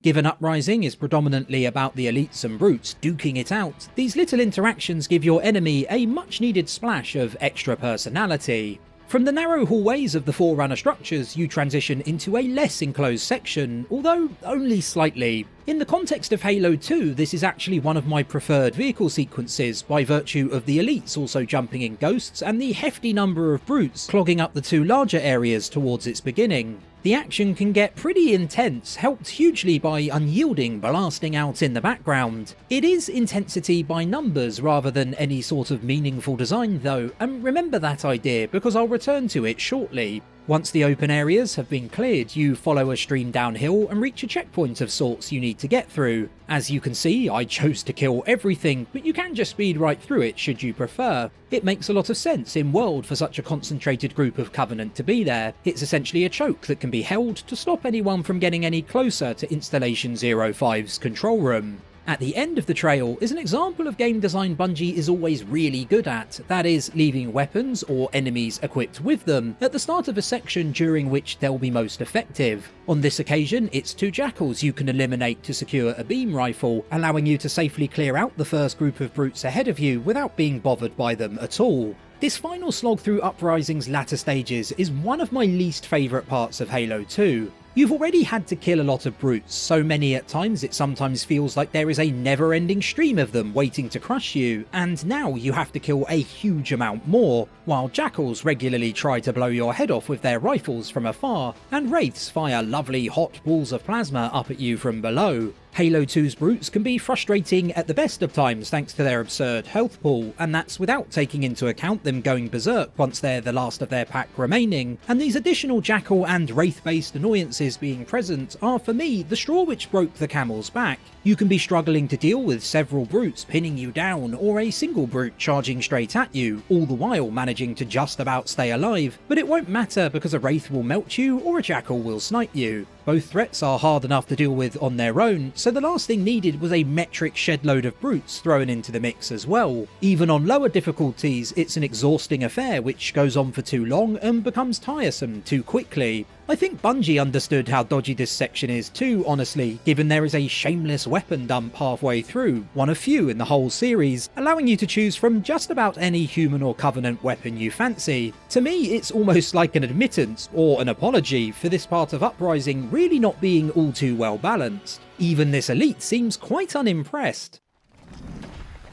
Given Uprising is predominantly about the Elites and Brutes duking it out, these little interactions give your enemy a much needed splash of extra personality. From the narrow hallways of the Forerunner structures, you transition into a less enclosed section, although only slightly. In the context of Halo 2, this is actually one of my preferred vehicle sequences, by virtue of the Elites also jumping in ghosts and the hefty number of Brutes clogging up the two larger areas towards its beginning. The action can get pretty intense, helped hugely by unyielding blasting out in the background. It is intensity by numbers rather than any sort of meaningful design though, and remember that idea because I'll return to it shortly. Once the open areas have been cleared, you follow a stream downhill and reach a checkpoint of sorts you need to get through. As you can see, I chose to kill everything, but you can just speed right through it should you prefer. It makes a lot of sense in world for such a concentrated group of Covenant to be there. It's essentially a choke that can be held to stop anyone from getting any closer to Installation 05's control room. At the end of the trail is an example of game design Bungie is always really good at, that is, leaving weapons or enemies equipped with them at the start of a section during which they'll be most effective. On this occasion, it's 2 jackals you can eliminate to secure a beam rifle, allowing you to safely clear out the first group of brutes ahead of you without being bothered by them at all. This final slog through Uprising's latter stages is one of my least favourite parts of Halo 2. You've already had to kill a lot of brutes, so many at times it sometimes feels like there is a never-ending stream of them waiting to crush you, and now you have to kill a huge amount more, while jackals regularly try to blow your head off with their rifles from afar, and wraiths fire lovely hot balls of plasma up at you from below. Halo 2's brutes can be frustrating at the best of times thanks to their absurd health pool, and that's without taking into account them going berserk once they're the last of their pack remaining, and these additional Jackal and Wraith-based annoyances being present are for me the straw which broke the camel's back. You can be struggling to deal with several brutes pinning you down, or a single brute charging straight at you, all the while managing to just about stay alive, but it won't matter because a Wraith will melt you or a Jackal will snipe you. Both threats are hard enough to deal with on their own, so the last thing needed was a metric shedload of brutes thrown into the mix as well. Even on lower difficulties, it's an exhausting affair which goes on for too long and becomes tiresome too quickly. I think Bungie understood how dodgy this section is too, honestly, given there is a shameless weapon dump halfway through, one of few in the whole series, allowing you to choose from just about any human or Covenant weapon you fancy. To me, it's almost like an admittance, or an apology, for this part of Uprising really not being all too well balanced. Even this elite seems quite unimpressed.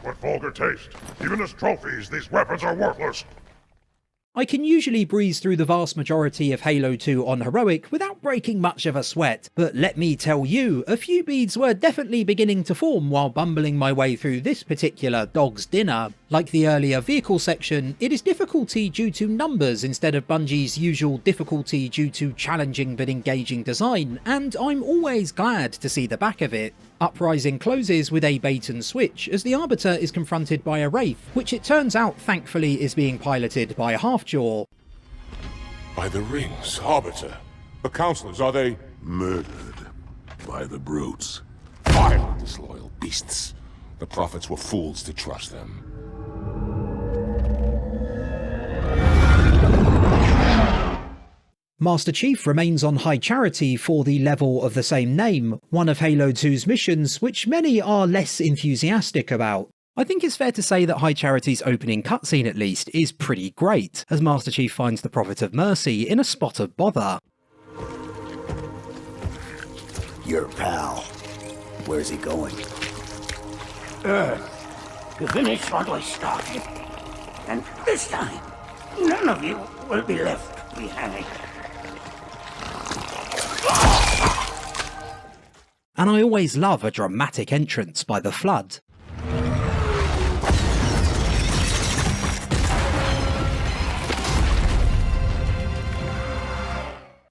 What vulgar taste! Even as trophies, these weapons are worthless! I can usually breeze through the vast majority of Halo 2 on Heroic without breaking much of a sweat, but let me tell you, a few beads were definitely beginning to form while bumbling my way through this particular dog's dinner. Like the earlier vehicle section, it is difficulty due to numbers instead of Bungie's usual difficulty due to challenging but engaging design, and I'm always glad to see the back of it. Uprising closes with a bait and switch as the Arbiter is confronted by a Wraith, which it turns out thankfully is being piloted by Halfjaw. By the rings, Arbiter. The Councilors, are they... murdered by the brutes? Vile, disloyal beasts. The Prophets were fools to trust them. Master Chief remains on High Charity for the level of the same name, one of Halo 2's missions which many are less enthusiastic about. I think it's fair to say that High Charity's opening cutscene at least is pretty great, as Master Chief finds the Prophet of Mercy in a spot of bother. Your pal. Where's he going? Earth, to finish what we started. And this time, none of you will be left behind. And I always love a dramatic entrance by the Flood.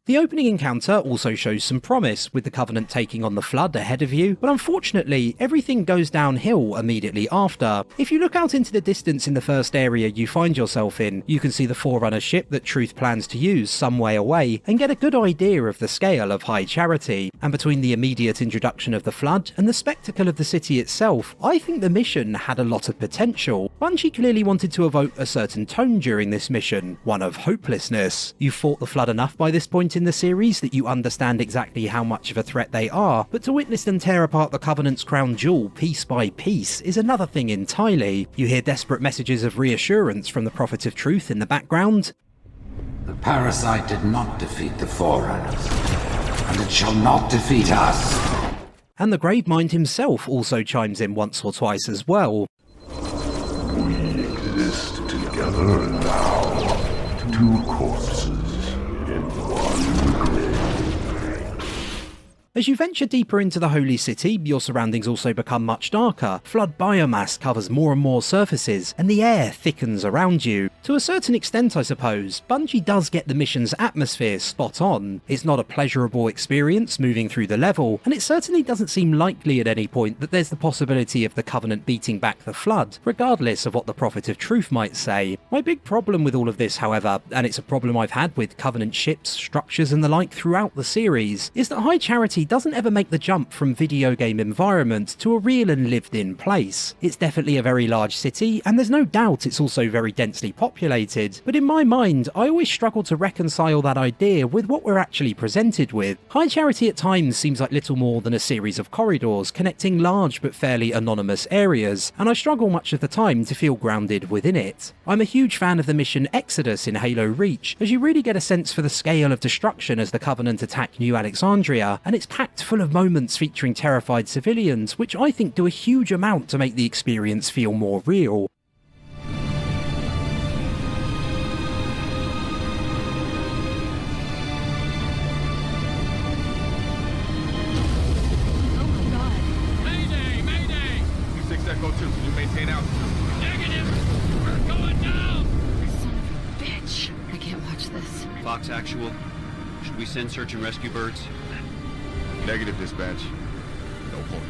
The opening encounter also shows some promise, with the Covenant taking on the Flood ahead of you, but unfortunately everything goes downhill immediately after. If you look out into the distance in the first area you find yourself in, you can see the Forerunner ship that Truth plans to use some way away, and get a good idea of the scale of High Charity. And between the immediate introduction of the Flood and the spectacle of the city itself, I think the mission had a lot of potential. Bungie clearly wanted to evoke a certain tone during this mission, one of hopelessness. You've fought the Flood enough by this point in the series that you understand exactly how much of a threat they are, but to witness them tear apart the Covenant's crown jewel piece by piece is another thing entirely. You hear desperate messages of reassurance from the Prophet of Truth in the background. The parasite did not defeat the Forerunners, and it shall not defeat us. And the Gravemind himself also chimes in once or twice as well. We exist together now. Two corpses in one grave. As you venture deeper into the Holy City, your surroundings also become much darker. Flood biomass covers more and more surfaces, and the air thickens around you. To a certain extent, I suppose, Bungie does get the mission's atmosphere spot on. It's not a pleasurable experience moving through the level, and it certainly doesn't seem likely at any point that there's the possibility of the Covenant beating back the Flood, regardless of what the Prophet of Truth might say. My big problem with all of this, however, and it's a problem I've had with Covenant ships, structures and the like throughout the series, is that High Charity doesn't ever make the jump from video game environment to a real and lived-in place. It's definitely a very large city, and there's no doubt it's also very densely populated, but in my mind, I always struggle to reconcile that idea with what we're actually presented with. High Charity at times seems like little more than a series of corridors connecting large but fairly anonymous areas, and I struggle much of the time to feel grounded within it. I'm a huge fan of the mission Exodus in Halo Reach, as you really get a sense for the scale of destruction as the Covenant attack New Alexandria, and it's packed full of moments featuring terrified civilians, which I think do a huge amount to make the experience feel more real. watch this. Fox Actual, should we send search and rescue birds? Negative, dispatch. No point.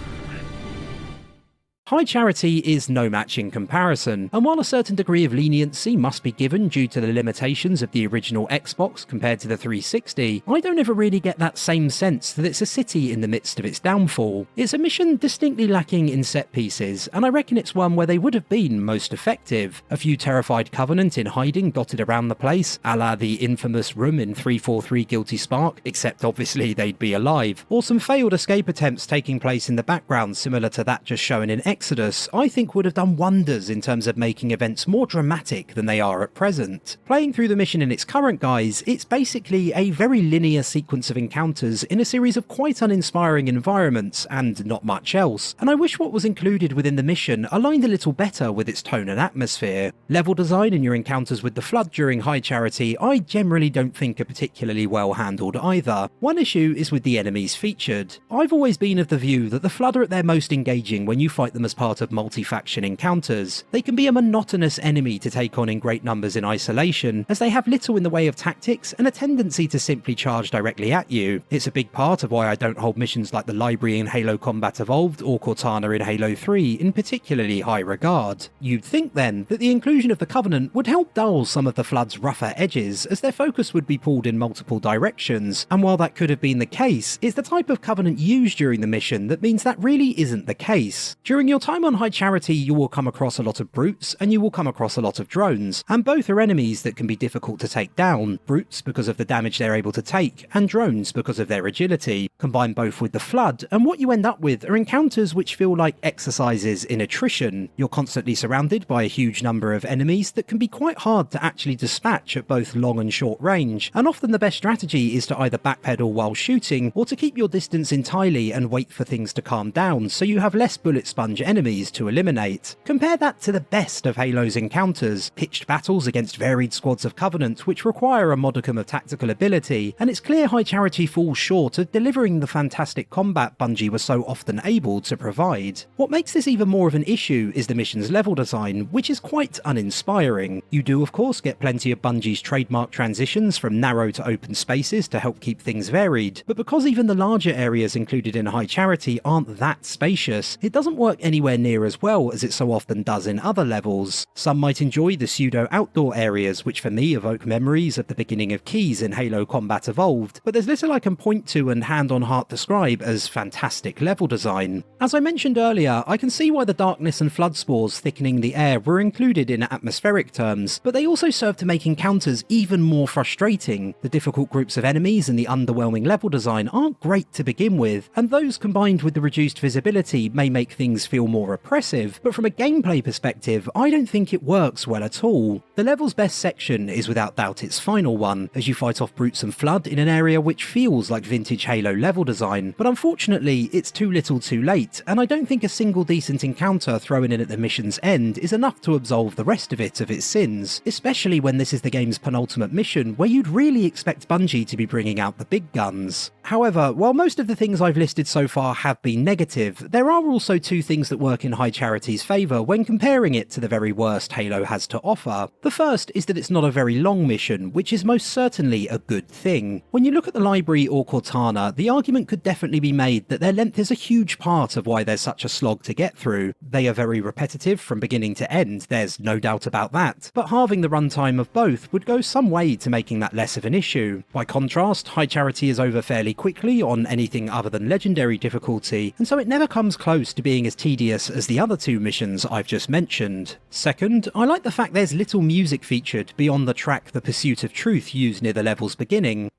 High Charity is no match in comparison, and while a certain degree of leniency must be given due to the limitations of the original Xbox compared to the 360, I don't ever really get that same sense that it's a city in the midst of its downfall. It's a mission distinctly lacking in set pieces, and I reckon it's one where they would have been most effective. A few terrified Covenant in hiding dotted around the place, a la the infamous room in 343 Guilty Spark, except obviously they'd be alive, or some failed escape attempts taking place in the background similar to that just shown in Exodus, I think would have done wonders in terms of making events more dramatic than they are at present. Playing through the mission in its current guise, it's basically a very linear sequence of encounters in a series of quite uninspiring environments and not much else, and I wish what was included within the mission aligned a little better with its tone and atmosphere. Level design and your encounters with the Flood during High Charity I generally don't think are particularly well handled either. One issue is with the enemies featured. I've always been of the view that the Flood are at their most engaging when you fight them as part of multi-faction encounters. They can be a monotonous enemy to take on in great numbers in isolation, as they have little in the way of tactics and a tendency to simply charge directly at you. It's a big part of why I don't hold missions like the Library in Halo Combat Evolved or Cortana in Halo 3 in particularly high regard. You'd think then that the inclusion of the Covenant would help dull some of the Flood's rougher edges, as their focus would be pulled in multiple directions, and while that could have been the case, it's the type of Covenant used during the mission that means that really isn't the case. During your time on High Charity, you will come across a lot of brutes and you will come across a lot of drones, and both are enemies that can be difficult to take down. Brutes because of the damage they're able to take, and drones because of their agility. Combine both with the Flood, and what you end up with are encounters which feel like exercises in attrition. You're constantly surrounded by a huge number of enemies that can be quite hard to actually dispatch at both long and short range, and often the best strategy is to either backpedal while shooting, or to keep your distance entirely and wait for things to calm down so you have less bullet sponge enemies to eliminate. Compare that to the best of Halo's encounters, pitched battles against varied squads of Covenant which require a modicum of tactical ability, and it's clear High Charity falls short of delivering the fantastic combat Bungie was so often able to provide. What makes this even more of an issue is the mission's level design, which is quite uninspiring. You do of course get plenty of Bungie's trademark transitions from narrow to open spaces to help keep things varied, but because even the larger areas included in High Charity aren't that spacious, it doesn't work anywhere near as well as it so often does in other levels. Some might enjoy the pseudo-outdoor areas, which for me evoke memories of the beginning of Keys in Halo Combat Evolved, but there's little I can point to and hand on heart describe as fantastic level design. As I mentioned earlier, I can see why the darkness and flood spores thickening the air were included in atmospheric terms, but they also serve to make encounters even more frustrating. The difficult groups of enemies and the underwhelming level design aren't great to begin with, and those combined with the reduced visibility may make things feel more oppressive, but from a gameplay perspective, I don't think it works well at all. The level's best section is without doubt its final one, as you fight off brutes and flood in an area which feels like vintage Halo level design, but unfortunately it's too little too late, and I don't think a single decent encounter thrown in at the mission's end is enough to absolve the rest of it of its sins, especially when this is the game's penultimate mission where you'd really expect Bungie to be bringing out the big guns. However, while most of the things I've listed so far have been negative, there are also two things that work in High Charity's favour when comparing it to the very worst Halo has to offer. The first is that it's not a very long mission, which is most certainly a good thing. When you look at the Library or Cortana, the argument could definitely be made that their length is a huge part of why they're such a slog to get through. They are very repetitive from beginning to end, there's no doubt about that, but halving the runtime of both would go some way to making that less of an issue. By contrast, High Charity is over fairly quickly on anything other than legendary difficulty, and so it never comes close to being as tedious as the other two missions I've just mentioned. Second, I like the fact there's little music featured beyond the track The Pursuit of Truth used near the level's beginning.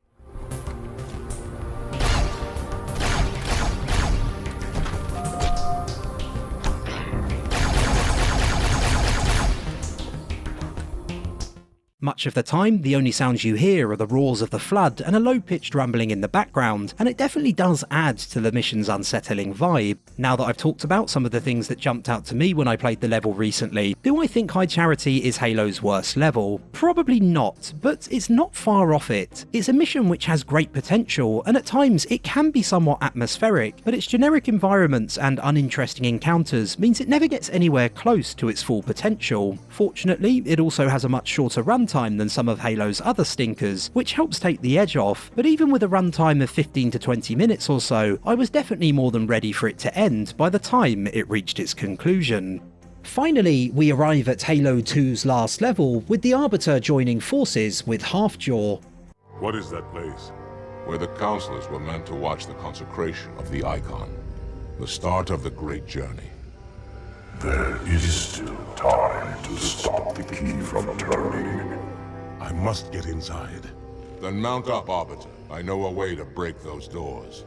Much of the time, the only sounds you hear are the roars of the flood and a low-pitched rumbling in the background, and it definitely does add to the mission's unsettling vibe. Now that I've talked about some of the things that jumped out to me when I played the level recently, do I think High Charity is Halo's worst level? Probably not, but it's not far off it. It's a mission which has great potential, and at times it can be somewhat atmospheric, but its generic environments and uninteresting encounters means it never gets anywhere close to its full potential. Fortunately, it also has a much shorter runtime runtime than some of Halo's other stinkers, which helps take the edge off, but even with a runtime of 15 to 20 minutes or so, I was definitely more than ready for it to end by the time it reached its conclusion. Finally, we arrive at Halo 2's last level, with the Arbiter joining forces with Halfjaw. What is that place? Where the counselors were meant to watch the consecration of the Icon. The start of the Great Journey. There is still time to stop the key from turning. I must get inside. Then mount up, Arbiter. I know a way to break those doors.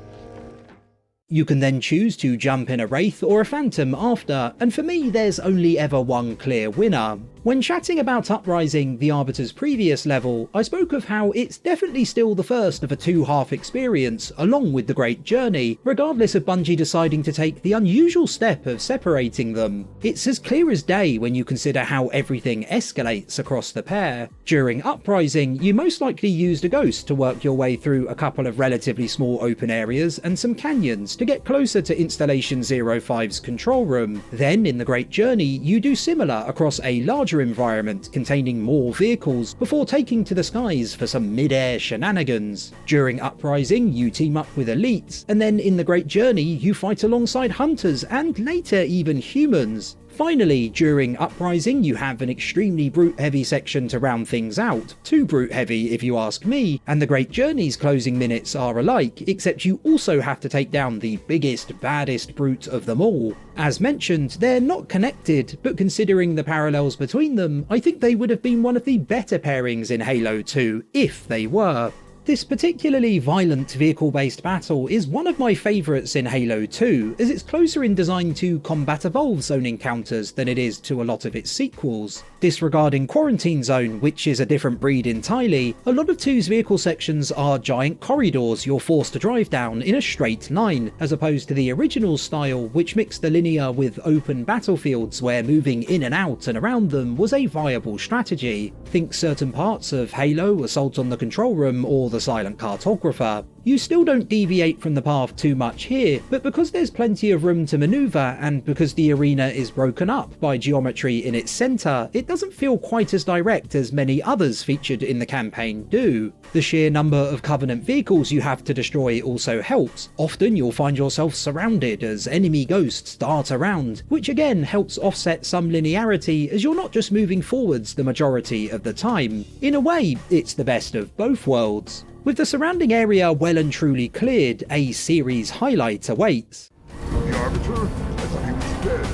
You can then choose to jump in a Wraith or a Phantom after, and for me there's only ever one clear winner. When chatting about Uprising, the Arbiter's previous level, I spoke of how it's definitely still the first of a two-half experience, along with the Great Journey, regardless of Bungie deciding to take the unusual step of separating them. It's as clear as day when you consider how everything escalates across the pair. During Uprising, you most likely used a Ghost to work your way through a couple of relatively small open areas and some canyons to get closer to Installation 05's control room. Then, in the Great Journey, you do similar across a larger environment containing more vehicles before taking to the skies for some mid-air shenanigans. During Uprising, you team up with elites, and then in the Great Journey, you fight alongside hunters and later even humans. Finally, during Uprising, you have an extremely brute-heavy section to round things out. Too brute-heavy if you ask me, and the Great Journey's closing minutes are alike, except you also have to take down the biggest, baddest brute of them all. As mentioned, they're not connected, but considering the parallels between them, I think they would have been one of the better pairings in Halo 2, if they were. This particularly violent vehicle-based battle is one of my favourites in Halo 2, as it's closer in design to Combat Evolve Zone encounters than it is to a lot of its sequels. Disregarding Quarantine Zone, which is a different breed entirely, a lot of 2's vehicle sections are giant corridors you're forced to drive down in a straight line, as opposed to the original style which mixed the linear with open battlefields where moving in and out and around them was a viable strategy. Think certain parts of Halo, Assault on the Control Room, or the Silent Cartographer. You still don't deviate from the path too much here, but because there's plenty of room to manoeuvre and because the arena is broken up by geometry in its centre, it doesn't feel quite as direct as many others featured in the campaign do. The sheer number of Covenant vehicles you have to destroy also helps. Often you'll find yourself surrounded as enemy ghosts dart around, which again helps offset some linearity as you're not just moving forwards the majority of the time. In a way, it's the best of both worlds. With the surrounding area well and truly cleared, a series highlight awaits. The Arbiter? I thought he was dead.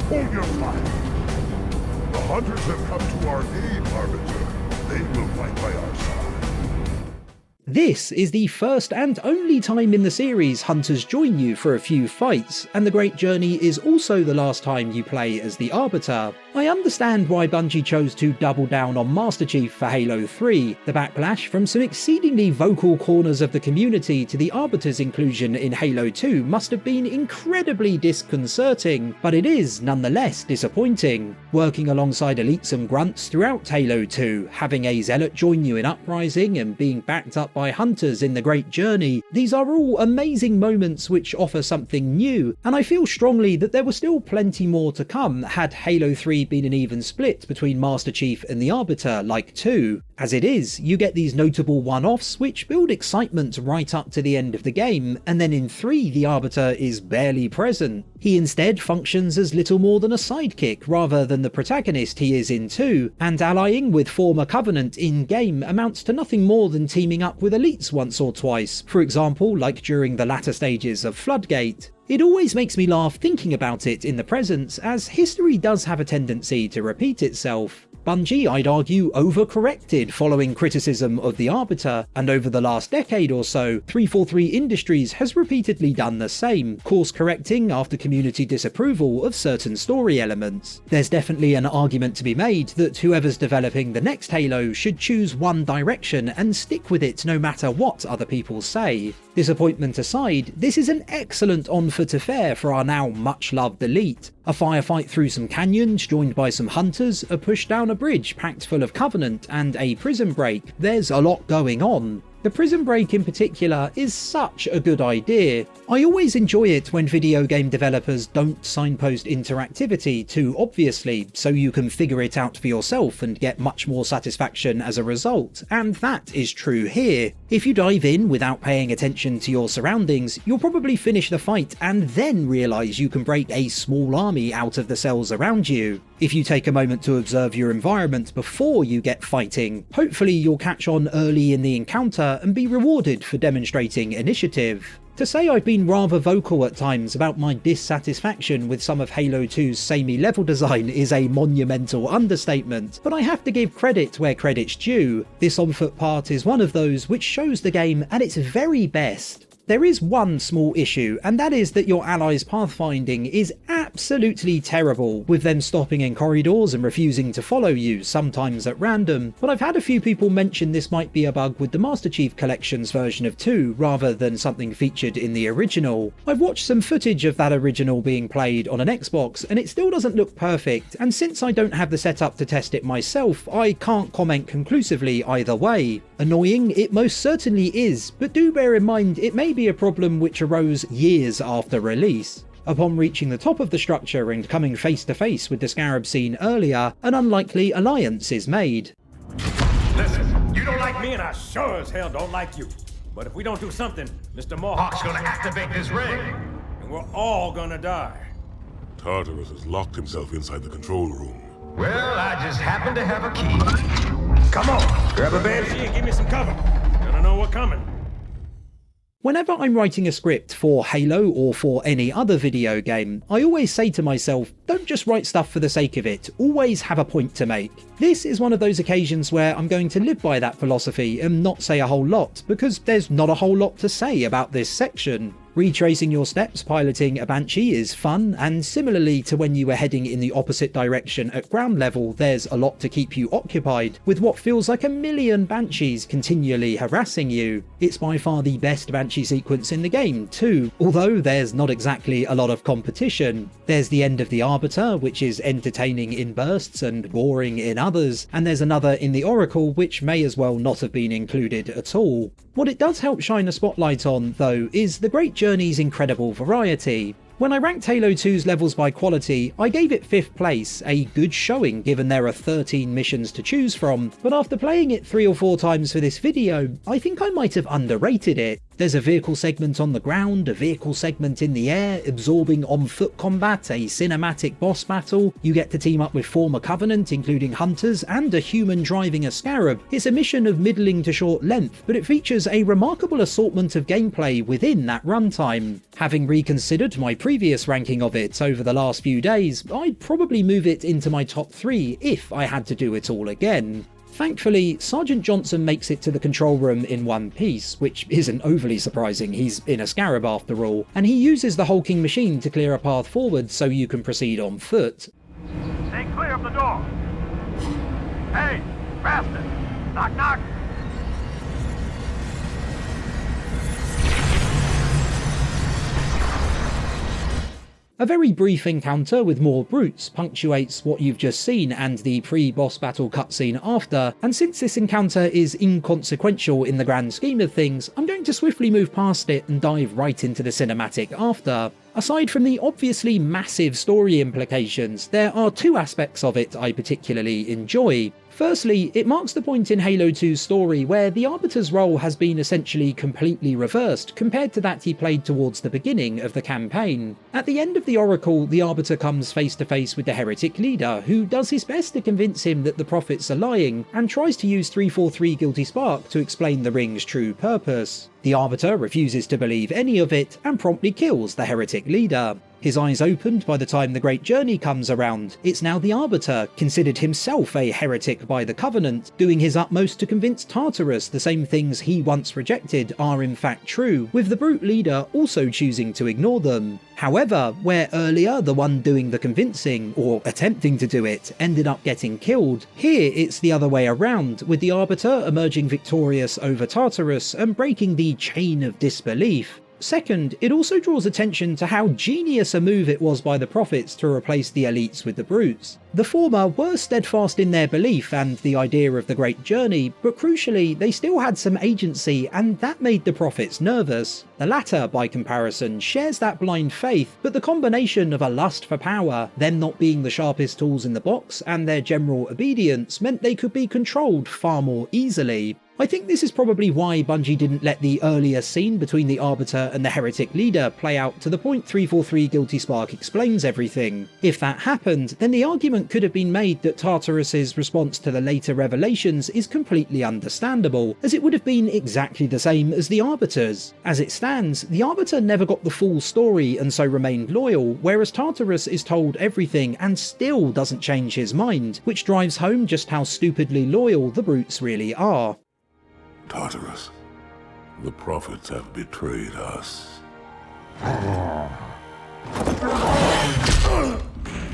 Hold your fire. The hunters have come to our aid, Arbiter. They will fight by our side. This is the first and only time in the series hunters join you for a few fights, and the Great Journey is also the last time you play as the Arbiter. I understand why Bungie chose to double down on Master Chief for Halo 3. The backlash from some exceedingly vocal corners of the community to the Arbiter's inclusion in Halo 2 must have been incredibly disconcerting, but it is nonetheless disappointing. Working alongside elites and grunts throughout Halo 2, having a zealot join you in Uprising and being backed up by hunters in the Great Journey, these are all amazing moments which offer something new, and I feel strongly that there were still plenty more to come had Halo 3 been an even split between Master Chief and the Arbiter like 2. As it is, you get these notable one-offs which build excitement right up to the end of the game, and then in 3 the Arbiter is barely present. He instead functions as little more than a sidekick rather than the protagonist he is in 2, and allying with former Covenant in-game amounts to nothing more than teaming up with elites once or twice, for example like during the latter stages of Floodgate. It always makes me laugh thinking about it in the present, as history does have a tendency to repeat itself. Bungie, I'd argue, overcorrected following criticism of the Arbiter, and over the last decade or so, 343 Industries has repeatedly done the same, course correcting after community disapproval of certain story elements. There's definitely an argument to be made that whoever's developing the next Halo should choose one direction and stick with it no matter what other people say. Disappointment aside, this is an excellent on-foot affair for our now much-loved elite. A firefight through some canyons joined by some hunters, a push down a bridge packed full of Covenant, and a prison break. There's a lot going on. The prison break in particular is such a good idea. I always enjoy it when video game developers don't signpost interactivity too obviously, so you can figure it out for yourself and get much more satisfaction as a result, and that is true here. If you dive in without paying attention to your surroundings, you'll probably finish the fight and then realise you can break a small army out of the cells around you. If you take a moment to observe your environment before you get fighting, hopefully you'll catch on early in the encounter and be rewarded for demonstrating initiative. To say I've been rather vocal at times about my dissatisfaction with some of Halo 2's samey level design is a monumental understatement, but I have to give credit where credit's due. This on-foot part is one of those which shows the game at its very best. There is one small issue, and that is that your allies' pathfinding is absolutely terrible, with them stopping in corridors and refusing to follow you, sometimes at random, but I've had a few people mention this might be a bug with the Master Chief Collection's version of 2, rather than something featured in the original. I've watched some footage of that original being played on an Xbox, and it still doesn't look perfect, and since I don't have the setup to test it myself, I can't comment conclusively either way. Annoying, it most certainly is, but do bear in mind it may be a problem which arose years after release. Upon reaching the top of the structure and coming face to face with the Scarab seen earlier, an unlikely alliance is made. Listen, you don't like me and I sure as hell don't like you. But if we don't do something, Mr. Mohawk's gonna activate this ring, and we're all gonna die. Tartarus has locked himself inside the control room. Well, I just happen to have a key. Come on, grab a banshee and give me some cover. Gonna know what's coming. Whenever I'm writing a script for Halo or for any other video game, I always say to myself, don't just write stuff for the sake of it, always have a point to make. This is one of those occasions where I'm going to live by that philosophy and not say a whole lot, because there's not a whole lot to say about this section. Retracing your steps piloting a Banshee is fun, and similarly to when you were heading in the opposite direction at ground level, there's a lot to keep you occupied, with what feels like a million Banshees continually harassing you. It's by far the best Banshee sequence in the game too, although there's not exactly a lot of competition. There's the end of the Arbiter, which is entertaining in bursts and boring in others, and there's another in the Oracle which may as well not have been included at all. What it does help shine a spotlight on, though, is the Great Journey's incredible variety. When I ranked Halo 2's levels by quality, I gave it 5th place, a good showing given there are 13 missions to choose from, but after playing it 3 or 4 times for this video, I think I might have underrated it. There's a vehicle segment on the ground, a vehicle segment in the air, absorbing on-foot combat, a cinematic boss battle, you get to team up with former Covenant including hunters, and a human driving a Scarab. It's a mission of middling to short length, but it features a remarkable assortment of gameplay within that runtime. Having reconsidered my previous ranking of it over the last few days, I'd probably move it into my top 3 if I had to do it all again. Thankfully, Sergeant Johnson makes it to the control room in one piece, which isn't overly surprising, he's in a Scarab after all, and he uses the hulking machine to clear a path forward so you can proceed on foot. Stay clear of the door. Hey, faster. Knock, knock. A very brief encounter with more brutes punctuates what you've just seen and the pre-boss battle cutscene after, and since this encounter is inconsequential in the grand scheme of things, I'm going to swiftly move past it and dive right into the cinematic after. Aside from the obviously massive story implications, there are 2 aspects of it I particularly enjoy. Firstly, it marks the point in Halo 2's story where the Arbiter's role has been essentially completely reversed compared to that he played towards the beginning of the campaign. At the end of the Oracle, the Arbiter comes face to face with the heretic leader, who does his best to convince him that the prophets are lying, and tries to use 343 Guilty Spark to explain the ring's true purpose. The Arbiter refuses to believe any of it, and promptly kills the heretic leader. His eyes opened by the time the Great Journey comes around. It's now the Arbiter, considered himself a heretic by the Covenant, doing his utmost to convince Tartarus the same things he once rejected are in fact true, with the brute leader also choosing to ignore them. However, where earlier the one doing the convincing, or attempting to do it, ended up getting killed, here it's the other way around, with the Arbiter emerging victorious over Tartarus and breaking the chain of disbelief. Second, it also draws attention to how genius a move it was by the Prophets to replace the elites with the brutes. The former were steadfast in their belief and the idea of the Great Journey, but crucially they still had some agency, and that made the Prophets nervous. The latter, by comparison, shares that blind faith, but the combination of a lust for power, them not being the sharpest tools in the box, and their general obedience meant they could be controlled far more easily. I think this is probably why Bungie didn't let the earlier scene between the Arbiter and the Heretic leader play out to the point 343 Guilty Spark explains everything. If that happened, then the argument could have been made that Tartarus's response to the later revelations is completely understandable, as it would have been exactly the same as the Arbiter's. As it stands, the Arbiter never got the full story and so remained loyal, whereas Tartarus is told everything and still doesn't change his mind, which drives home just how stupidly loyal the brutes really are. Tartarus, the Prophets have betrayed us.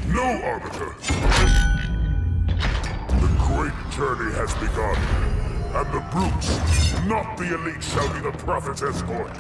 No, Arbiter! The great journey has begun, and the brutes, not the elite, shall be the Prophet's escort.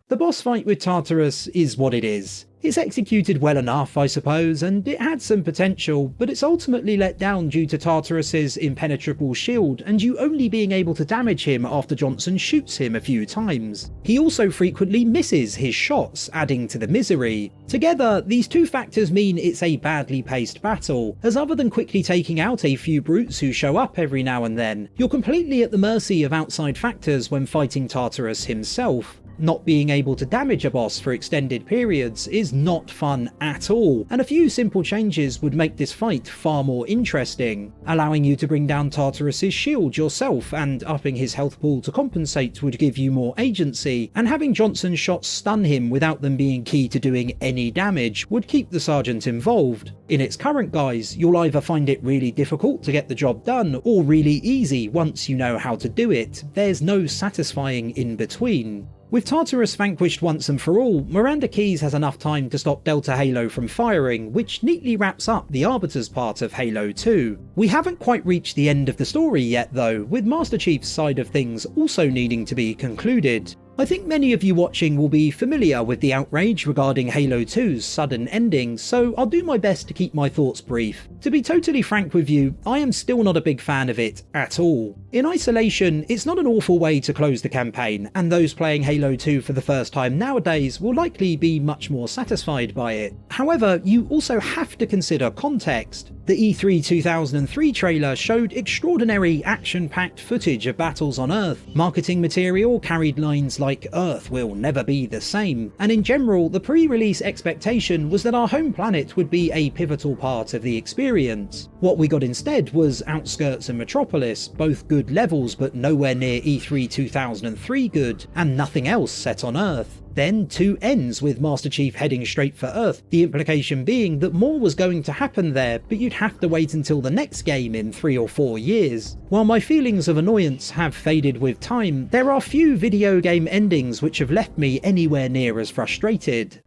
The boss fight with Tartarus is what it is. It's executed well enough, I suppose, and it had some potential, but it's ultimately let down due to Tartarus's impenetrable shield and you only being able to damage him after Johnson shoots him a few times. He also frequently misses his shots, adding to the misery. Together, these two factors mean it's a badly paced battle, as other than quickly taking out a few brutes who show up every now and then, you're completely at the mercy of outside factors when fighting Tartarus himself. Not being able to damage a boss for extended periods is not fun at all, and a few simple changes would make this fight far more interesting. Allowing you to bring down Tartarus's shield yourself and upping his health pool to compensate would give you more agency, and having Johnson's shots stun him without them being key to doing any damage would keep the Sergeant involved. In its current guise, you'll either find it really difficult to get the job done, or really easy once you know how to do it. There's no satisfying in between. With Tartarus vanquished once and for all, Miranda Keyes has enough time to stop Delta Halo from firing, which neatly wraps up the Arbiter's part of Halo 2. We haven't quite reached the end of the story yet though, with Master Chief's side of things also needing to be concluded. I think many of you watching will be familiar with the outrage regarding Halo 2's sudden ending, so I'll do my best to keep my thoughts brief. To be totally frank with you, I am still not a big fan of it at all. In isolation, it's not an awful way to close the campaign, and those playing Halo 2 for the first time nowadays will likely be much more satisfied by it. However, you also have to consider context. The E3 2003 trailer showed extraordinary action-packed footage of battles on Earth. Marketing material carried lines like "Earth will never be the same," and in general, the pre-release expectation was that our home planet would be a pivotal part of the experience. What we got instead was Outskirts and Metropolis, both good levels but nowhere near E3 2003 good, and nothing else set on Earth. Then 2 ends with Master Chief heading straight for Earth, the implication being that more was going to happen there, but you'd have to wait until the next game in 3 or 4 years. While my feelings of annoyance have faded with time, there are few video game endings which have left me anywhere near as frustrated.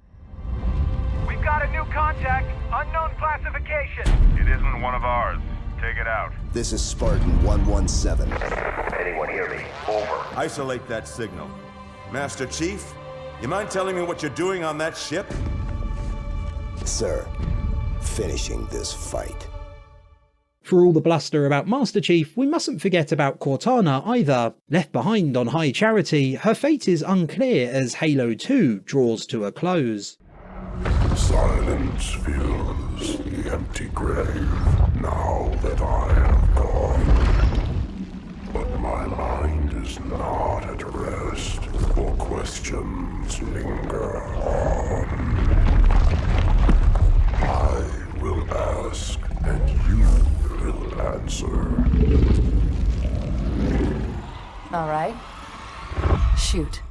We've got a new contact, unknown classification. It isn't one of ours. Take it out. This is Spartan 117. Anyone hear me? Over. Isolate that signal. Master Chief, you mind telling me what you're doing on that ship? Sir, finishing this fight. For all the bluster about Master Chief, we mustn't forget about Cortana either. Left behind on High Charity, her fate is unclear as Halo 2 draws to a close. Silence fills the empty grave now that I have gone. But my mind is not at rest, for questions linger on. I will ask, and you will answer. All right. Shoot.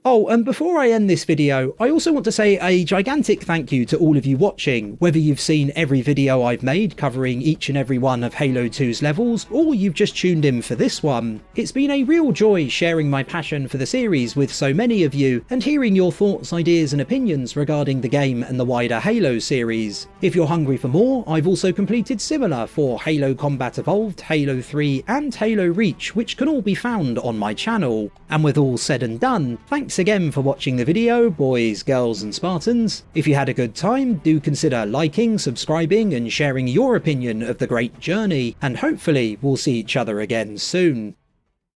Oh, and before I end this video, I also want to say a gigantic thank you to all of you watching, whether you've seen every video I've made covering each and every one of Halo 2's levels, or you've just tuned in for this one. It's been a real joy sharing my passion for the series with so many of you, and hearing your thoughts, ideas and opinions regarding the game and the wider Halo series. If you're hungry for more, I've also completed similar for Halo Combat Evolved, Halo 3 and Halo Reach, which can all be found on my channel. And with all said and done, thanks Thanks again for watching the video, boys, girls and Spartans. If you had a good time, do consider liking, subscribing and sharing your opinion of the great journey, and hopefully we'll see each other again soon.